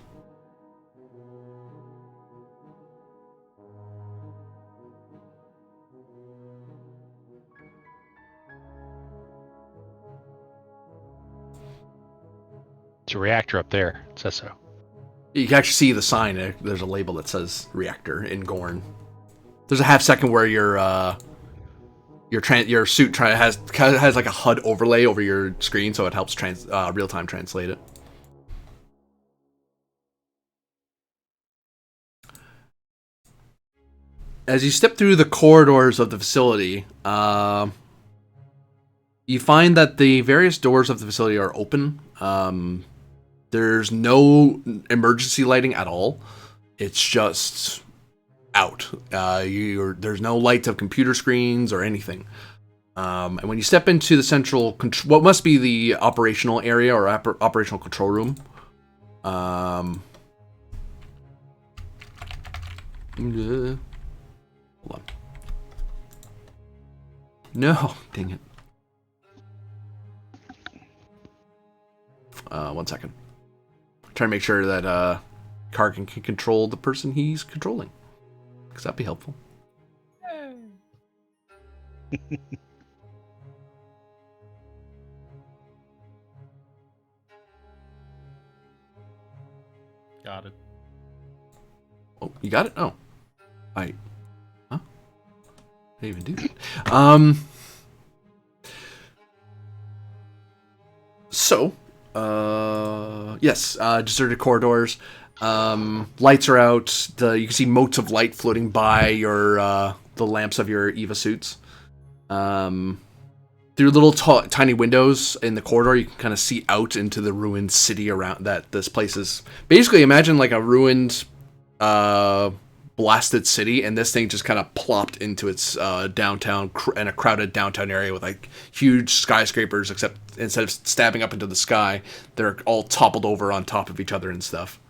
It's a reactor up there. It says so. You can actually see the sign. There's a label that says reactor in Gorn. There's a half second where your suit has like a HUD overlay over your screen, so it helps real time translate it. As you step through the corridors of the facility, you find that the various doors of the facility are open. There's no emergency lighting at all. It's just out. There's no lights of computer screens or anything. And when you step into the central, what must be the operational area or operational control room, hold on. No, dang it. 1 second. Trying to make sure that Kargan can control the person he's controlling, because that'd be helpful. Got it. Oh, you got it? Oh. Huh? I didn't even do that. So, yes, deserted corridors. Lights are out. You can see motes of light floating by the lamps of your EVA suits. Through little tiny windows in the corridor, you can kind of see out into the ruined city around that. This place is basically, imagine like a ruined, blasted city, and this thing just kind of plopped into its downtown and a crowded downtown area with like huge skyscrapers, except instead of stabbing up into the sky, they're all toppled over on top of each other and stuff.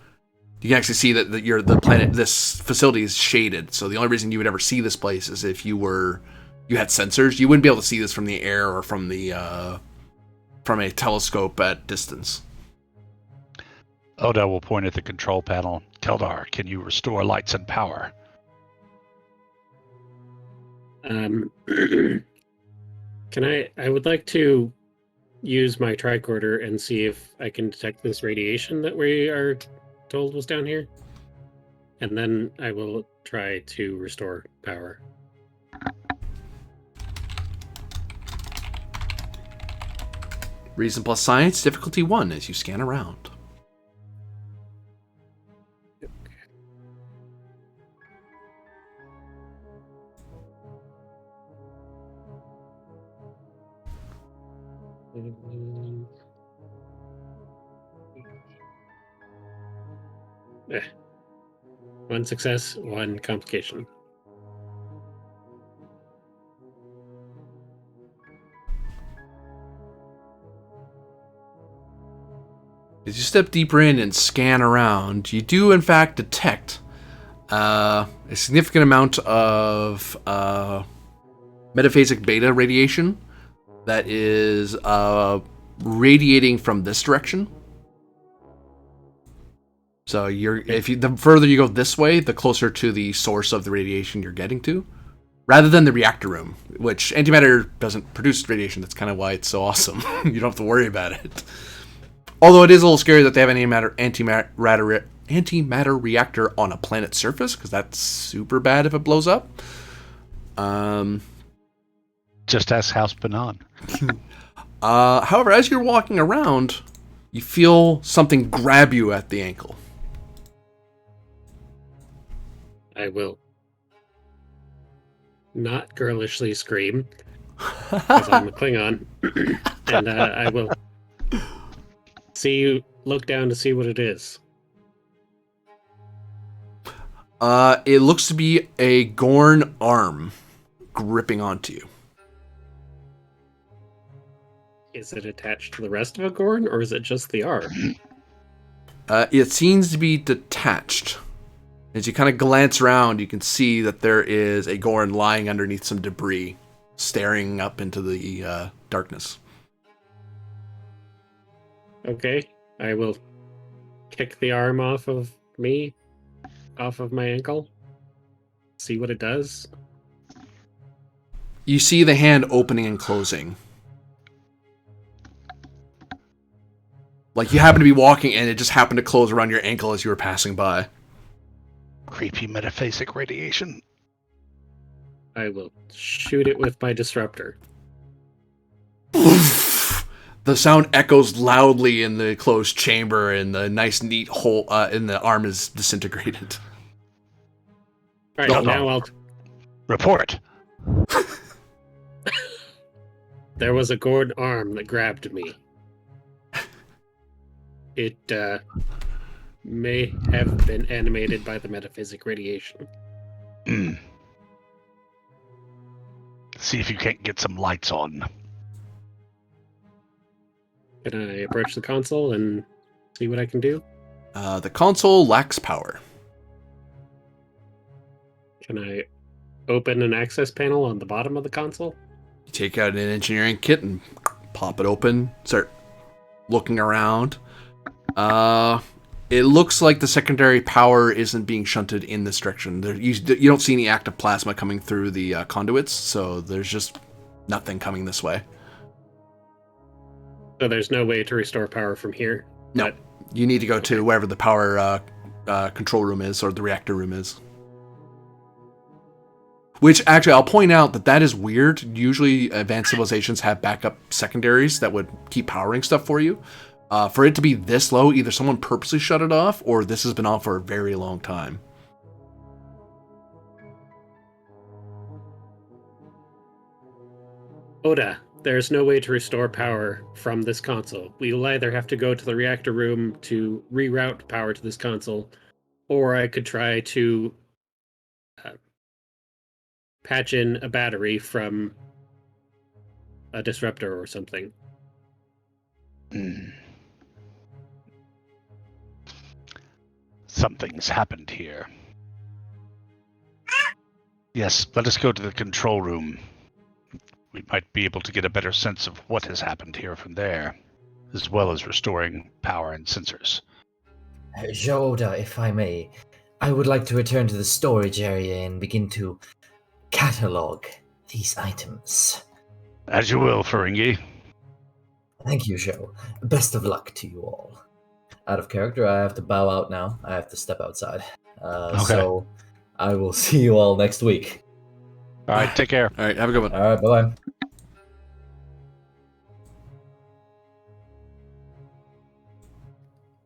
You can actually see that the planet, this facility is shaded. So the only reason you would ever see this place is if you had sensors. You wouldn't be able to see this from the air or from a telescope at distance. Oda will point at the control panel. Keldar, can you restore lights and power? Can I would like to use my tricorder and see if I can detect this radiation that we are told was down here. And then I will try to restore power. Reason plus science, difficulty 1 as you scan around. One success, one complication. As you step deeper in and scan around, you do in fact detect a significant amount of metaphasic beta radiation that is radiating from this direction. So the further you go this way, the closer to the source of the radiation you're getting to, rather than the reactor room, which antimatter doesn't produce radiation. That's kind of why it's so awesome. You don't have to worry about it. Although it is a little scary that they have an antimatter reactor on a planet's surface, because that's super bad if it blows up. Just ask House Banan. However, as you're walking around, you feel something grab you at the ankle. I will not girlishly scream, because I'm a Klingon, and I will look down to see what it is. It looks to be a Gorn arm gripping onto you. Is it attached to the rest of a Gorn, or is it just the arm? It seems to be detached. As you kind of glance around, you can see that there is a Gorn lying underneath some debris, staring up into the darkness. Okay, I will kick the arm off of my ankle, see what it does. You see the hand opening and closing. Like you happen to be walking and it just happened to close around your ankle as you were passing by. Creepy metaphasic radiation. I will shoot it with my disruptor. The sound echoes loudly in the closed chamber, and the nice, neat hole in the arm is disintegrated. All right, now I'll report. There was a Gorn arm that grabbed me. It may have been animated by the metaphasic radiation. See if you can't get some lights on. Can I approach the console and see what I can do? The console lacks power. Can I open an access panel on the bottom of the console? You take out an engineering kit and pop it open. Start looking around. It looks like the secondary power isn't being shunted in this direction. You don't see any active plasma coming through the conduits, so there's just nothing coming this way. So there's no way to restore power from here? No. You need to go to wherever the power control room is, or the reactor room is. Which, actually, I'll point out that is weird. Usually, advanced civilizations have backup secondaries that would keep powering stuff for you. For it to be this low, either someone purposely shut it off, or this has been on for a very long time. Oda, there's no way to restore power from this console. We'll either have to go to the reactor room to reroute power to this console, or I could try to patch in a battery from a disruptor or something. Something's happened here. Yes, let us go to the control room. We might be able to get a better sense of what has happened here from there, as well as restoring power and sensors. Joda, if I may, I would like to return to the storage area and begin to catalog these items. As you will, Ferengi. Thank you, Joe. Best of luck to you all. Out of character, I have to bow out now. I have to step outside. So I will see you all next week. All right, take care. All right, have a good one. All right, bye-bye.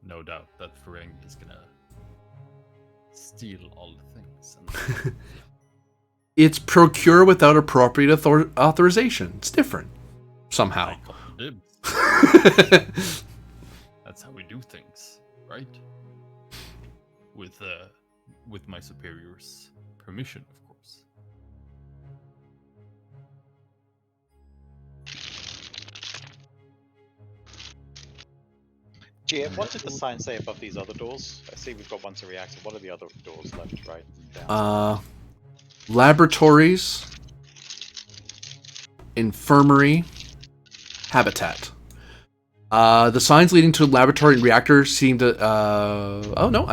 No doubt that Ferengi is gonna steal all the things. And It's procure without appropriate authorization. It's different somehow. I call dibs. That's how we do things, right? With my superior's permission, of course. GM, what did the sign say above these other doors? I see we've got one to reactor. What are the other doors left, right, and down? Laboratories, infirmary, habitat. The signs leading to laboratory and reactor seem to. Oh no,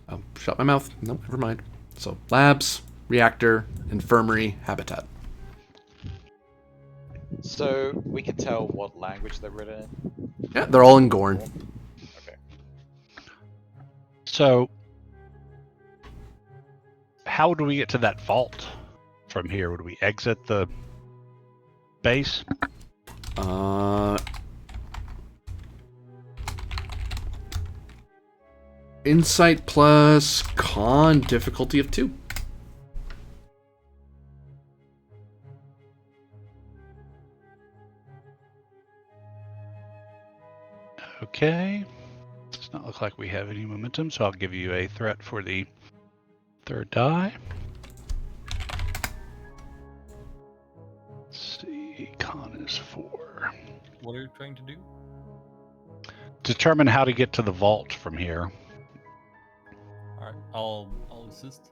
I'll shut my mouth. No, never mind. So labs, reactor, infirmary, habitat. So we can tell what language they're written in. Yeah, they're all in Gorn. Okay. So, how do we get to that vault from here? Would we exit the base? Insight plus con difficulty of 2. Okay. Does not look like we have any momentum, so I'll give you a threat for the third die. Let's see, con is 4. What are you trying to do? Determine how to get to the vault from here. Alright, I'll assist.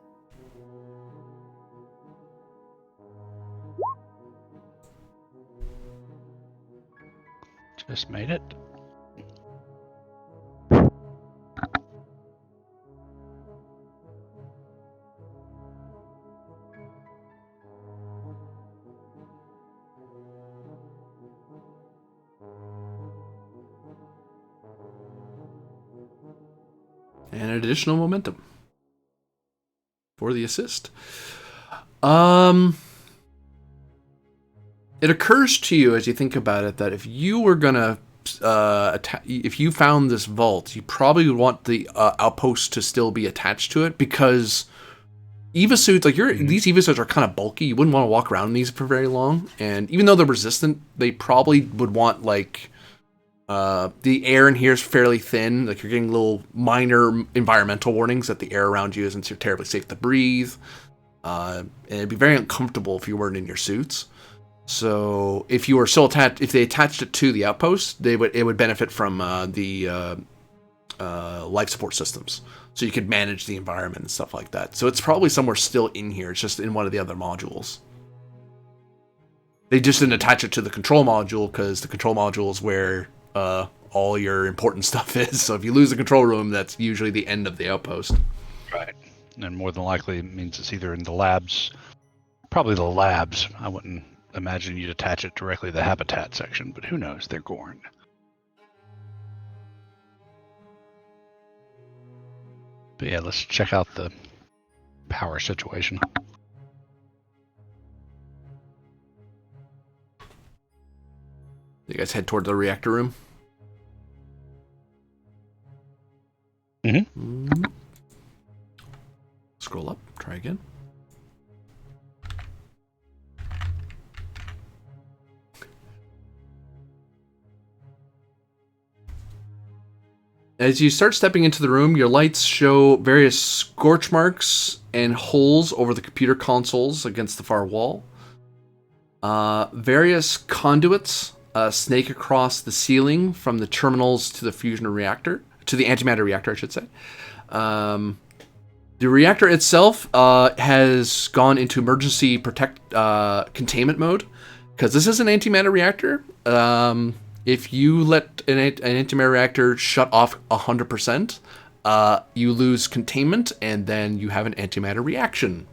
Just made it. And an additional momentum for the assist. It occurs to you as you think about it that if you were gonna, if you found this vault, you probably would want the outpost to still be attached to it, because Eva suits, like these Eva suits are kind of bulky. You wouldn't want to walk around in these for very long, and even though they're resistant, they probably would want like. The air in here is fairly thin. Like, you're getting little minor environmental warnings that the air around you isn't terribly safe to breathe. And it'd be very uncomfortable if you weren't in your suits. So if you were still attached, if they attached it to the outpost, it would benefit from the life support systems. So you could manage the environment and stuff like that. So it's probably somewhere still in here. It's just in one of the other modules. They just didn't attach it to the control module because the control module is where all your important stuff is. So if you lose the control room, that's usually the end of the outpost. Right. And more than likely it means it's either in the labs. Probably the labs. I wouldn't imagine you'd attach it directly to the habitat section, but who knows? They're Gorn. But yeah, let's check out the power situation. You guys head toward the reactor room. Mm-hmm. Scroll up. Try again. As you start stepping into the room, your lights show various scorch marks and holes over the computer consoles against the far wall. Various conduits snake across the ceiling from the terminals to the fusion reactor, to the antimatter reactor, I should say. The reactor itself has gone into emergency containment mode because this is an antimatter reactor. If you let an antimatter reactor shut off 100%, you lose containment and then you have an antimatter reaction.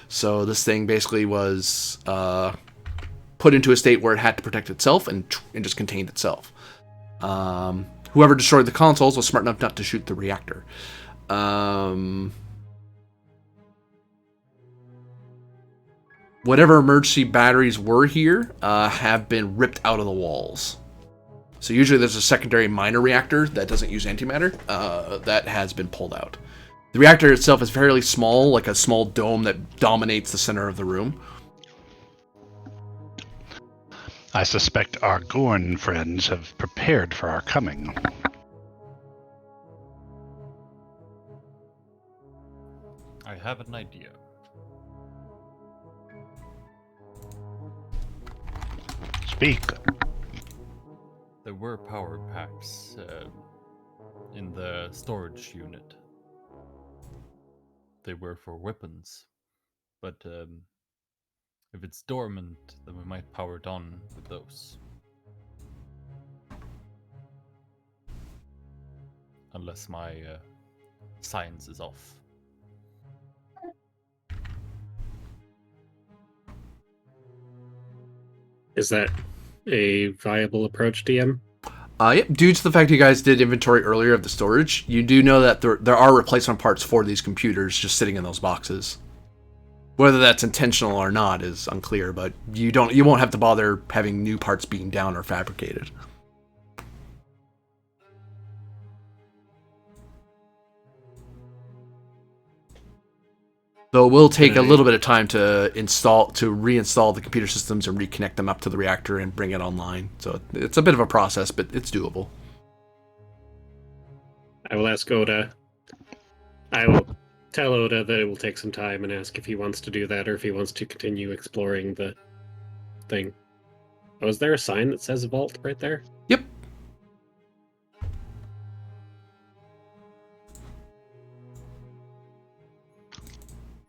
So this thing basically was put into a state where it had to protect itself and just contained itself. Whoever destroyed the consoles was smart enough not to shoot the reactor. Whatever emergency batteries were here have been ripped out of the walls. So usually there's a secondary minor reactor that doesn't use antimatter that has been pulled out. The reactor itself is fairly small, like a small dome that dominates the center of the room. I suspect our Gorn friends have prepared for our coming. I have an idea. Speak. There were power packs in the storage unit. They were for weapons, but if it's dormant, then we might power it on with those. Unless my science is off. Is that a viable approach, DM? Yep. Due to the fact you guys did inventory earlier of the storage, you do know that there are replacement parts for these computers just sitting in those boxes. Whether that's intentional or not is unclear, but you won't have to bother having new parts being down or fabricated. Though it will take a little bit of time to reinstall the computer systems and reconnect them up to the reactor and bring it online. So it's a bit of a process, but it's doable. I will ask Oda. I will tell Oda that it will take some time and ask if he wants to do that or if he wants to continue exploring the thing. Oh, is there a sign that says vault right there? Yep.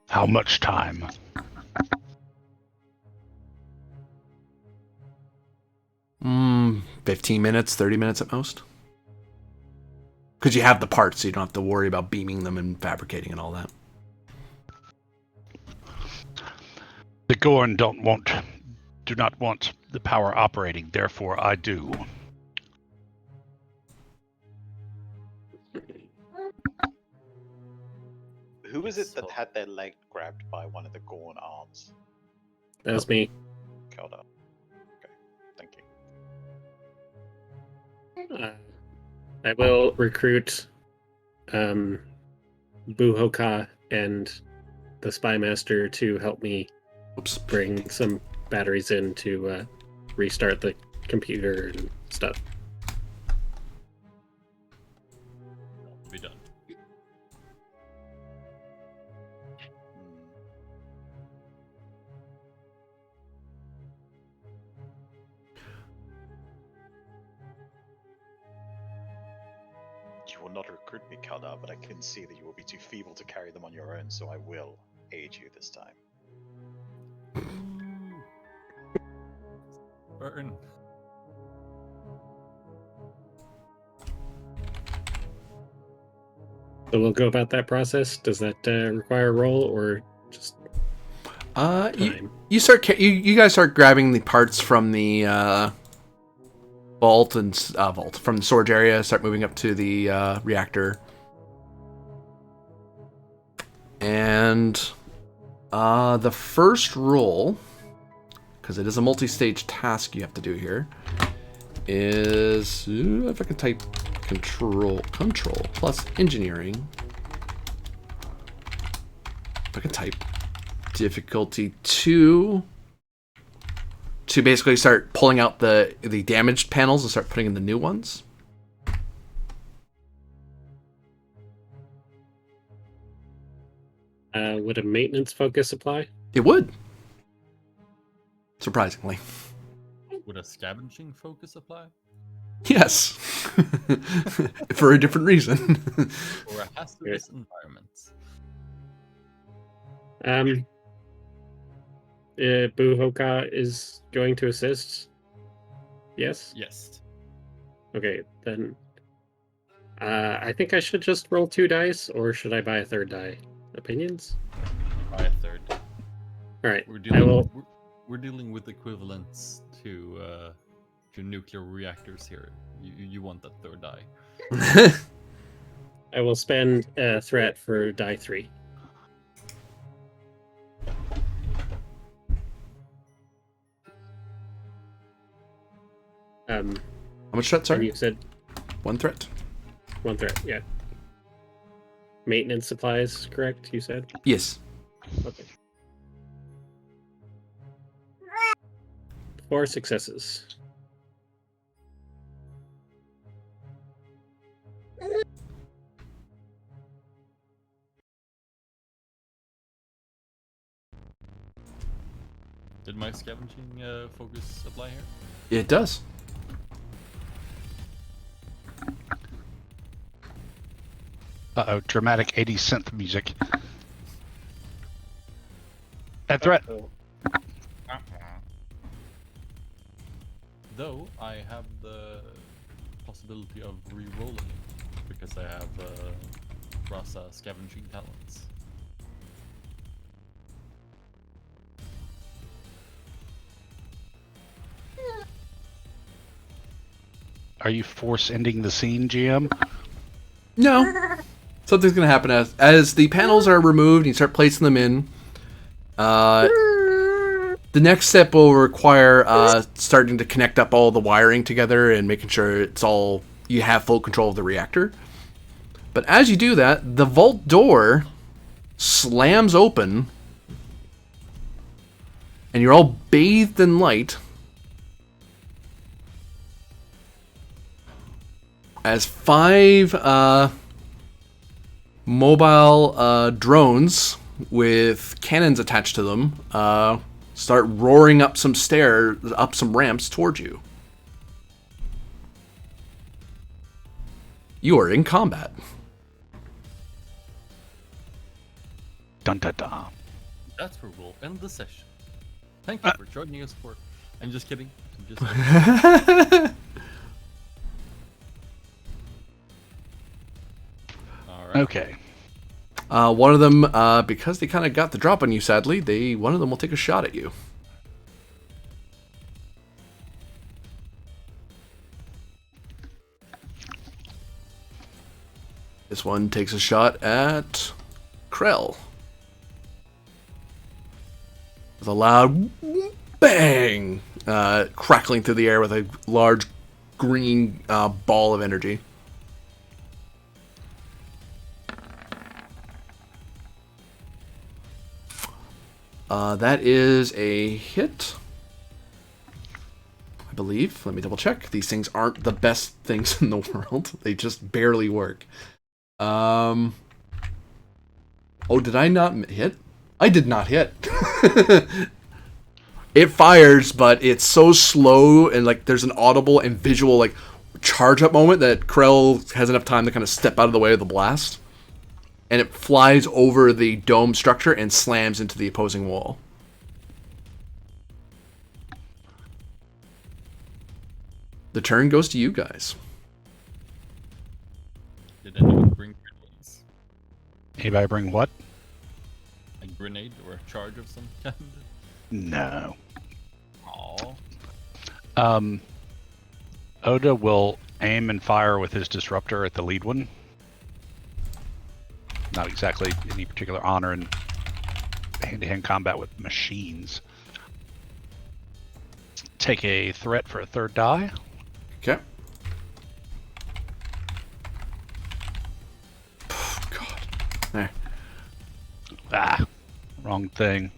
How much time? Mm, 15 minutes, 30 minutes at most. Because you have the parts, so you don't have to worry about beaming them and fabricating and all that. The Gorn do not want the power operating, therefore I do. Who was it that had their leg grabbed by one of the Gorn arms? That was me. Kelda. Okay, thank you. I will recruit Buhoka and the Spy Master to help me bring some batteries in to restart the computer and stuff. Be done. You will not recruit me, Kelda, but I can see that you will be too feeble to carry them on your own, so I will aid you this time. Burn. So we'll go about that process. Does that require a roll or just time? You guys start grabbing the parts from the vault from the storage area. Start moving up to the reactor, and the first roll, because it is a multi-stage task you have to do here, is if I can type control plus engineering. If I can type difficulty 2 to basically start pulling out the damaged panels and start putting in the new ones. Would a maintenance focus apply? It would. Surprisingly. Would a scavenging focus apply? Yes. For a different reason. For a hazardous environment. Buhoka is going to assist. Yes? Yes. Okay, then I think I should just roll 2 dice, or should I buy a third die? Opinions? By a third. Alright, We're I dealing. will... We're dealing with equivalents to nuclear reactors here. You want that third die. I will spend a threat for die 3. How much threat, And sorry? you said 1 threat. 1 threat, yeah. Maintenance supplies, correct? You said? Yes. Okay. 4 successes. Did my scavenging focus apply here? It does. Uh-oh, dramatic 80 synth music. That threat. Though I have the possibility of re-rolling it because I have Rasa scavenging talents. Are you force ending the scene, GM? No. Something's going to happen as the panels are removed and you start placing them in. The next step will require starting to connect up all the wiring together and making sure it's all you have full control of the reactor. But as you do that, the vault door slams open and you're all bathed in light as 5 mobile drones with cannons attached to them start roaring up some stairs, up some ramps towards you. You are in combat. Dun dun dun. That's where we'll end the session. Thank you for joining us for... I'm just kidding. I'm just kidding. Alright. Okay. One of them, because they kind of got the drop on you, sadly, one of them will take a shot at you. This one takes a shot at Krell. With a loud bang, crackling through the air with a large green ball of energy. That is a hit, I believe. Let me double check. These things aren't the best things in the world. They just barely work. Oh, did I not hit? I did not hit. It fires, but it's so slow and like there's an audible and visual like charge up moment that Krell has enough time to kind of step out of the way of the blast. And it flies over the dome structure and slams into the opposing wall. The turn goes to you guys. Did anyone bring grenades? Anybody bring what? A grenade or a charge of some kind? No. Aww. Oda will aim and fire with his disruptor at the lead one. Not exactly any particular honor in hand-to-hand combat with machines. Take a threat for a third die. Okay. Oh, God. There. Ah, wrong thing.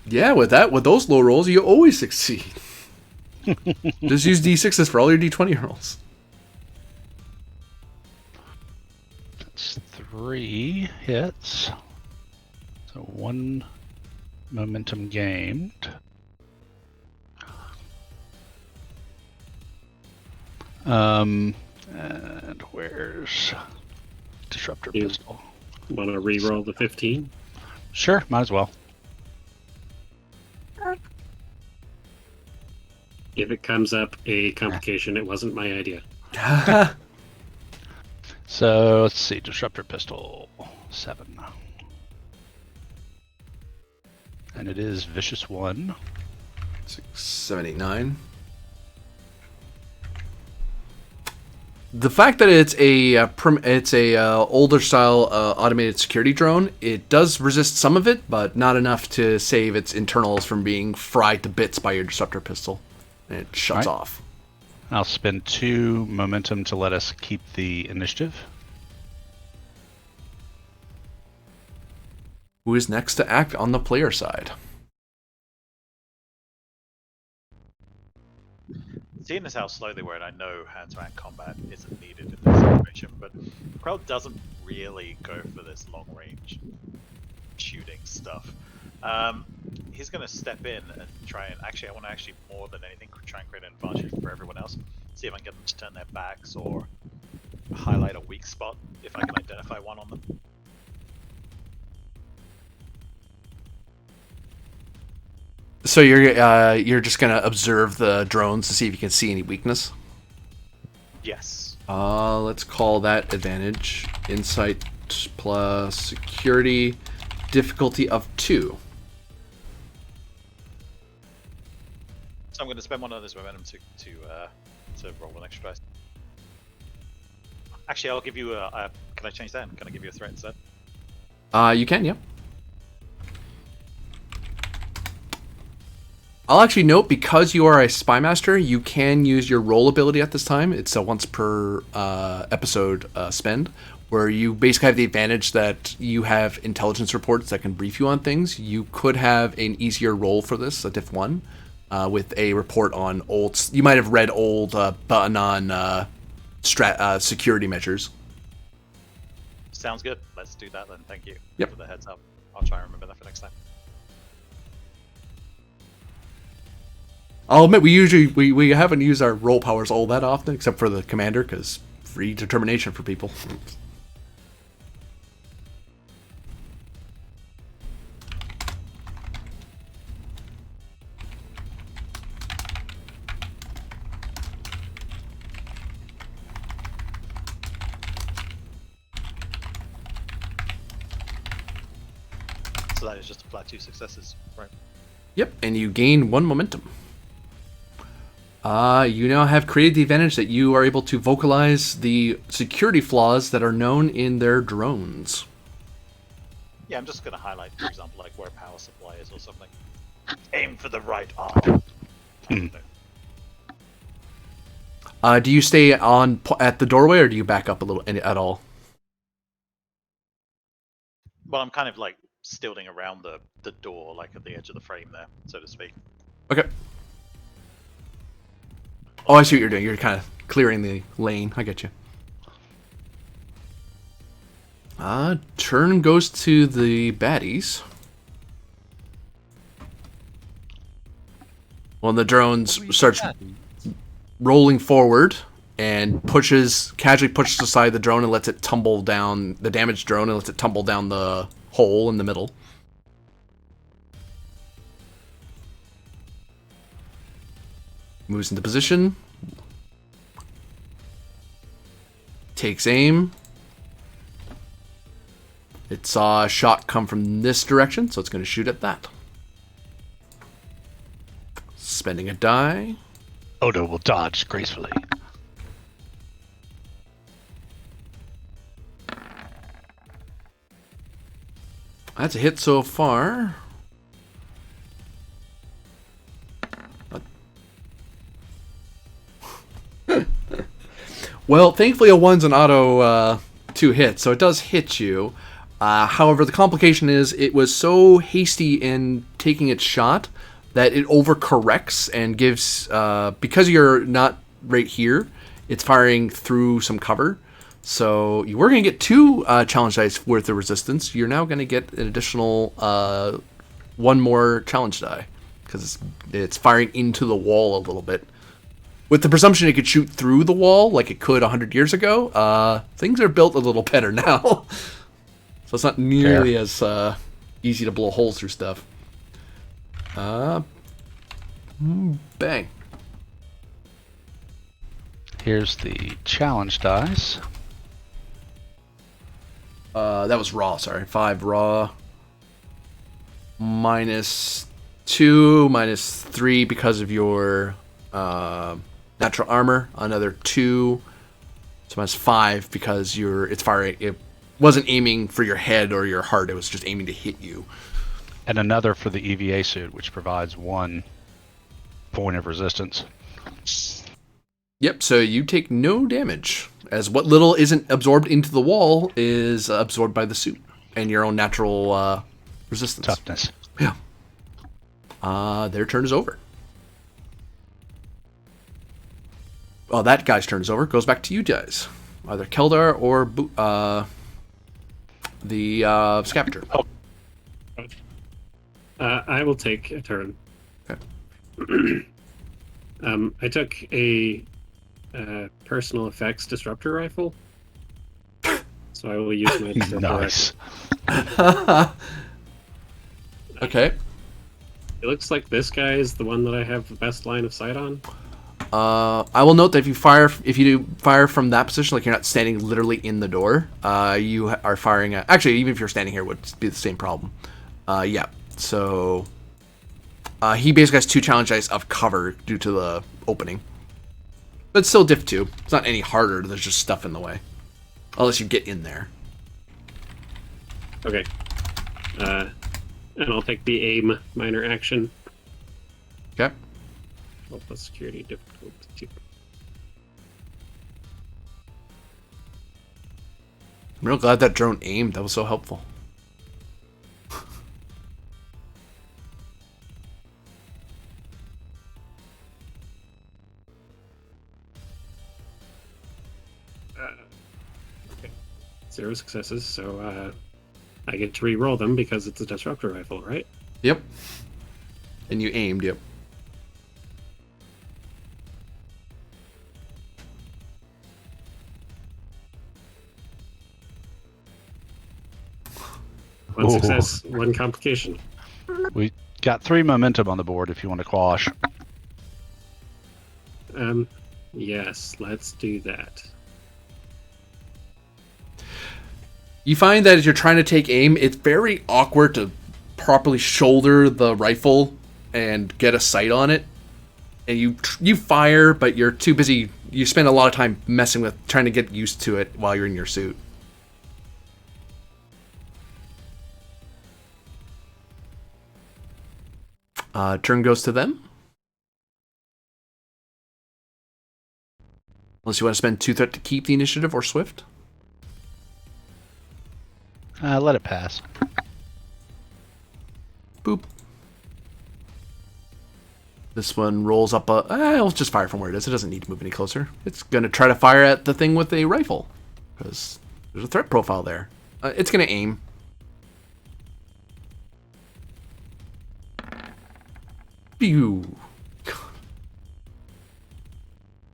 Yeah, with those low rolls, you always succeed. Just use D6s for all your D20 rolls. That's 3 hits. So 1 momentum gained. And where's disruptor You- pistol? Want to re-roll the 15? Sure, might as well. If it comes up a complication, it wasn't my idea. So let's see, disruptor pistol 7, and it is vicious 1. 6, 7, 8, 9. The fact that it's a older style automated security drone, it does resist some of it, but not enough to save its internals from being fried to bits by your disruptor pistol. And it shuts Right. off. I'll spend 2 momentum to let us keep the initiative. Who is next to act on the player side? Seeing as how slow they were, and I know hand-to-hand combat isn't needed in this situation, but Krell doesn't really go for this long-range shooting stuff. He's going to step in and try and I want to actually more than anything try and create an advantage for everyone else. See if I can get them to turn their backs or highlight a weak spot if I can identify one on them. So you're just gonna observe the drones to see if you can see any weakness. Yes. Let's call that advantage. Insight plus security, difficulty of 2. So I'm going to spend one of this momentum to roll one extra dice. Actually, I'll give you a. Can I change that? Can I give you a threat instead? You can, yeah. I'll actually note, because you are a spy master, you can use your roll ability at this time. It's a once per episode spend, where you basically have the advantage that you have intelligence reports that can brief you on things. You could have an easier roll for this, a diff 1, with a report on old. You might have read old button on security measures. Sounds good. Let's do that then. Thank you Yep. for the heads up. I'll try and remember that for next time. I'll admit we haven't used our roll powers all that often, except for the commander, because free determination for people. So that is just a flat 2 successes, right? Yep, and you gain 1 momentum. You now have created the advantage that you are able to vocalize the security flaws that are known in their drones. Yeah, I'm just going to highlight, for example, like where power supply is or something. Aim for the right arm. Do you stay at the doorway, or do you back up a little at all? Well, I'm kind of like stilting around the door, like at the edge of the frame there, so to speak. Okay. Oh, I see what you're doing. You're kind of clearing the lane. I get you. Turn goes to the baddies. Well, the drones starts rolling forward and casually pushes aside the drone and lets it tumble down, the damaged drone, and lets it tumble down the hole in the middle. Moves into position. Takes aim. It saw a shot come from this direction, so it's going to shoot at that. Spending a die. Odo will dodge gracefully. That's a hit so far. Well, thankfully a 1's an auto 2 hit, so it does hit you. However, the complication is it was so hasty in taking its shot that it overcorrects and gives, because you're not right here, it's firing through some cover. So you were going to get 2 challenge dice worth of resistance. You're now going to get an additional 1 more challenge die, because it's firing into the wall a little bit. with the presumption it could shoot through the wall like it could 100 years ago, things are built a little better now. So it's not nearly as easy to blow holes through stuff. Bang. Here's the challenge dice. That was raw, sorry. 5 raw. -2, -3 because of your natural armor. Another 2. So -5 because it wasn't aiming for your head or your heart. It was just aiming to hit you. And another for the EVA suit, which provides 1 point of resistance. Yep, so you take no damage, as what little isn't absorbed into the wall is absorbed by the suit and your own natural resistance. Toughness. Yeah. Their turn is over. Well, that guy's turn is over. Goes back to you guys. Either Keldar or the scavenger. I will take a turn. Okay. I took a personal effects disruptor rifle, so I will use my disruptor Nice. rifle. Okay. It looks like this guy is the one that I have the best line of sight on. I will note that if you do fire from that position, like you're not standing literally in the door, you are firing at... Actually, even if you're standing here, it would be the same problem. Yeah. So he basically has 2 challenge dice of cover due to the opening. But it's still diff 2. It's not any harder. There's just stuff in the way. Unless you get in there. Okay. And I'll take the aim minor action. Okay. Plus security difficult 2. I'm real glad that drone aimed. That was so helpful. Okay. 0 successes, so I get to re-roll them because it's a disruptor rifle, right? Yep. And you aimed, yep. One success, 1 complication. We got 3 momentum on the board if you want to quash. Yes, let's do that. You find that as you're trying to take aim, it's very awkward to properly shoulder the rifle and get a sight on it. And you fire, but you're too busy. You spend a lot of time messing with trying to get used to it while you're in your suit. Turn goes to them. Unless you want to spend 2 threat to keep the initiative or swift. Let it pass. Boop. This one rolls up a... I'll just fire from where it is. It doesn't need to move any closer. It's going to try to fire at the thing with a rifle. Because there's a threat profile there. It's going to aim. Pew.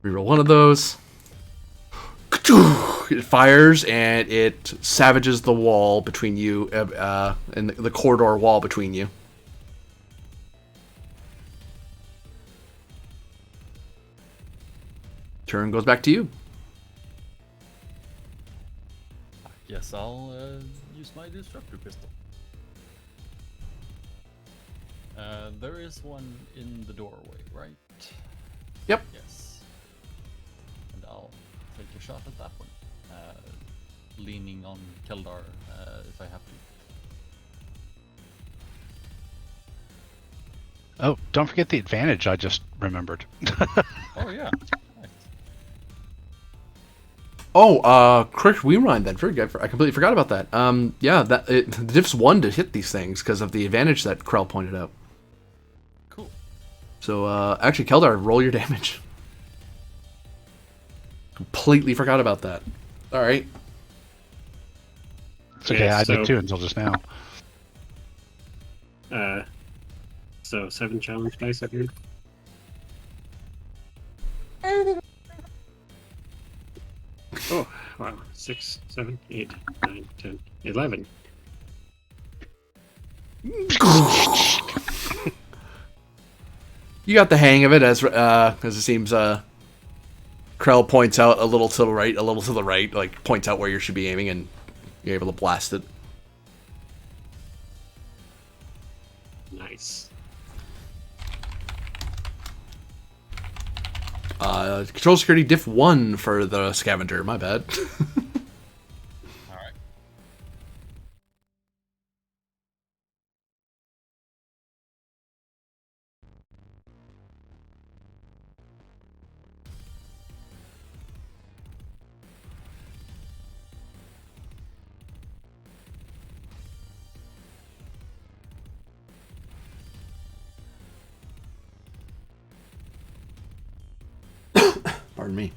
Reroll one of those. It fires and it savages the wall between you and the corridor wall between you. Turn goes back to you. I guess I'll use my disruptor pistol. There is one in the doorway, right? Yep. Yes. And I'll take a shot at that one. Leaning on Keldar if I have to. Oh, don't forget the advantage I just remembered. Oh yeah. Nice. Oh, correct rewind then. Very good. I completely forgot about that. Yeah, the diff's 1 to hit these things because of the advantage that Krell pointed out. Cool. So, actually, Keldar, roll your damage. Completely forgot about that. All right. It's okay, Yeah, I so- did too until just now. So 7 challenge dice, I heard. 6, 7, 8, 9, 10, 11. You got the hang of it as it seems Krell points out a little to the right, a little to the right, like points out where you should be aiming, and you're able to blast it. Nice. Control security diff 1 for the scavenger, my bad. Alright. Pardon me.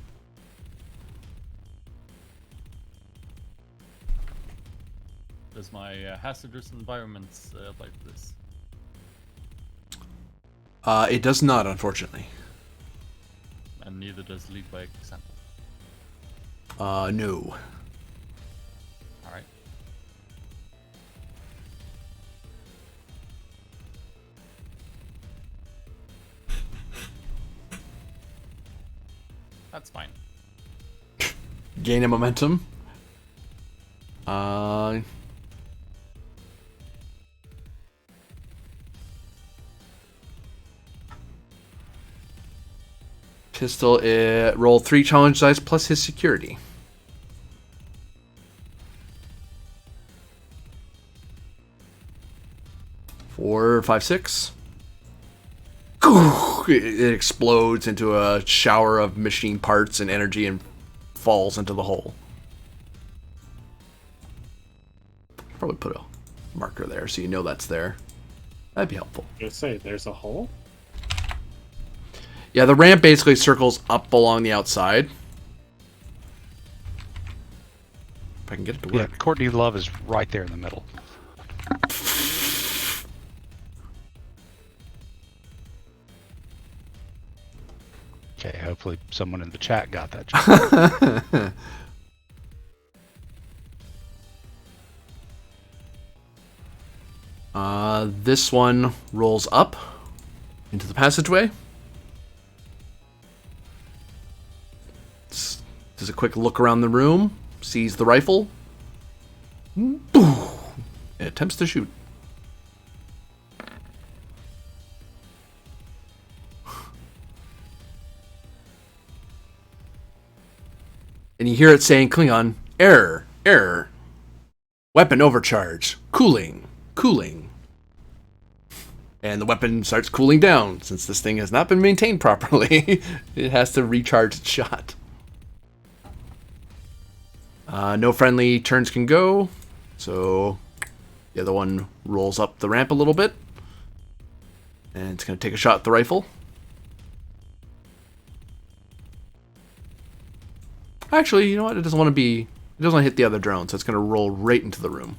Does my hazardous environments apply to this? It does not, unfortunately. And neither does lead by example. No. Alright. That's fine. Gain a momentum. Pistol, roll 3 challenge dice plus his security. 4, 5, 6. It explodes into a shower of machine parts and energy and falls into the hole. Probably put a marker there so you know that's there. That'd be helpful. You say there's a hole? Yeah, the ramp basically circles up along the outside. If I can get it to Yeah, work. Courtney Love is right there in the middle. Okay, hopefully someone in the chat got that joke. This one rolls up into the passageway. Does a quick look around the room, sees the rifle. It attempts to shoot. And you hear it saying, Klingon, error, error. Weapon overcharge, cooling, cooling. And the weapon starts cooling down. Since this thing has not been maintained properly, it has to recharge its shot. No friendly turns can go, so the other one rolls up the ramp a little bit. And it's going to take a shot at the rifle. Actually, you know what? It doesn't want to hit the other drone, so it's going to roll right into the room.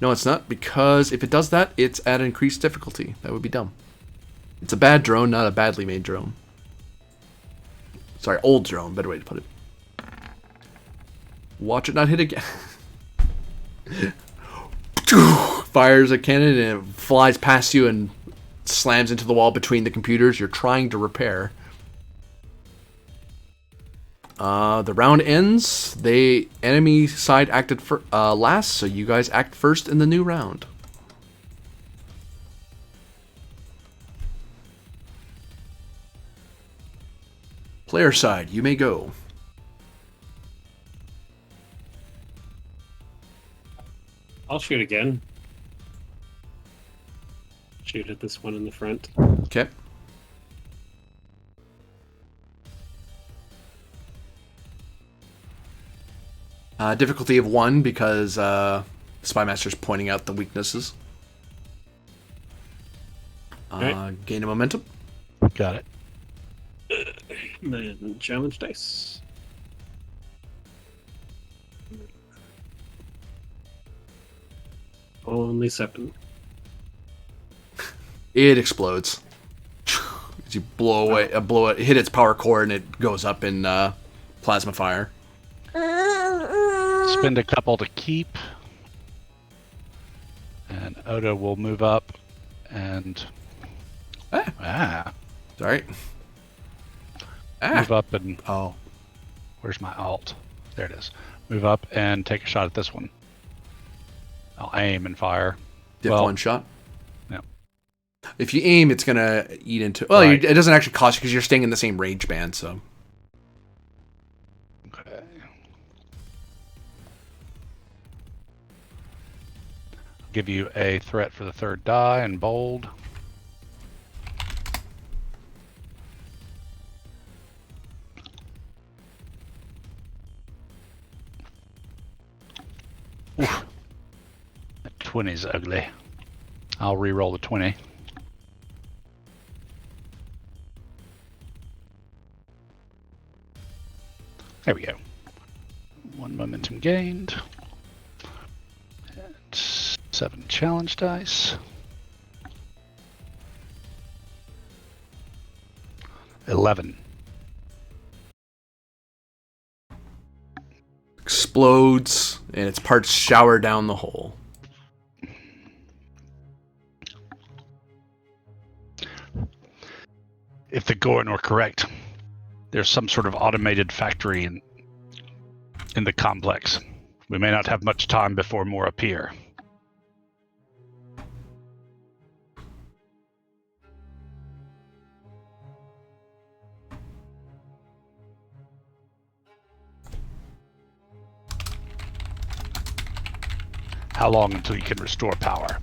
No, it's not, because if it does that, it's at increased difficulty. That would be dumb. It's a bad drone, not a badly made drone. Sorry, old drone, better way to put it. Watch it not hit again. Fires a cannon and it flies past you and slams into the wall between the computers you're trying to repair. The round ends. The enemy side acted last, so you guys act first in the new round. Player side, you may go. I'll shoot again. Shoot at this one in the front. Okay. Difficulty of 1 because Spymaster's pointing out the weaknesses. Okay. Gain a momentum. Got it. And then challenge dice. Only 7. It explodes. As you blow it, hit its power core, and it goes up in plasma fire. Spend a couple to keep. And Oda will move up and... Sorry. Move up and... Oh. Where's my alt? There it is. Move up and take a shot at this one. I'll aim and fire. Diff one shot? Yeah. If you aim, it's going to eat into... Well, Right. it doesn't actually cost you because you're staying in the same range band, so... Okay. Give you a threat for the third die and bold. Oof. That 20's ugly. I'll re-roll the 20. There we go. 1 momentum gained. And 7 challenge dice. 11. Explodes, and its parts shower down the hole. If the Gorin were correct, there's some sort of automated factory in the complex. We may not have much time before more appear. How long until you can restore power?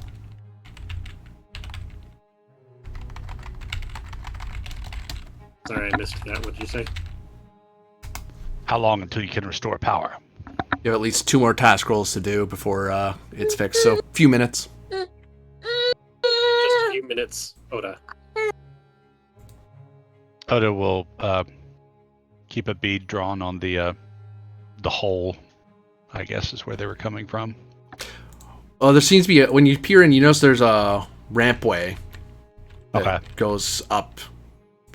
Sorry, I missed that. What did you say? How long until you can restore power? You have at least 2 more task rolls to do before it's fixed, so a few minutes. Just a few minutes, Oda. Oda will keep a bead drawn on the hole, I guess is where they were coming from. Oh, there seems to be when you peer in, you notice there's a rampway that Okay. goes up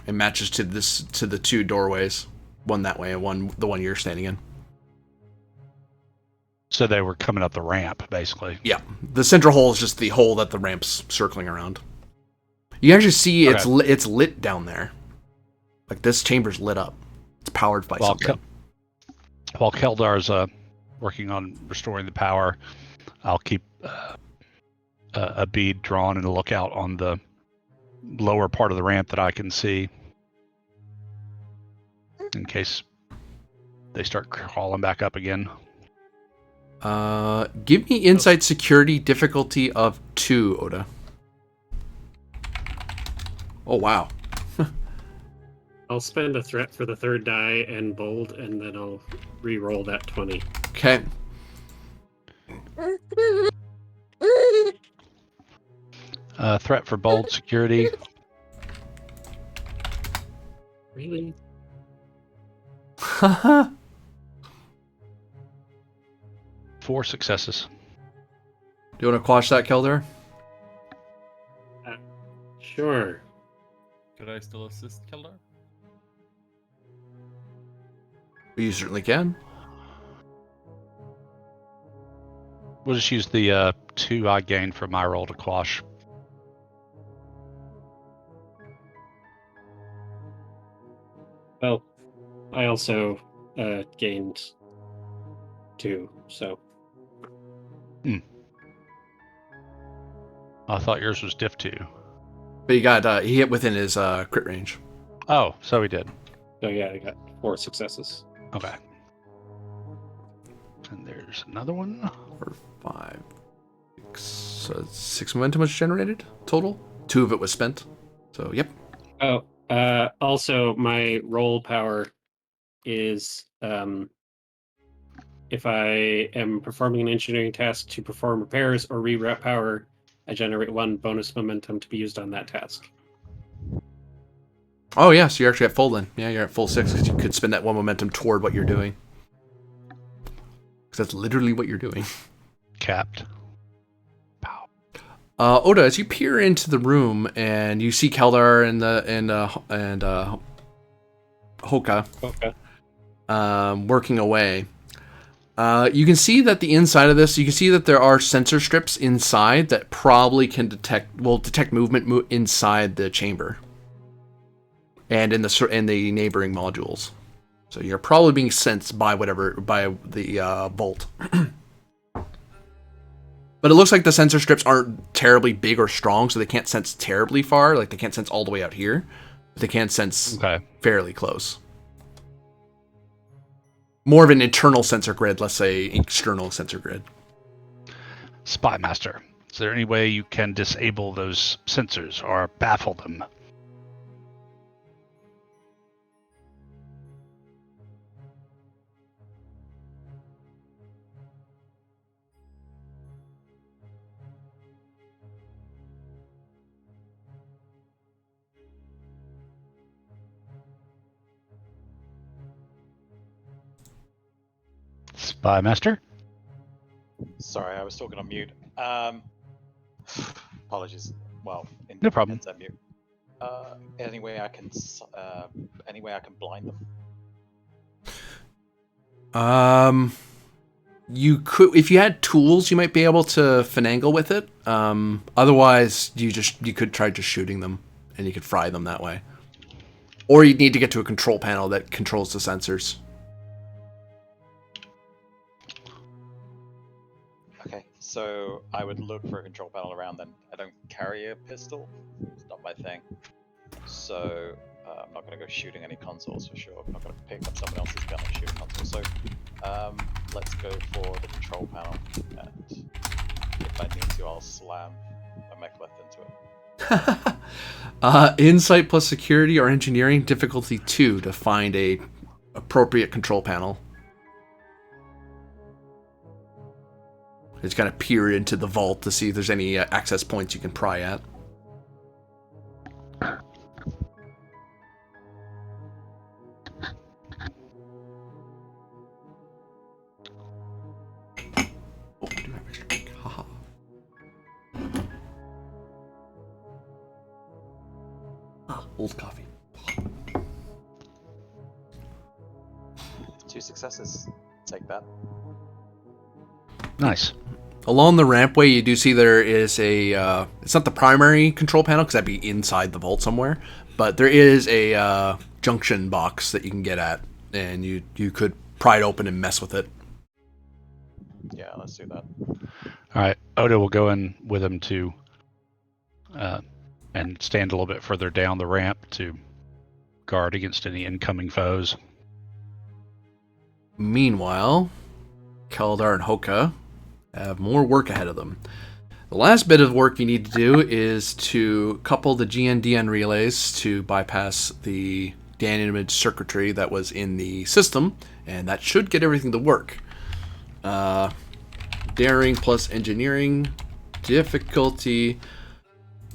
and matches to the 2 doorways, one that way and the one you're standing in. So they were coming up the ramp, basically. Yeah, the central hole is just the hole that the ramp's circling around. You actually see it's lit down there. Like this chamber's lit up. It's powered by something. While Keldar's working on restoring the power, I'll keep a bead drawn and a lookout on the lower part of the ramp that I can see, in case they start crawling back up again. Give me insight security difficulty of 2, Oda. Oh wow. I'll spend a threat for the third die and bold, and then I'll re-roll that 20. Okay. Threat for bold security. Really? 4 successes. Do you want to quash that, Keldar? Sure. Could I still assist Keldar? You certainly can. We'll just use the 2 I gained from my roll to quash. Well, I also gained 2, so... I thought yours was diff 2. But he hit within his crit range. Oh, so he did. So yeah, I got 4 successes. Okay. And there's another one. 4, 5, 6. So 6 momentum was generated total. 2 of it was spent. So yep. Oh, also my roll power is if I am performing an engineering task to perform repairs or reroute power, I generate 1 bonus momentum to be used on that task. Oh yeah, so you're actually at full then. Yeah, you're at full 6 because you could spend that 1 momentum toward what you're doing. Because that's literally what you're doing. Capped. Pow. Oda, as you peer into the room and you see Keldar and Hoka working away, you can see that the inside of this, you can see that there are sensor strips inside that probably can detect movement inside the chamber and in the neighboring modules. So you're probably being sensed by the vault. But it looks like the sensor strips aren't terribly big or strong, so they can't sense terribly far. Like, they can't sense all the way out here. But they can sense fairly close. More of an internal sensor grid, let's say external sensor grid. Spy Master, is there any way you can disable those sensors or baffle them? Spy Master? Sorry, I was talking on mute. Apologies. Well, No problem. Headset mute. Any way I can blind them? You could, if you had tools, you might be able to finagle with it. Otherwise, you could try just shooting them, and you could fry them that way. Or you'd need to get to a control panel that controls the sensors. Okay, so I would look for a control panel around then. I don't carry a pistol. It's not my thing. So I'm not going to go shooting any consoles for sure. I'm not going to pick up someone else's gun and shoot a console. So let's go for the control panel. And if I need to, I'll slam my mech left into it. Insight plus security or engineering, difficulty 2 to find a appropriate control panel. Just kind of peer into the vault to see if there's any access points you can pry at. Oh, I do have extra drink. Haha. Old coffee. 2 successes. Take that. Nice. Along the rampway, you do see there is a... it's not the primary control panel, because that'd be inside the vault somewhere. But there is a junction box that you can get at, and you could pry it open and mess with it. Yeah, let's do that. All right, Oda will go in with him to and stand a little bit further down the ramp to guard against any incoming foes. Meanwhile, Keldar and Hoka have more work ahead of them. The last bit of work you need to do is to couple the GNDN relays to bypass the Dan image circuitry that was in the system, and that should get everything to work. Daring plus engineering, difficulty.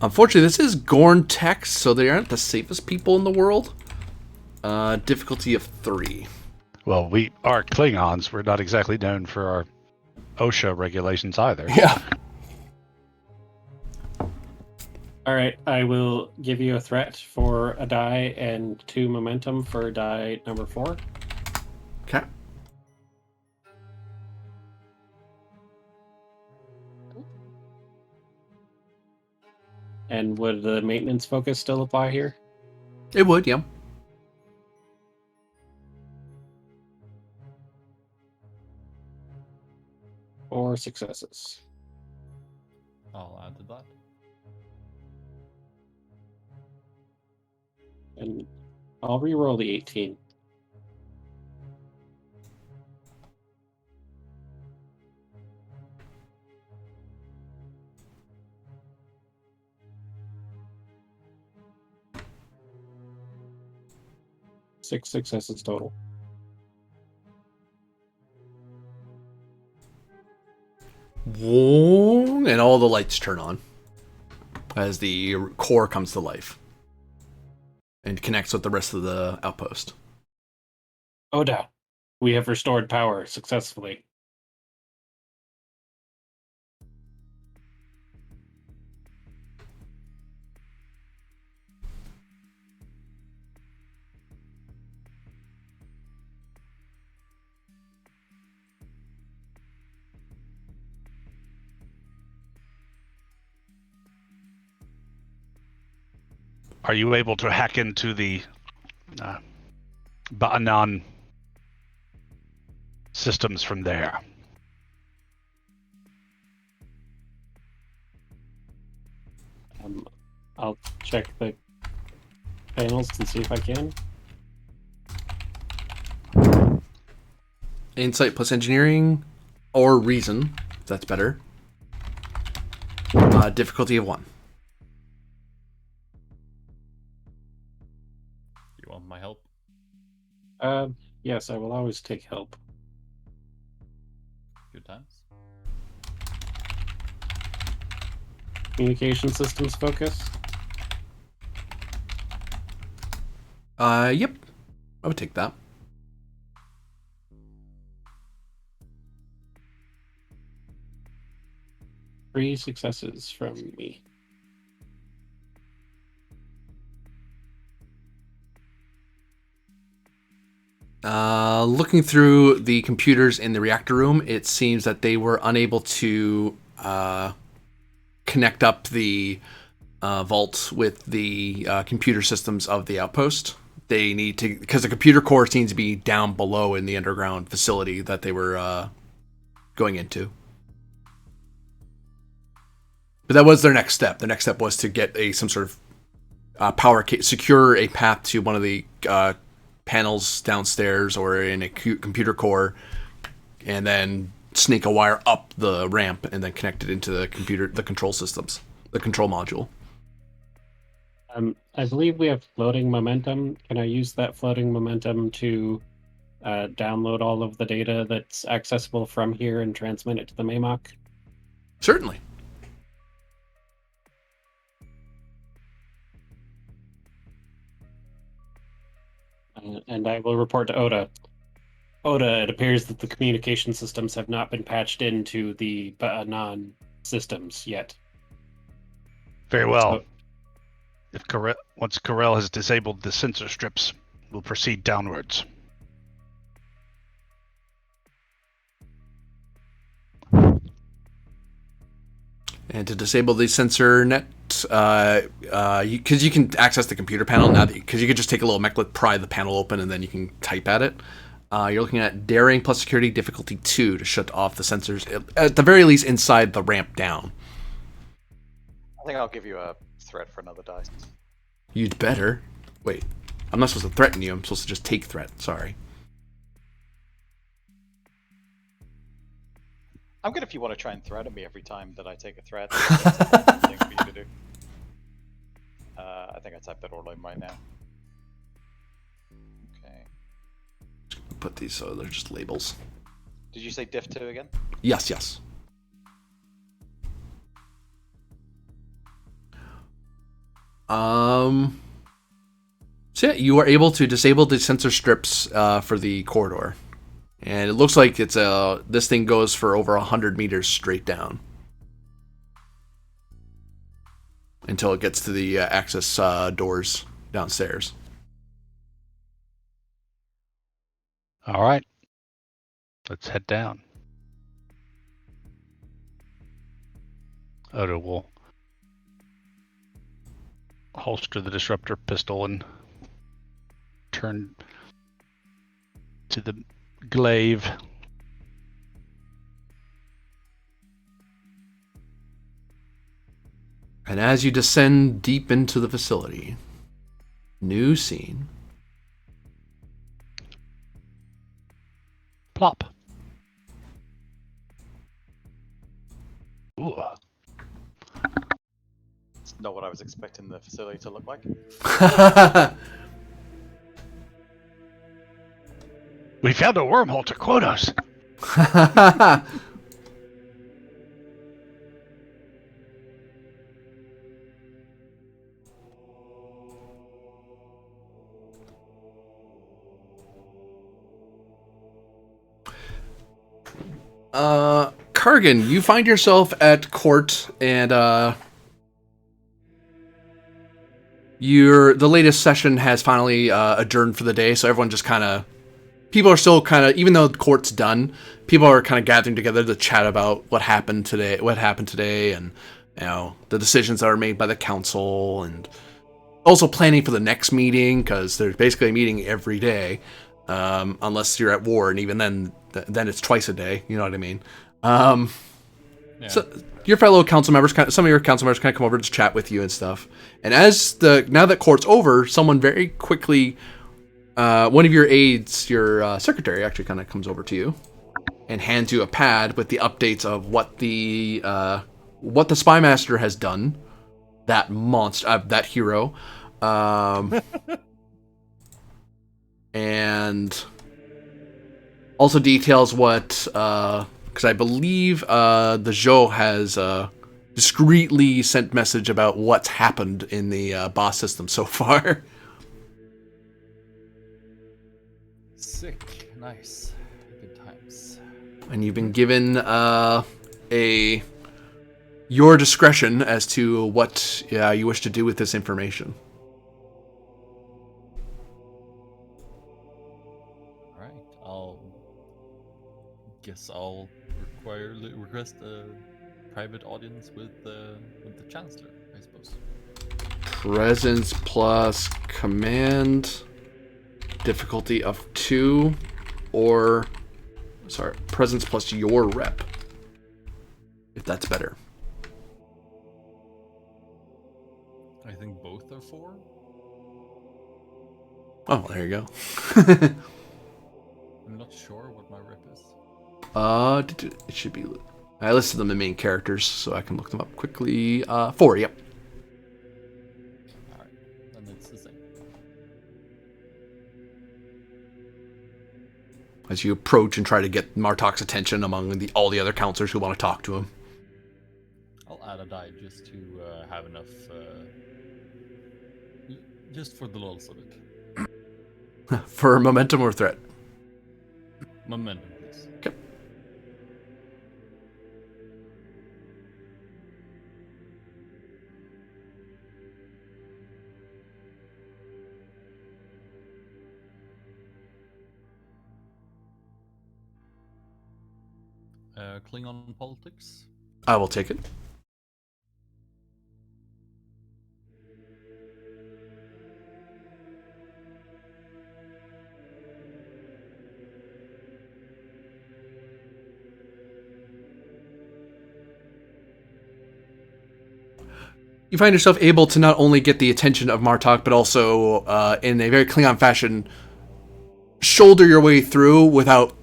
Unfortunately, this is Gorn tech, so they aren't the safest people in the world. Difficulty of 3. Well, we are Klingons. We're not exactly known for our OSHA regulations either. Yeah. All right, I will give you a threat for a die and 2 momentum for die number 4. Okay. And would the maintenance focus still apply here? It would, yeah. Or successes. I'll add to that. And I'll re-roll the 18. Six successes total. And all the lights turn on as the core comes to life and connects with the rest of the outpost. Oda, we have restored power successfully. Are you able to hack into the Ba'anan systems from there? I'll check the panels and see if I can. Insight plus engineering or reason, if that's better. Difficulty of 1. You want my help? Yes, I will always take help. Good times. Communication systems focus. Yep. I would take that. Three successes from me. Looking through the computers in the reactor room, it seems that they were unable to connect up the vault with the computer systems of the outpost. They need to, because the computer core seems to be down below in the underground facility that they were going into. But that was their next step. The next step was to get some sort of secure a path to one of the panels downstairs or in a computer core, and then sneak a wire up the ramp and then connect it into the control systems, the control module. I believe we have floating momentum. Can I use that floating momentum to download all of the data that's accessible from here and transmit it to the Maymok? Certainly. And I will report to Oda. Oda, it appears that the communication systems have not been patched into the Ba'anan systems yet. Very well. So, Once Corell has disabled the sensor strips, we'll proceed downwards. And to disable the sensor net, because you can access the computer panel now, because you could just take a little mechlet, pry the panel open, and then you can type at it. You're looking at daring plus security difficulty 2 to shut off the sensors, at the very least inside the ramp down. I think I'll give you a threat for another dice. You'd better. Wait, I'm not supposed to threaten you, I'm supposed to just take threat, sorry. I'm good if you want to try and threaten me every time that I take a threat. That's a thing for you to do. I think I typed that all in right now. Okay. Put these so they're just labels. Did you say diff 2 again? Yes, yes. So yeah, you are able to disable the sensor strips for the corridor. And it looks like it's this thing goes for over 100 meters straight down until it gets to the access doors downstairs. All right. Let's head down. Oda will holster the disruptor pistol and turn to the glaive. And as you descend deep into the facility, new scene. Plop. Ooh. It's not what I was expecting the facility to look like. We found a wormhole to Quotos. Kargan, you find yourself at court, and the latest session has finally adjourned for the day, so everyone just kind of, people are still kind of, even though the court's done, people are kind of gathering together to chat about what happened today, and you know, the decisions that are made by the council, and also planning for the next meeting, because there's basically a meeting every day, unless you're at war, and even then it's twice a day. You know what I mean? Yeah. So your fellow council members, some of your council members, kind of come over to chat with you and stuff. And now that court's over, someone very quickly, one of your aides, your secretary, actually kind of comes over to you and hands you a pad with the updates of what the spy master has done. That monster, that hero, and also details what, because I believe the Zhou has discreetly sent message about what's happened in the boss system so far. Sick. Nice. Good times. And you've been given your discretion as to what you wish to do with this information. Alright, I'll request a private audience with the Chancellor, I suppose. Presence plus command, difficulty of 2, or presence plus your rep, if that's better. I think both are 4. Oh, there you go. I'm not sure what my rep is. It should be. I listed them in main characters, so I can look them up quickly. 4, yep. Alright, then it's the same. As you approach and try to get Martok's attention among all the other counselors who want to talk to him. I'll add a die just to have enough, just for the lulz of it. For momentum or threat? Momentum, please. Okay. Klingon politics. I will take it. You find yourself able to not only get the attention of Martok, but also, in a very Klingon fashion, shoulder your way through without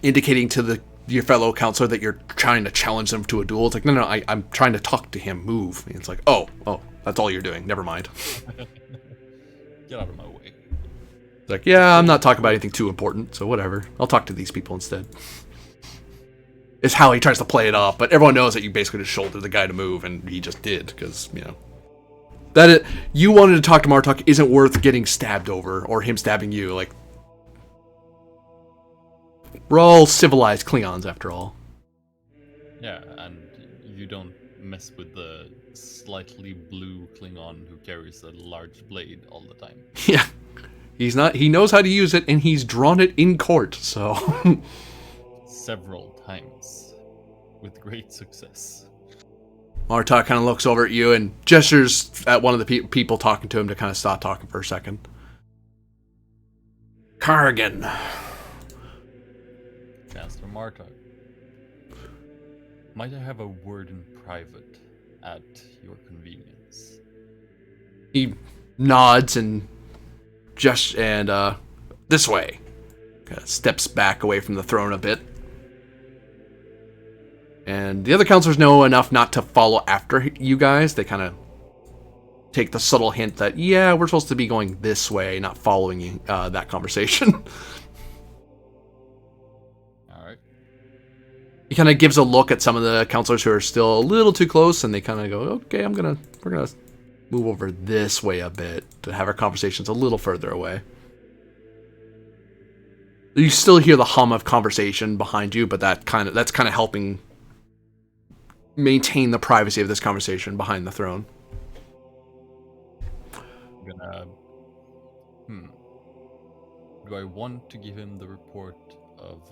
indicating to your fellow counselor that you're trying to challenge them to a duel. It's like, no, I'm trying to talk to him. Move. And it's like, oh, that's all you're doing. Never mind. Get out of my way. It's like, yeah, I'm not talking about anything too important, so whatever. I'll talk to these people instead. Is how he tries to play it off, but everyone knows that you basically just shoulder the guy to move, and he just did, because, you wanted to talk to Martok isn't worth getting stabbed over, or him stabbing you. Like, we're all civilized Klingons, after all. Yeah, and you don't mess with the slightly blue Klingon who carries a large blade all the time. Yeah. He knows how to use it, and he's drawn it in court, so... Several times. With great success. Martok kind of looks over at you and gestures at one of the people talking to him to kind of stop talking for a second. Carrigan. Chancellor Martok. Might I have a word in private at your convenience? He nods and this way. Kind of steps back away from the throne a bit. And the other counselors know enough not to follow after you guys. They kind of take the subtle hint that, yeah, we're supposed to be going this way, not following that conversation. Alright. He kind of gives a look at some of the counselors who are still a little too close, and they kind of go, okay, we're gonna move over this way a bit to have our conversations a little further away. You still hear the hum of conversation behind you, but that's kind of helping maintain the privacy of this conversation behind the throne. I'm gonna... Do I want to give him the report of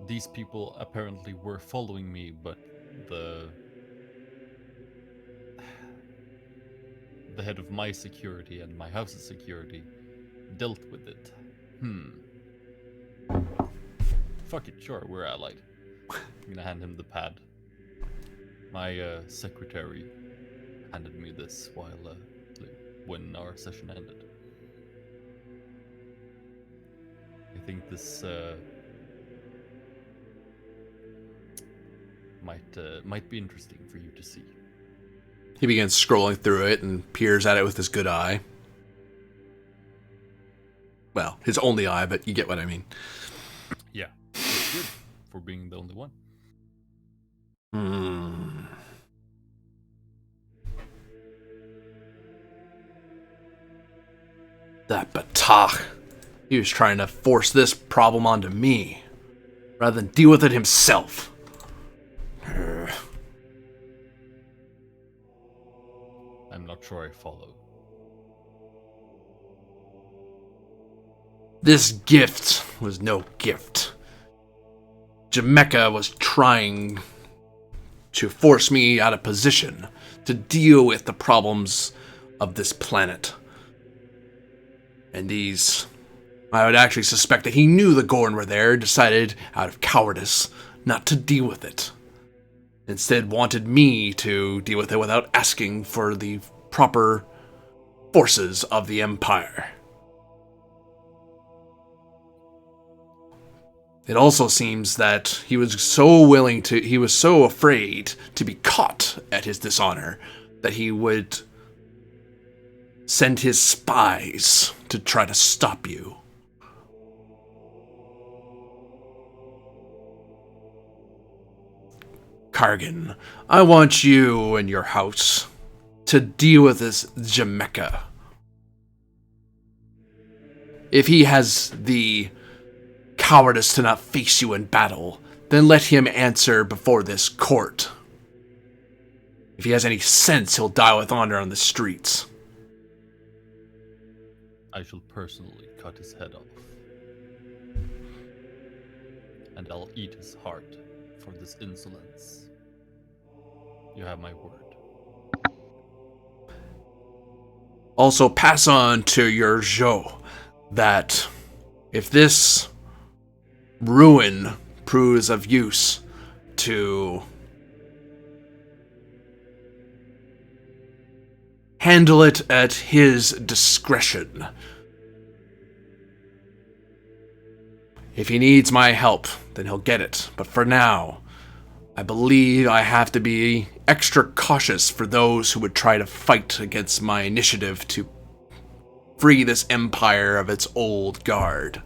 these people apparently were following me, but the the head of my security and my house's security dealt with it. Fuck it, sure, we're allied. I'm gonna hand him the pad. My secretary handed me this when our session ended. I think this might be interesting for you to see. He begins scrolling through it and peers at it with his good eye. Well, his only eye, but you get what I mean. Yeah, it's good for being the only one. That Batach. He was trying to force this problem onto me, rather than deal with it himself. I'm not sure I follow. This gift was no gift. Jamaica was trying to force me out of position to deal with the problems of this planet. And I would actually suspect that he knew the Gorn were there, decided out of cowardice not to deal with it. Instead wanted me to deal with it without asking for the proper forces of the Empire. It also seems that he was so afraid to be caught at his dishonor that he would send his spies to try to stop you. Kargan, I want you and your house to deal with this Jamaica. If he has the cowardice to not face you in battle, then let him answer before this court. If he has any sense, he'll die with honor on the streets. I shall personally cut his head off. And I'll eat his heart for this insolence. You have my word. Also, pass on to your Zhou that if this ruin proves of use to handle it at his discretion. If he needs my help, then he'll get it. But for now, I believe I have to be extra cautious for those who would try to fight against my initiative to free this empire of its old guard.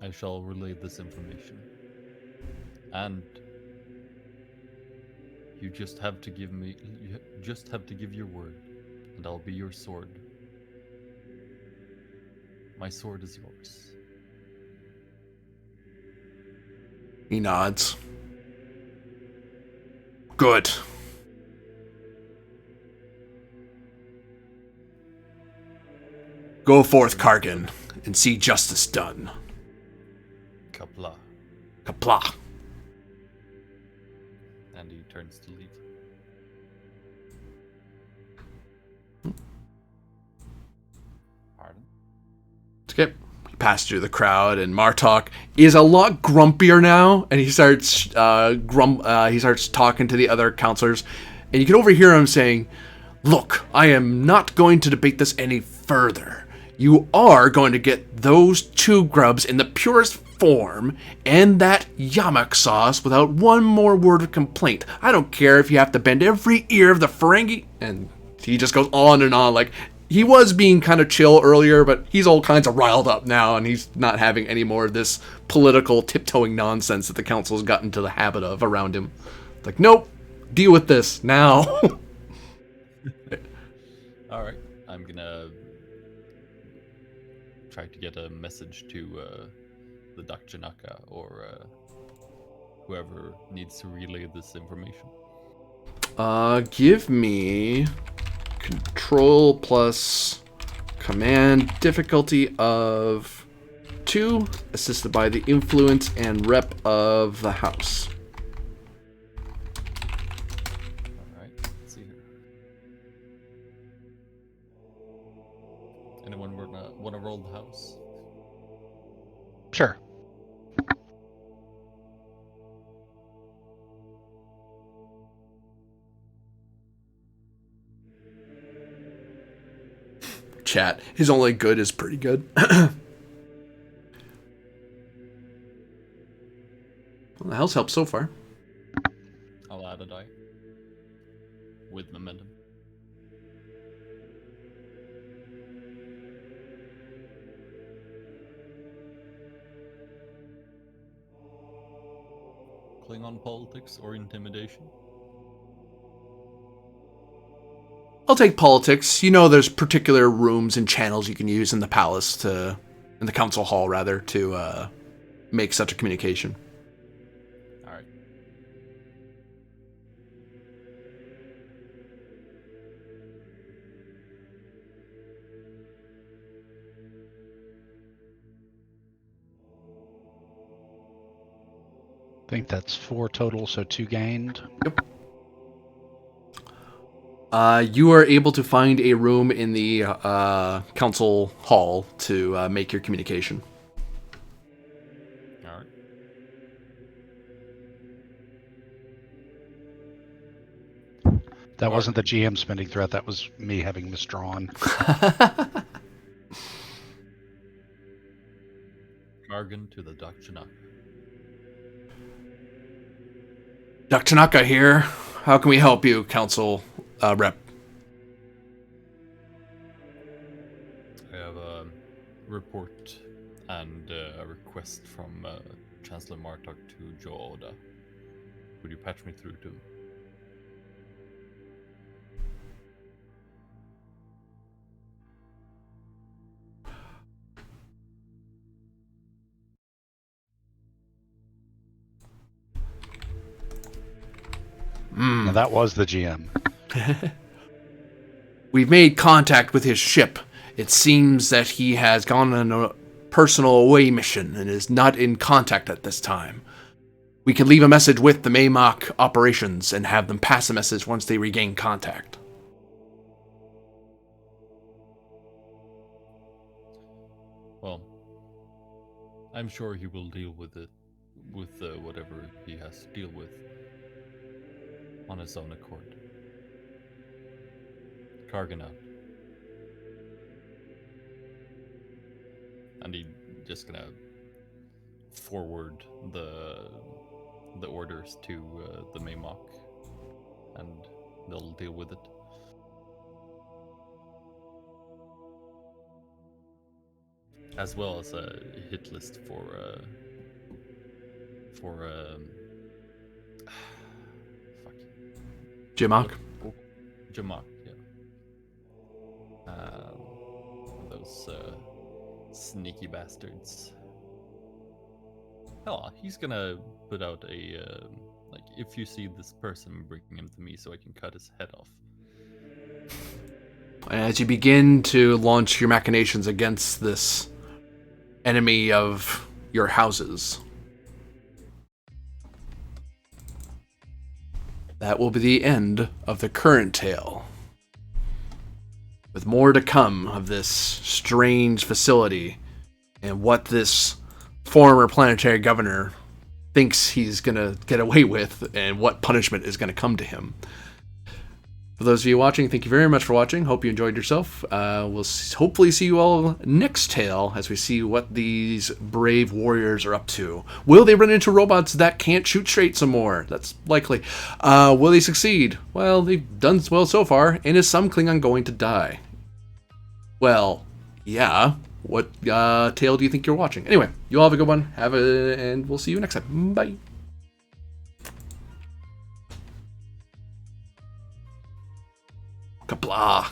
I shall relay this information. And you just have to give your word, and I'll be your sword. My sword is yours. He nods. Good. Go forth, Kargan, and see justice done. Kapla. Kapla. And he turns to leave. Pardon? Okay. He passed through the crowd, and Martok is a lot grumpier now, and he starts talking to the other counselors, and you can overhear him saying, "Look, I am not going to debate this any further. You are going to get those two grubs in the purest form and that yamak sauce without one more word of complaint. I don't care if you have to bend every ear of the Ferengi." And he just goes on and on. Like, he was being kind of chill earlier, but he's all kinds of riled up now, and he's not having any more of this political tiptoeing nonsense that the council's gotten into the habit of around him. It's like, nope, deal with this now. All right, I'm gonna try to get a message to the Dakjanaka or whoever needs to relay this information. Give me control plus command difficulty of 2, assisted by the influence and rep of the house. roll the house? Sure. Chat. His only good is pretty good. Well, the house helps so far. I'll add a die. With momentum. Klingon politics or intimidation? I'll take politics. You know, there's particular rooms and channels you can use in the palace in the council hall rather, to make such a communication. Alright. I think that's 4 total, so 2 gained. Yep. You are able to find a room in the council hall to make your communication. Alright. That wasn't the GM spending threat, that was me having misdrawn. Gargan to the Dakshanaka. Dr. Tanaka here. How can we help you, council rep? I have a report and a request from Chancellor Martok to Joe Oda. Would you patch me through to him? Now that was the GM. We've made contact with his ship. It seems that he has gone on a personal away mission and is not in contact at this time. We can leave a message with the Maymok operations and have them pass a message once they regain contact. Well, I'm sure he will deal with it, with whatever he has to deal with on his own accord. Kargan out. And he just gonna forward the orders to the Maymok, and they'll deal with it. As well as a hit list for Jimok? Jamak, yeah. Those sneaky bastards. Hell, he's gonna put out a like, if you see this person, bring him to me so I can cut his head off. As you begin to launch your machinations against this enemy of your houses, that will be the end of the current tale. With more to come of this strange facility and what this former planetary governor thinks he's gonna get away with and what punishment is gonna come to him. For those of you watching, thank you very much for watching. Hope you enjoyed yourself. We'll hopefully see you all next tale as we see what these brave warriors are up to. Will they run into robots that can't shoot straight some more? That's likely. Will they succeed? Well, they've done well so far. And is some Klingon going to die? Well, yeah. What tale do you think you're watching? Anyway, you all have a good one. And we'll see you next time. Bye. Kapla.